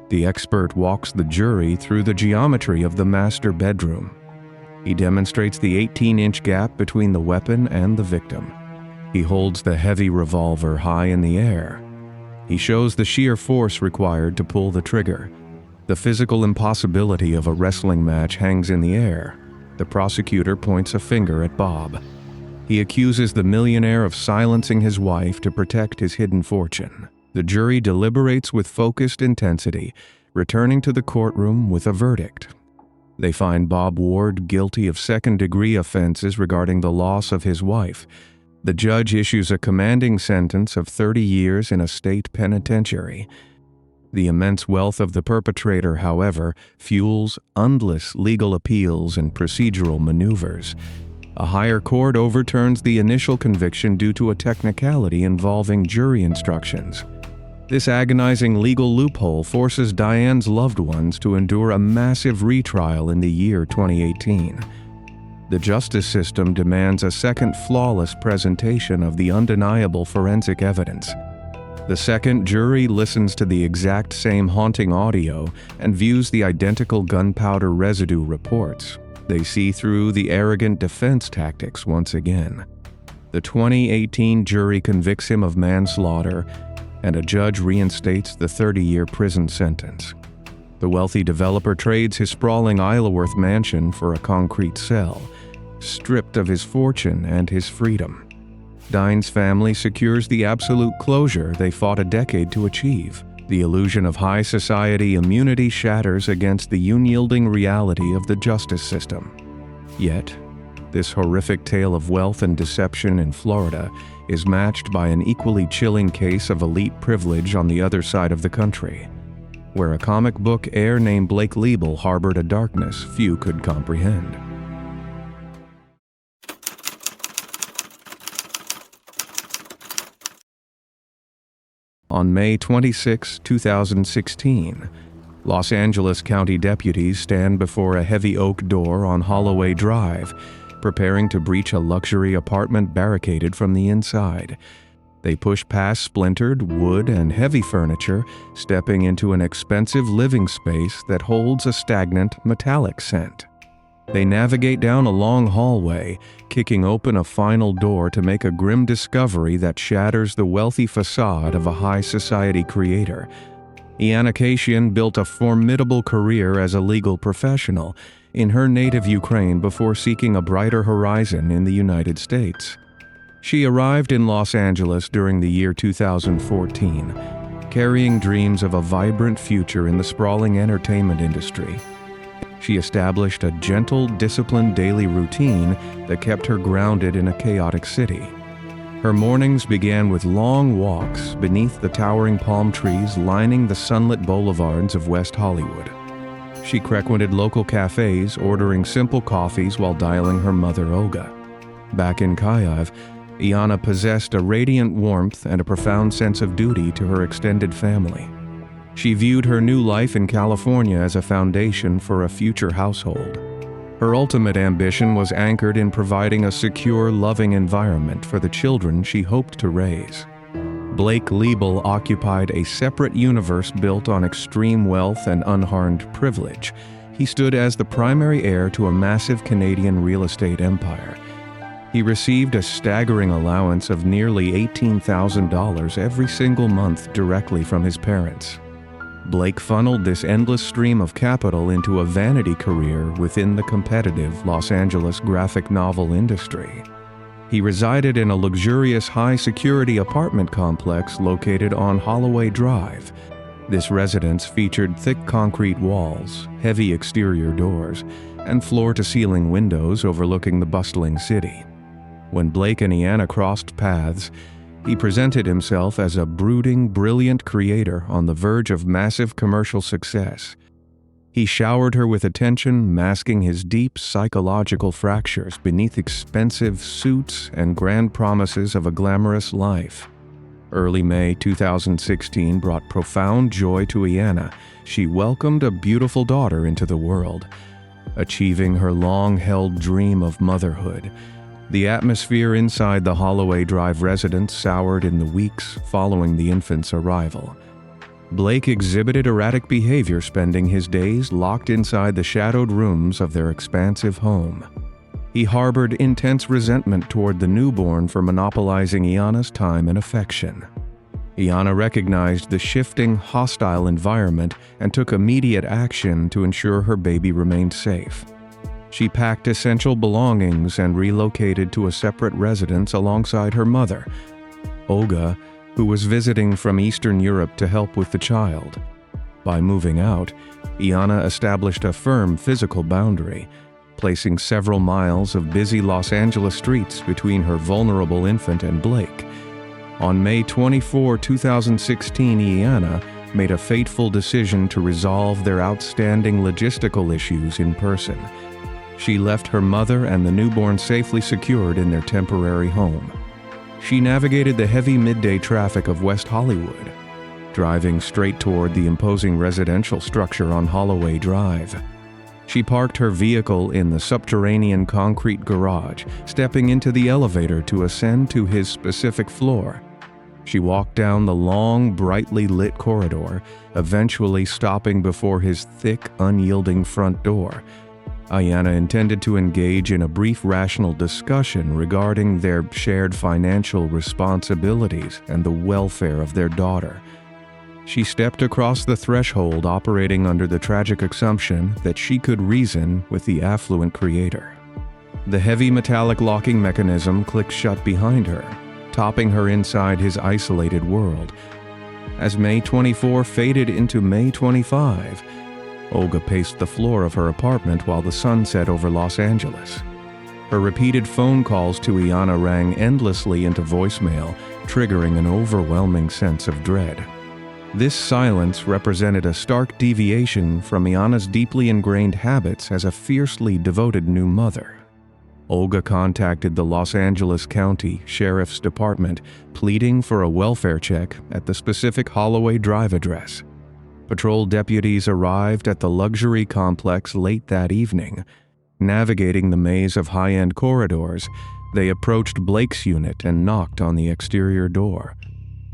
The expert walks the jury through the geometry of the master bedroom. He demonstrates the 18-inch gap between the weapon and the victim. He holds the heavy revolver high in the air. He shows the sheer force required to pull the trigger. The physical impossibility of a wrestling match hangs in the air. The prosecutor points a finger at Bob. He accuses the millionaire of silencing his wife to protect his hidden fortune. The jury deliberates with focused intensity, returning to the courtroom with a verdict. They find Bob Ward guilty of second-degree offenses regarding the loss of his wife. The judge issues a commanding sentence of 30 years in a state penitentiary. The immense wealth of the perpetrator, however, fuels endless legal appeals and procedural maneuvers. A higher court overturns the initial conviction due to a technicality involving jury instructions. This agonizing legal loophole forces Diane's loved ones to endure a massive retrial in the year 2018. The justice system demands a second flawless presentation of the undeniable forensic evidence. The second jury listens to the exact same haunting audio and views the identical gunpowder residue reports. They see through the arrogant defense tactics once again. The 2018 jury convicts him of manslaughter, and a judge reinstates the 30-year prison sentence. The wealthy developer trades his sprawling Isleworth mansion for a concrete cell, stripped of his fortune and his freedom. Diane's family secures the absolute closure they fought a decade to achieve. The illusion of high society immunity shatters against the unyielding reality of the justice system. Yet, this horrific tale of wealth and deception in Florida is matched by an equally chilling case of elite privilege on the other side of the country, where a comic book heir named Blake Liebel harbored a darkness few could comprehend. On May 26, 2016, Los Angeles County deputies stand before a heavy oak door on Holloway Drive, preparing to breach a luxury apartment barricaded from the inside. They push past splintered wood and heavy furniture, stepping into an expensive living space that holds a stagnant metallic scent. They navigate down a long hallway, kicking open a final door to make a grim discovery that shatters the wealthy facade of a high society creator. Iana Kashian built a formidable career as a legal professional in her native Ukraine before seeking a brighter horizon in the United States. She arrived in Los Angeles during the year 2014, carrying dreams of a vibrant future in the sprawling entertainment industry. She established a gentle, disciplined daily routine that kept her grounded in a chaotic city. Her mornings began with long walks beneath the towering palm trees lining the sunlit boulevards of West Hollywood. She frequented local cafes, ordering simple coffees while dialing her mother Olga. Back in Kyiv, Iana possessed a radiant warmth and a profound sense of duty to her extended family. She viewed her new life in California as a foundation for a future household. Her ultimate ambition was anchored in providing a secure, loving environment for the children she hoped to raise. Blake Liebel occupied a separate universe built on extreme wealth and unharmed privilege. He stood as the primary heir to a massive Canadian real estate empire. He received a staggering allowance of nearly $18,000 every single month directly from his parents. Blake funneled this endless stream of capital into a vanity career within the competitive Los Angeles graphic novel industry. He resided in a luxurious high-security apartment complex located on Holloway Drive. This residence featured thick concrete walls, heavy exterior doors, and floor-to-ceiling windows overlooking the bustling city. When Blake and Iana crossed paths, he presented himself as a brooding, brilliant creator on the verge of massive commercial success. He showered her with attention, masking his deep psychological fractures beneath expensive suits and grand promises of a glamorous life. Early May 2016 brought profound joy to Iana. She welcomed a beautiful daughter into the world, achieving her long-held dream of motherhood. The atmosphere inside the Holloway Drive residence soured in the weeks following the infant's arrival. Blake exhibited erratic behavior, spending his days locked inside the shadowed rooms of their expansive home. He harbored intense resentment toward the newborn for monopolizing Iana's time and affection. Iana recognized the shifting, hostile environment and took immediate action to ensure her baby remained safe. She packed essential belongings and relocated to a separate residence alongside her mother, Olga, who was visiting from Eastern Europe to help with the child. By moving out, Iana established a firm physical boundary. placing several miles of busy Los Angeles streets between her vulnerable infant and Blake. On May 24, 2016, Iyanna made a fateful decision to resolve their outstanding logistical issues in person. She left her mother and the newborn safely secured in their temporary home. She navigated the heavy midday traffic of West Hollywood, driving straight toward the imposing residential structure on Holloway Drive. She parked her vehicle in the subterranean concrete garage, stepping into the elevator to ascend to his specific floor. She walked down the long, brightly lit corridor, eventually stopping before his thick, unyielding front door. Iyanna intended to engage in a brief rational discussion regarding their shared financial responsibilities and the welfare of their daughter. She stepped across the threshold, operating under the tragic assumption that she could reason with the affluent creator. The heavy metallic locking mechanism clicked shut behind her, topping her inside his isolated world. As May 24 faded into May 25, Olga paced the floor of her apartment while the sun set over Los Angeles. Her repeated phone calls to Iyanna rang endlessly into voicemail, triggering an overwhelming sense of dread. This silence represented a stark deviation from Iyanna's deeply ingrained habits as a fiercely devoted new mother. Olga contacted the Los Angeles County Sheriff's Department, pleading for a welfare check at the specific Holloway Drive address. Patrol deputies arrived at the luxury complex late that evening. Navigating the maze of high-end corridors, they approached Blake's unit and knocked on the exterior door.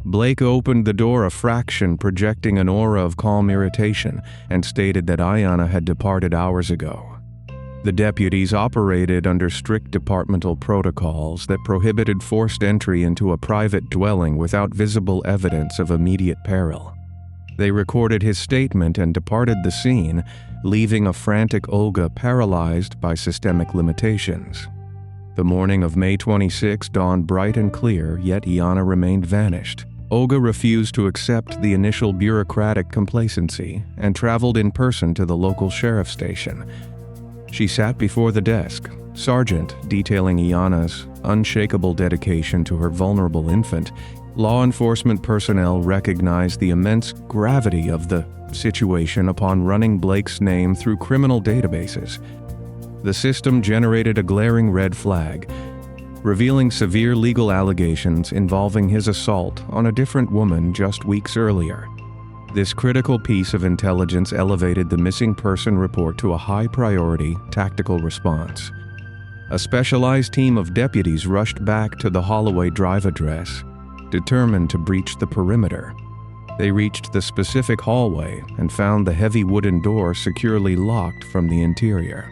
Blake opened the door a fraction, projecting an aura of calm irritation, and stated that Iyanna had departed hours ago. The deputies operated under strict departmental protocols that prohibited forced entry into a private dwelling without visible evidence of immediate peril. They recorded his statement and departed the scene, leaving a frantic Olga paralyzed by systemic limitations. The morning of May 26 dawned bright and clear, yet Iyanna remained vanished. Olga refused to accept the initial bureaucratic complacency and traveled in person to the local sheriff's station. She sat before the desk, sergeant detailing Iyanna's unshakable dedication to her vulnerable infant. Law enforcement personnel recognized the immense gravity of the situation upon running Blake's name through criminal databases. The system generated a glaring red flag, revealing severe legal allegations involving his assault on a different woman just weeks earlier. This critical piece of intelligence elevated the missing person report to a high-priority tactical response. A specialized team of deputies rushed back to the Holloway Drive address, determined to breach the perimeter. They reached the specific hallway and found the heavy wooden door securely locked from the interior.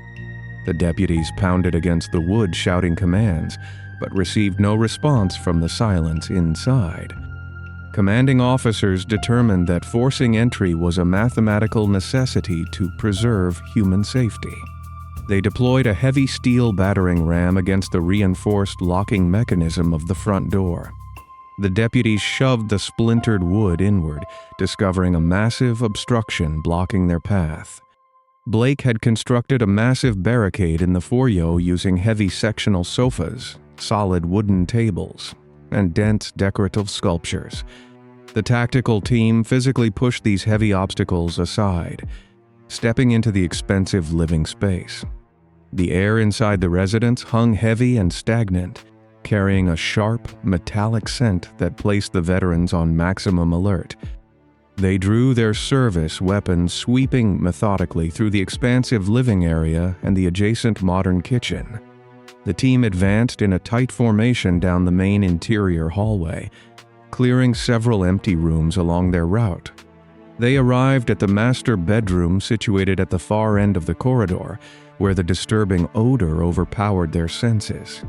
The deputies pounded against the wood, shouting commands, but received no response from the silence inside. Commanding officers determined that forcing entry was a mathematical necessity to preserve human safety. They deployed a heavy steel battering ram against the reinforced locking mechanism of the front door. The deputies shoved the splintered wood inward, discovering a massive obstruction blocking their path. Blake had constructed a massive barricade in the foyer using heavy sectional sofas, solid wooden tables, and dense decorative sculptures. The tactical team physically pushed these heavy obstacles aside, stepping into the expensive living space. The air inside the residence hung heavy and stagnant, carrying a sharp, metallic scent that placed the veterans on maximum alert. They drew their service weapons, sweeping methodically through the expansive living area and the adjacent modern kitchen. The team advanced in a tight formation down the main interior hallway, clearing several empty rooms along their route. They arrived at the master bedroom situated at the far end of the corridor, where the disturbing odor overpowered their senses.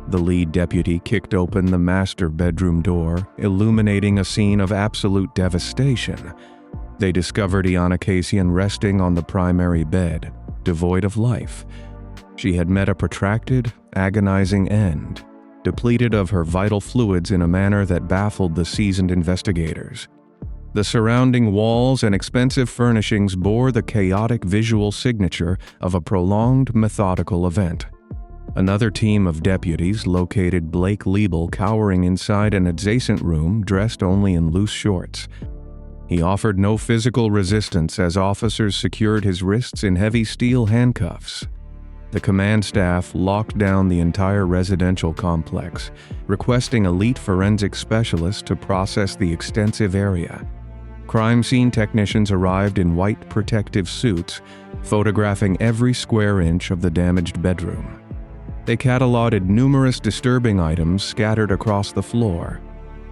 The lead deputy kicked open the master bedroom door, illuminating a scene of absolute devastation. They discovered Iyanna Kasian resting on the primary bed, devoid of life. She had met a protracted, agonizing end, depleted of her vital fluids in a manner that baffled the seasoned investigators. The surrounding walls and expensive furnishings bore the chaotic visual signature of a prolonged, methodical event. Another team of deputies located Blake Liebel cowering inside an adjacent room, dressed only in loose shorts. He offered no physical resistance as officers secured his wrists in heavy steel handcuffs. The command staff locked down the entire residential complex, requesting elite forensic specialists to process the extensive area. Crime scene technicians arrived in white protective suits, photographing every square inch of the damaged bedroom. They cataloged numerous disturbing items scattered across the floor,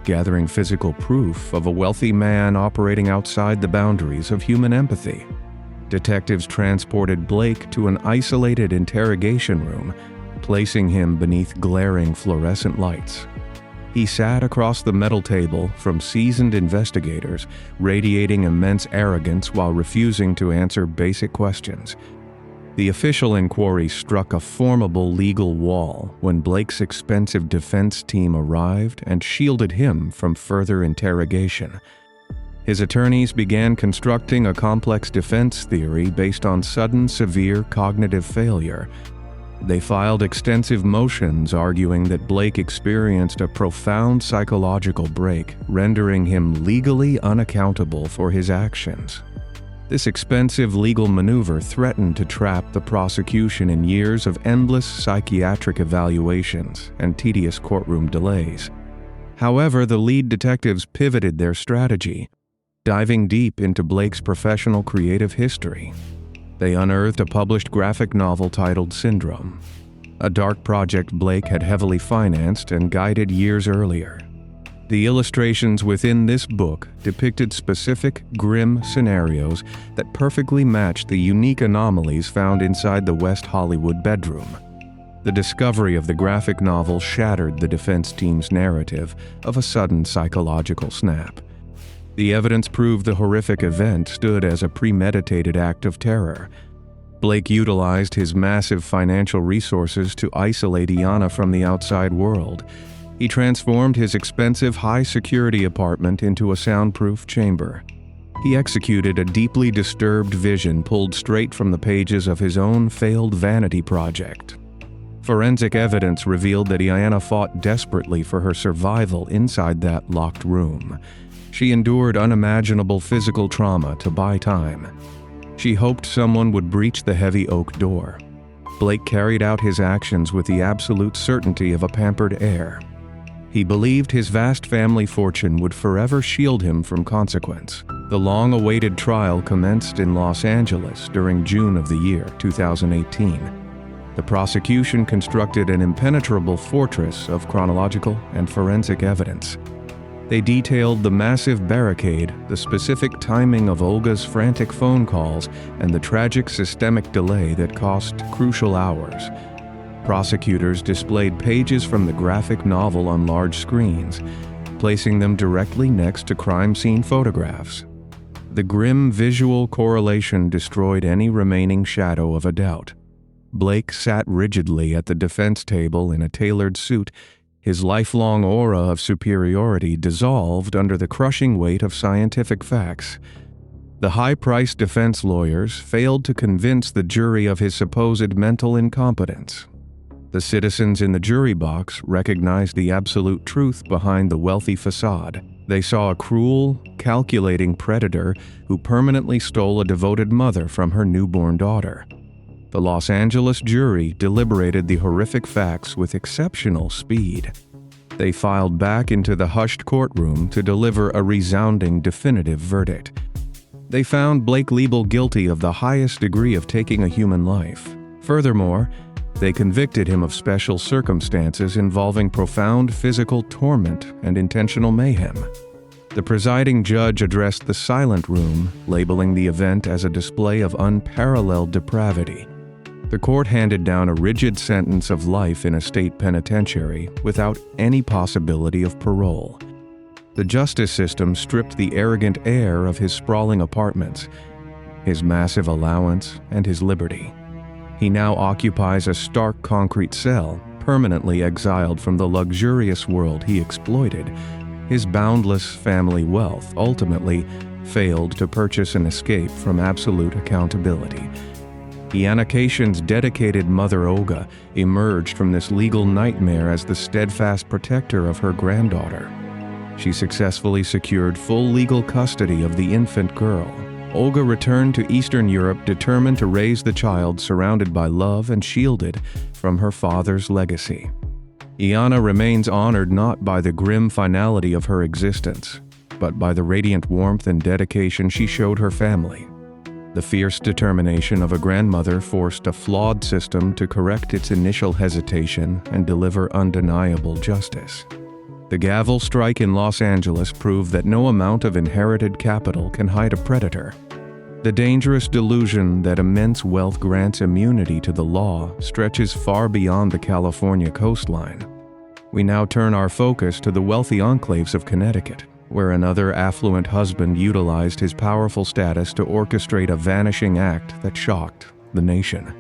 gathering physical proof of a wealthy man operating outside the boundaries of human empathy. Detectives transported Blake to an isolated interrogation room, placing him beneath glaring fluorescent lights. He sat across the metal table from seasoned investigators, radiating immense arrogance while refusing to answer basic questions. The official inquiry struck a formidable legal wall when Blake's expensive defense team arrived and shielded him from further interrogation. His attorneys began constructing a complex defense theory based on sudden severe cognitive failure. They filed extensive motions arguing that Blake experienced a profound psychological break, rendering him legally unaccountable for his actions. This expensive legal maneuver threatened to trap the prosecution in years of endless psychiatric evaluations and tedious courtroom delays. However, the lead detectives pivoted their strategy, diving deep into Blake's professional creative history. They unearthed a published graphic novel titled Syndrome, a dark project Blake had heavily financed and guided years earlier. The illustrations within this book depicted specific, grim scenarios that perfectly matched the unique anomalies found inside the West Hollywood bedroom. The discovery of the graphic novel shattered the defense team's narrative of a sudden psychological snap. The evidence proved the horrific event stood as a premeditated act of terror. Blake utilized his massive financial resources to isolate Iana from the outside world. He transformed his expensive, high-security apartment into a soundproof chamber. He executed a deeply disturbed vision pulled straight from the pages of his own failed vanity project. Forensic evidence revealed that Iana fought desperately for her survival inside that locked room. She endured unimaginable physical trauma to buy time. She hoped someone would breach the heavy oak door. Blake carried out his actions with the absolute certainty of a pampered heir. He believed his vast family fortune would forever shield him from consequence. The long-awaited trial commenced in Los Angeles during June of the year 2018. The prosecution constructed an impenetrable fortress of chronological and forensic evidence. They detailed the massive barricade, the specific timing of Olga's frantic phone calls, and the tragic systemic delay that cost crucial hours. Prosecutors displayed pages from the graphic novel on large screens, placing them directly next to crime scene photographs. The grim visual correlation destroyed any remaining shadow of a doubt. Blake sat rigidly at the defense table in a tailored suit, his lifelong aura of superiority dissolved under the crushing weight of scientific facts. The high-priced defense lawyers failed to convince the jury of his supposed mental incompetence. The citizens in the jury box recognized the absolute truth behind the wealthy facade. They saw a cruel, calculating predator who permanently stole a devoted mother from her newborn daughter. The Los Angeles jury deliberated the horrific facts with exceptional speed. They filed back into the hushed courtroom to deliver a resounding, definitive verdict. They found Blake Liebel guilty of the highest degree of taking a human life. Furthermore, they convicted him of special circumstances involving profound physical torment and intentional mayhem. The presiding judge addressed the silent room, labeling the event as a display of unparalleled depravity. The court handed down a rigid sentence of life in a state penitentiary without any possibility of parole. The justice system stripped the arrogant heir of his sprawling apartments, his massive allowance, and his liberty. He now occupies a stark concrete cell, permanently exiled from the luxurious world he exploited. His boundless family wealth ultimately failed to purchase an escape from absolute accountability. Iannikashin's dedicated mother Olga emerged from this legal nightmare as the steadfast protector of her granddaughter. She successfully secured full legal custody of the infant girl. Olga returned to Eastern Europe determined to raise the child surrounded by love and shielded from her father's legacy. Ianna remains honored not by the grim finality of her existence, but by the radiant warmth and dedication she showed her family. The fierce determination of a grandmother forced a flawed system to correct its initial hesitation and deliver undeniable justice. The gavel strike in Los Angeles proved that no amount of inherited capital can hide a predator. The dangerous delusion that immense wealth grants immunity to the law stretches far beyond the California coastline. We now turn our focus to the wealthy enclaves of Connecticut, where another affluent husband utilized his powerful status to orchestrate a vanishing act that shocked the nation.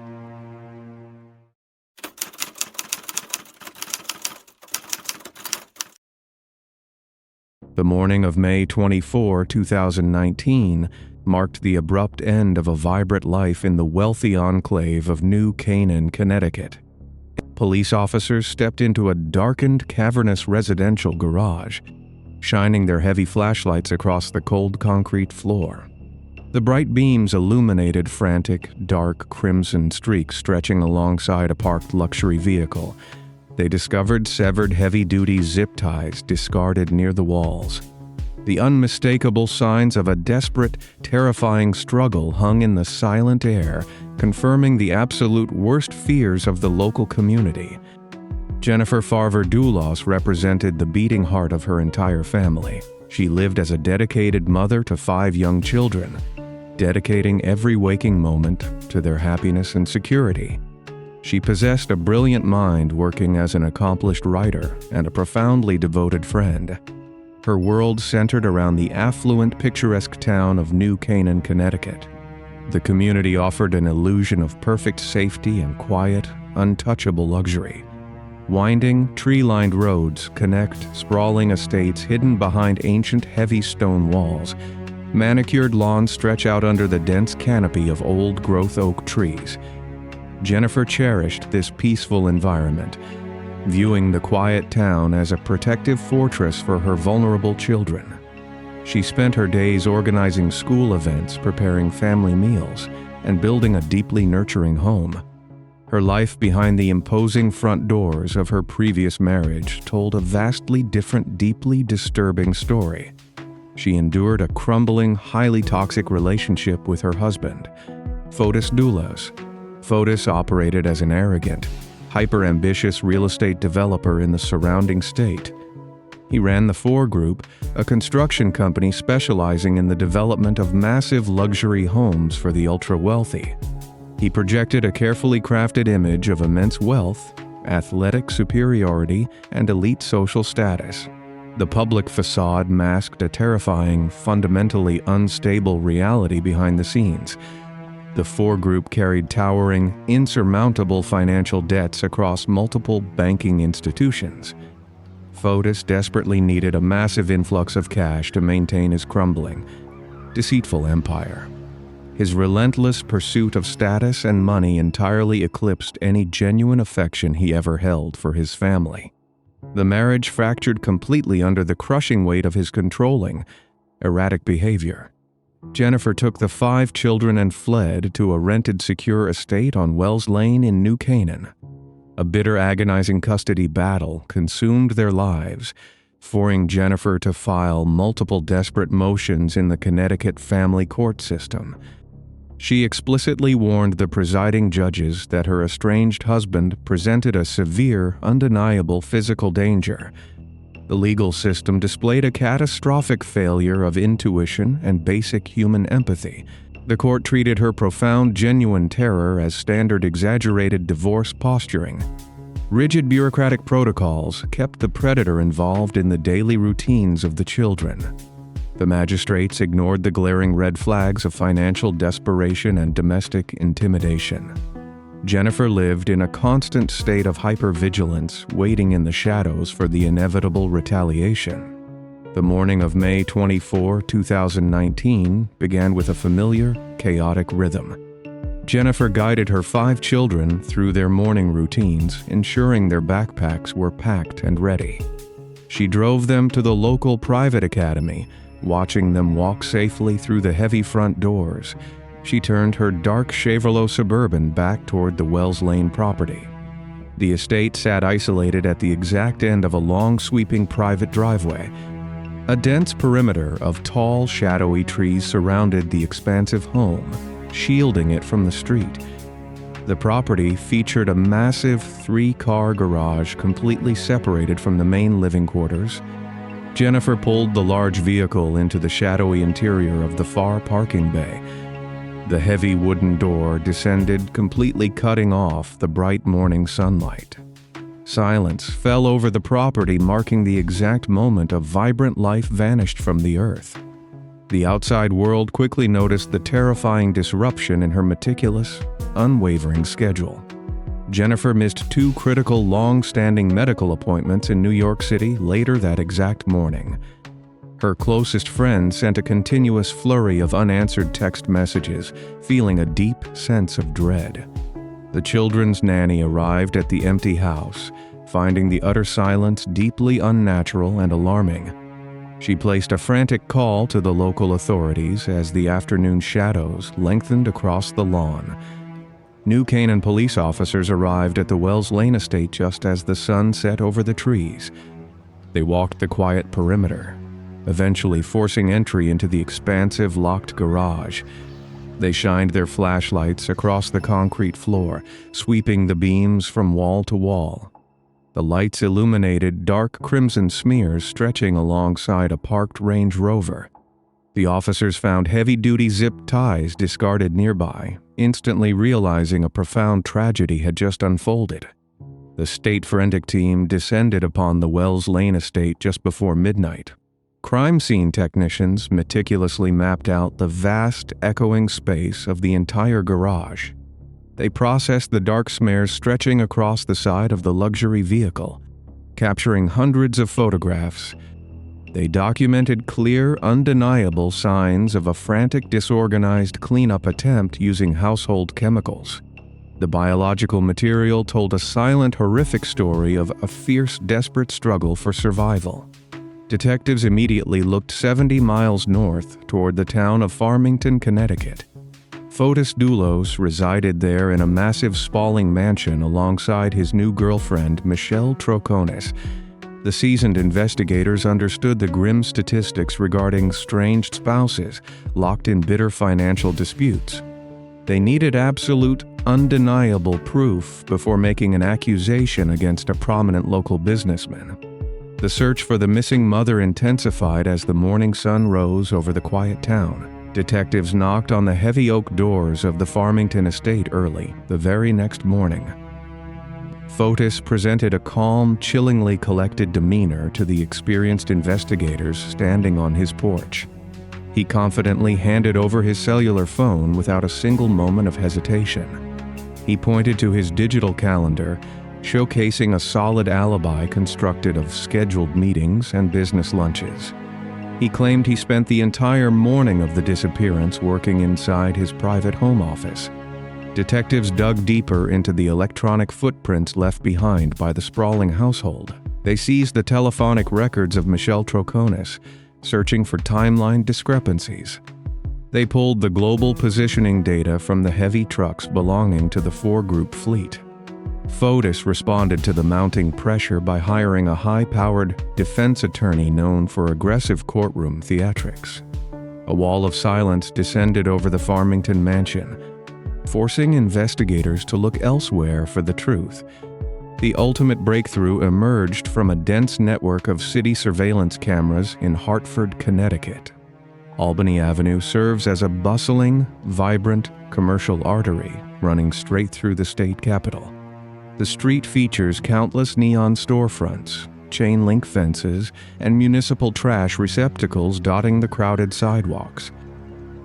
The morning of May 24, 2019, marked the abrupt end of a vibrant life in the wealthy enclave of New Canaan, Connecticut. Police officers stepped into a darkened, cavernous residential garage, shining their heavy flashlights across the cold concrete floor. The bright beams illuminated frantic, dark crimson streaks stretching alongside a parked luxury vehicle. They discovered severed heavy-duty zip ties discarded near the walls. The unmistakable signs of a desperate, terrifying struggle hung in the silent air, confirming the absolute worst fears of the local community. Jennifer Farver-Doulos represented the beating heart of her entire family. She lived as a dedicated mother to 5 young children, dedicating every waking moment to their happiness and security. She possessed a brilliant mind, working as an accomplished writer and a profoundly devoted friend. Her world centered around the affluent, picturesque town of New Canaan, Connecticut. The community offered an illusion of perfect safety and quiet, untouchable luxury. Winding, tree-lined roads connect sprawling estates hidden behind ancient, heavy stone walls. Manicured lawns stretch out under the dense canopy of old-growth oak trees. Jennifer cherished this peaceful environment, viewing the quiet town as a protective fortress for her vulnerable children. She spent her days organizing school events, preparing family meals, and building a deeply nurturing home. Her life behind the imposing front doors of her previous marriage told a vastly different, deeply disturbing story. She endured a crumbling, highly toxic relationship with her husband, Fotis Doulos. Fotis operated as an arrogant, hyper-ambitious real estate developer in the surrounding state. He ran the Four Group, a construction company specializing in the development of massive luxury homes for the ultra-wealthy. He projected a carefully crafted image of immense wealth, athletic superiority, and elite social status. The public facade masked a terrifying, fundamentally unstable reality behind the scenes. The Four Group carried towering, insurmountable financial debts across multiple banking institutions. Fotis desperately needed a massive influx of cash to maintain his crumbling, deceitful empire. His relentless pursuit of status and money entirely eclipsed any genuine affection he ever held for his family. The marriage fractured completely under the crushing weight of his controlling, erratic behavior. Jennifer took the 5 children and fled to a rented secure estate on Wells Lane in New Canaan. A bitter, agonizing custody battle consumed their lives, forcing Jennifer to file multiple desperate motions in the Connecticut family court system. She explicitly warned the presiding judges that her estranged husband presented a severe, undeniable physical danger. The legal system displayed a catastrophic failure of intuition and basic human empathy. The court treated her profound, genuine terror as standard exaggerated divorce posturing. Rigid bureaucratic protocols kept the predator involved in the daily routines of the children. The magistrates ignored the glaring red flags of financial desperation and domestic intimidation. Jennifer lived in a constant state of hypervigilance, waiting in the shadows for the inevitable retaliation. The morning of May 24, 2019 began with a familiar, chaotic rhythm. Jennifer guided her 5 children through their morning routines, ensuring their backpacks were packed and ready. She drove them to the local private academy, watching them walk safely through the heavy front doors. She turned her dark Chevrolet Suburban back toward the Wells Lane property. The estate sat isolated at the exact end of a long, sweeping private driveway. A dense perimeter of tall, shadowy trees surrounded the expansive home, shielding it from the street. The property featured a massive 3-car garage completely separated from the main living quarters. Jennifer pulled the large vehicle into the shadowy interior of the far parking bay. The heavy wooden door descended, completely cutting off the bright morning sunlight. Silence fell over the property, marking the exact moment a vibrant life vanished from the earth. The outside world quickly noticed the terrifying disruption in her meticulous, unwavering schedule. Jennifer missed 2 critical, long-standing medical appointments in New York City later that exact morning. Her closest friend sent a continuous flurry of unanswered text messages, feeling a deep sense of dread. The children's nanny arrived at the empty house, finding the utter silence deeply unnatural and alarming. She placed a frantic call to the local authorities as the afternoon shadows lengthened across the lawn. New Canaan police officers arrived at the Wells Lane estate just as the sun set over the trees. They walked the quiet perimeter, eventually forcing entry into the expansive locked garage. They shined their flashlights across the concrete floor, sweeping the beams from wall to wall. The lights illuminated dark crimson smears stretching alongside a parked Range Rover. The officers found heavy-duty zip ties discarded nearby, instantly realizing a profound tragedy had just unfolded. The state forensic team descended upon the Wells Lane estate just before midnight. Crime scene technicians meticulously mapped out the vast, echoing space of the entire garage. They processed the dark smears stretching across the side of the luxury vehicle, capturing hundreds of photographs. They documented clear, undeniable signs of a frantic, disorganized cleanup attempt using household chemicals. The biological material told a silent, horrific story of a fierce, desperate struggle for survival. Detectives immediately looked 70 miles north toward the town of Farmington, Connecticut. Fotis Doulos resided there in a massive sprawling mansion alongside his new girlfriend, Michelle Troconis. The seasoned investigators understood the grim statistics regarding estranged spouses locked in bitter financial disputes. They needed absolute, undeniable proof before making an accusation against a prominent local businessman. The search for the missing mother intensified as the morning sun rose over the quiet town. Detectives knocked on the heavy oak doors of the Farmington estate early, the very next morning. Fotis presented a calm, chillingly collected demeanor to the experienced investigators standing on his porch. He confidently handed over his cellular phone without a single moment of hesitation. He pointed to his digital calendar, showcasing a solid alibi constructed of scheduled meetings and business lunches. He claimed he spent the entire morning of the disappearance working inside his private home office. Detectives dug deeper into the electronic footprints left behind by the sprawling household. They seized the telephonic records of Michelle Troconis, searching for timeline discrepancies. They pulled the global positioning data from the heavy trucks belonging to the 4-group fleet. Fotis responded to the mounting pressure by hiring a high-powered defense attorney known for aggressive courtroom theatrics. A wall of silence descended over the Farmington mansion, forcing investigators to look elsewhere for the truth. The ultimate breakthrough emerged from a dense network of city surveillance cameras in Hartford, Connecticut. Albany Avenue serves as a bustling, vibrant commercial artery running straight through the state capital. The street features countless neon storefronts, chain-link fences, and municipal trash receptacles dotting the crowded sidewalks.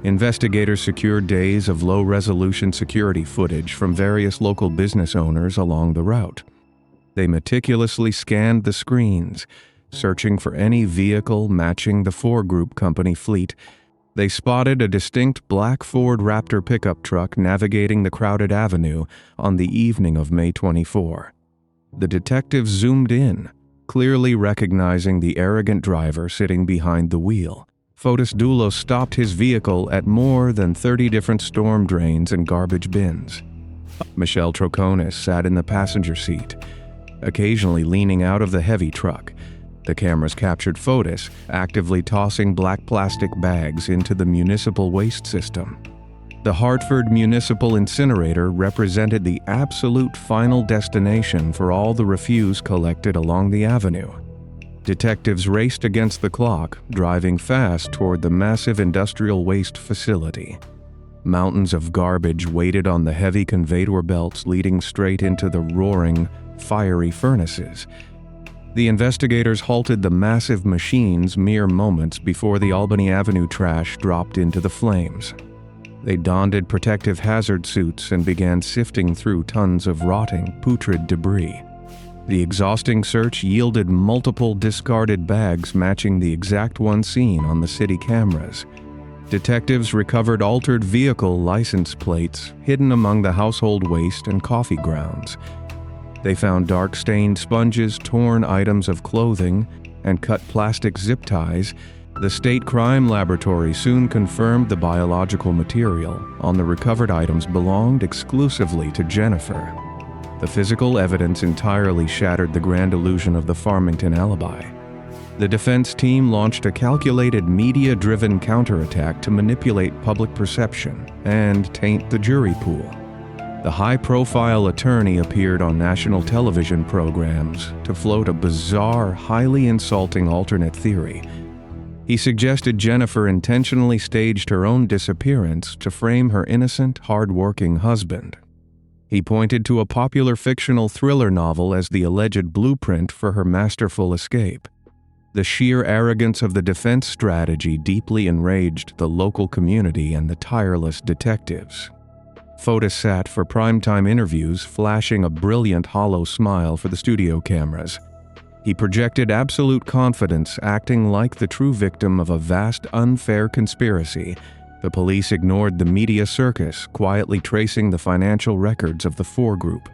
Investigators secured days of low-resolution security footage from various local business owners along the route. They meticulously scanned the screens, Searching for any vehicle matching the four-group company fleet, they spotted a distinct black Ford Raptor pickup truck navigating the crowded avenue on the evening of May 24. The detectives zoomed in, clearly recognizing the arrogant driver sitting behind the wheel. Fotis Doulos stopped his vehicle at more than 30 different storm drains and garbage bins. Michelle Troconis sat in the passenger seat, occasionally leaning out of the heavy truck. The cameras captured Fotis actively tossing black plastic bags into the municipal waste system. The Hartford Municipal Incinerator represented the absolute final destination for all the refuse collected along the avenue. Detectives raced against the clock, driving fast toward the massive industrial waste facility. Mountains of garbage waited on the heavy conveyor belts leading straight into the roaring, fiery furnaces. The investigators halted the massive machines mere moments before the Albany Avenue trash dropped into the flames. They donned protective hazard suits and began sifting through tons of rotting, putrid debris. The exhausting search yielded multiple discarded bags matching the exact one seen on the city cameras. Detectives recovered altered vehicle license plates hidden among the household waste and coffee grounds. They found dark-stained sponges, torn items of clothing, and cut plastic zip ties. The State Crime Laboratory soon confirmed the biological material on the recovered items belonged exclusively to Jennifer. The physical evidence entirely shattered the grand illusion of the Farmington alibi. The defense team launched a calculated media-driven counterattack to manipulate public perception and taint the jury pool. The high-profile attorney appeared on national television programs to float a bizarre, highly insulting alternate theory. He suggested Jennifer intentionally staged her own disappearance to frame her innocent, hard-working husband. He pointed to a popular fictional thriller novel as the alleged blueprint for her masterful escape. The sheer arrogance of the defense strategy deeply enraged the local community and the tireless detectives. Fotis sat for primetime interviews, flashing a brilliant hollow smile for the studio cameras. He projected absolute confidence, acting like the true victim of a vast, unfair conspiracy. The police ignored the media circus, quietly tracing the financial records of the Four Group.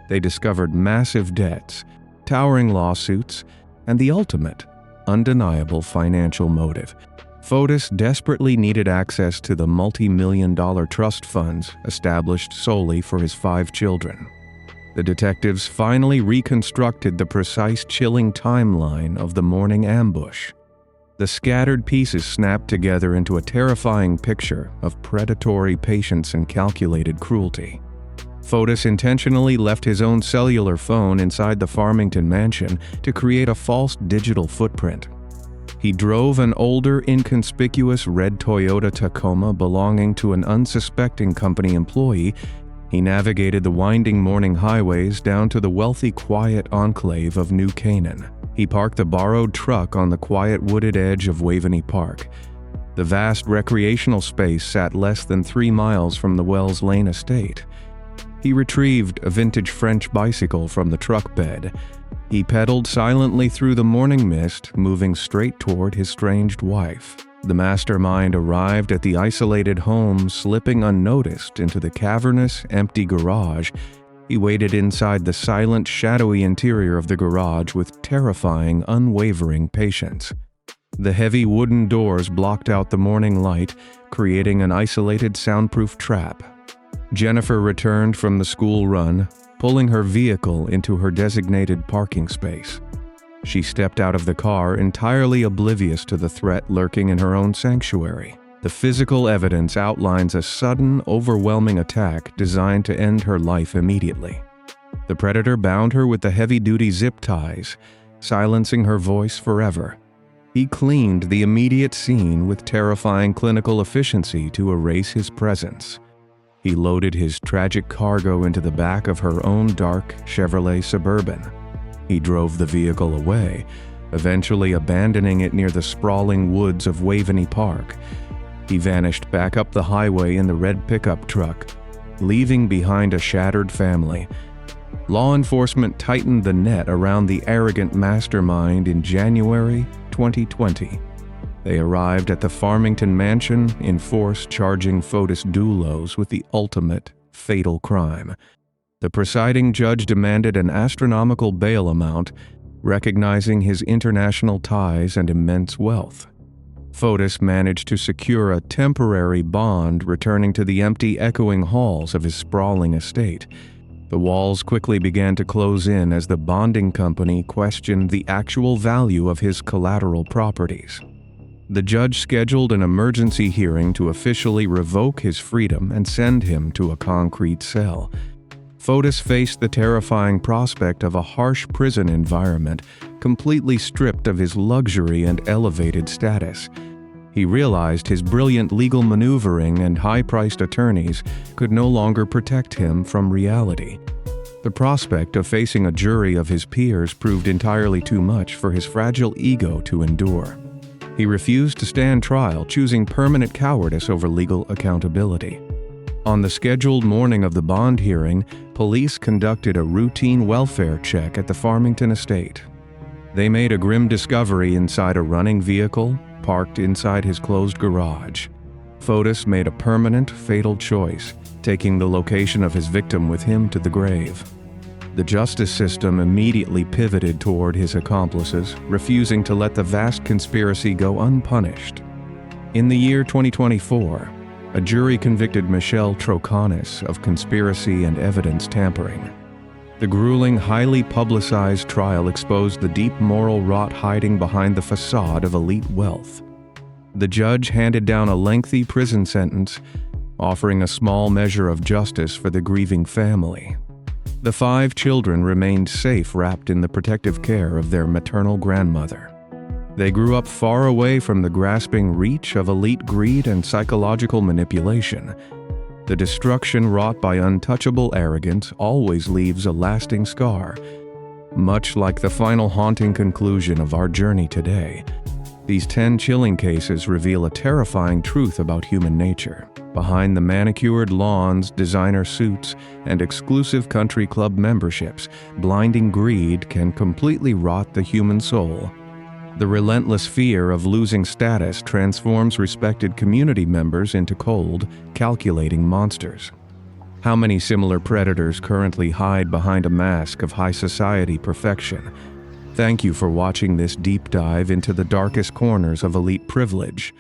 They discovered massive debts, towering lawsuits, and the ultimate, undeniable financial motive. Fotis desperately needed access to the multi-million-dollar trust funds established solely for his 5 children. The detectives finally reconstructed the precise, chilling timeline of the morning ambush. The scattered pieces snapped together into a terrifying picture of predatory patience and calculated cruelty. Fotis intentionally left his own cellular phone inside the Farmington mansion to create a false digital footprint. He drove an older, inconspicuous red Toyota Tacoma belonging to an unsuspecting company employee. He navigated the winding morning highways down to the wealthy, quiet enclave of New Canaan. He parked the borrowed truck on the quiet wooded edge of Waveney Park. The vast recreational space sat less than 3 miles from the Wells Lane estate. He retrieved a vintage French bicycle from the truck bed. He pedaled silently through the morning mist, moving straight toward his estranged wife. The mastermind arrived at the isolated home, slipping unnoticed into the cavernous, empty garage. He waited inside the silent, shadowy interior of the garage with terrifying, unwavering patience. The heavy wooden doors blocked out the morning light, creating an isolated, soundproof trap. Jennifer returned from the school run, pulling her vehicle into her designated parking space. She stepped out of the car, entirely oblivious to the threat lurking in her own sanctuary. The physical evidence outlines a sudden, overwhelming attack designed to end her life immediately. The predator bound her with the heavy-duty zip ties, silencing her voice forever. He cleaned the immediate scene with terrifying clinical efficiency to erase his presence. He loaded his tragic cargo into the back of her own dark Chevrolet Suburban. He drove the vehicle away, eventually abandoning it near the sprawling woods of Waveney Park. He vanished back up the highway in the red pickup truck, leaving behind a shattered family. Law enforcement tightened the net around the arrogant mastermind in January 2020. They arrived at the Farmington mansion in force, charging Fotis Dulos with the ultimate fatal crime. The presiding judge demanded an astronomical bail amount, recognizing his international ties and immense wealth. Fotis managed to secure a temporary bond, returning to the empty, echoing halls of his sprawling estate. The walls quickly began to close in as the bonding company questioned the actual value of his collateral properties. The judge scheduled an emergency hearing to officially revoke his freedom and send him to a concrete cell. Fotis faced the terrifying prospect of a harsh prison environment, completely stripped of his luxury and elevated status. He realized his brilliant legal maneuvering and high-priced attorneys could no longer protect him from reality. The prospect of facing a jury of his peers proved entirely too much for his fragile ego to endure. He refused to stand trial, choosing permanent cowardice over legal accountability. On the scheduled morning of the bond hearing, police conducted a routine welfare check at the Farmington estate. They made a grim discovery inside a running vehicle parked inside his closed garage. Fotis made a permanent, fatal choice, taking the location of his victim with him to the grave. The justice system immediately pivoted toward his accomplices, refusing to let the vast conspiracy go unpunished. In the year 2024, a jury convicted Michelle Troconis of conspiracy and evidence tampering. The grueling, highly publicized trial exposed the deep moral rot hiding behind the facade of elite wealth. The judge handed down a lengthy prison sentence, offering a small measure of justice for the grieving family. The 5 children remained safe, wrapped in the protective care of their maternal grandmother. They grew up far away from the grasping reach of elite greed and psychological manipulation. The destruction wrought by untouchable arrogance always leaves a lasting scar. Much like the final haunting conclusion of our journey today, these 10 chilling cases reveal a terrifying truth about human nature. Behind the manicured lawns, designer suits, and exclusive country club memberships, blinding greed can completely rot the human soul. The relentless fear of losing status transforms respected community members into cold, calculating monsters. How many similar predators currently hide behind a mask of high society perfection? Thank you for watching this deep dive into the darkest corners of elite privilege.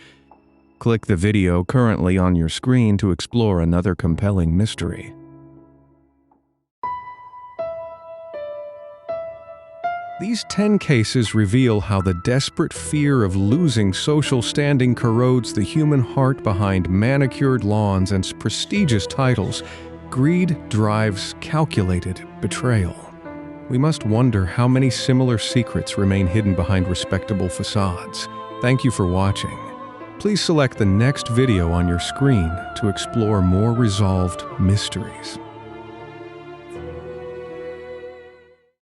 Click the video currently on your screen to explore another compelling mystery. These 10 cases reveal how the desperate fear of losing social standing corrodes the human heart behind manicured lawns and prestigious titles. Greed drives calculated betrayal. We must wonder how many similar secrets remain hidden behind respectable facades. Thank you for watching. Please select the next video on your screen to explore more resolved mysteries.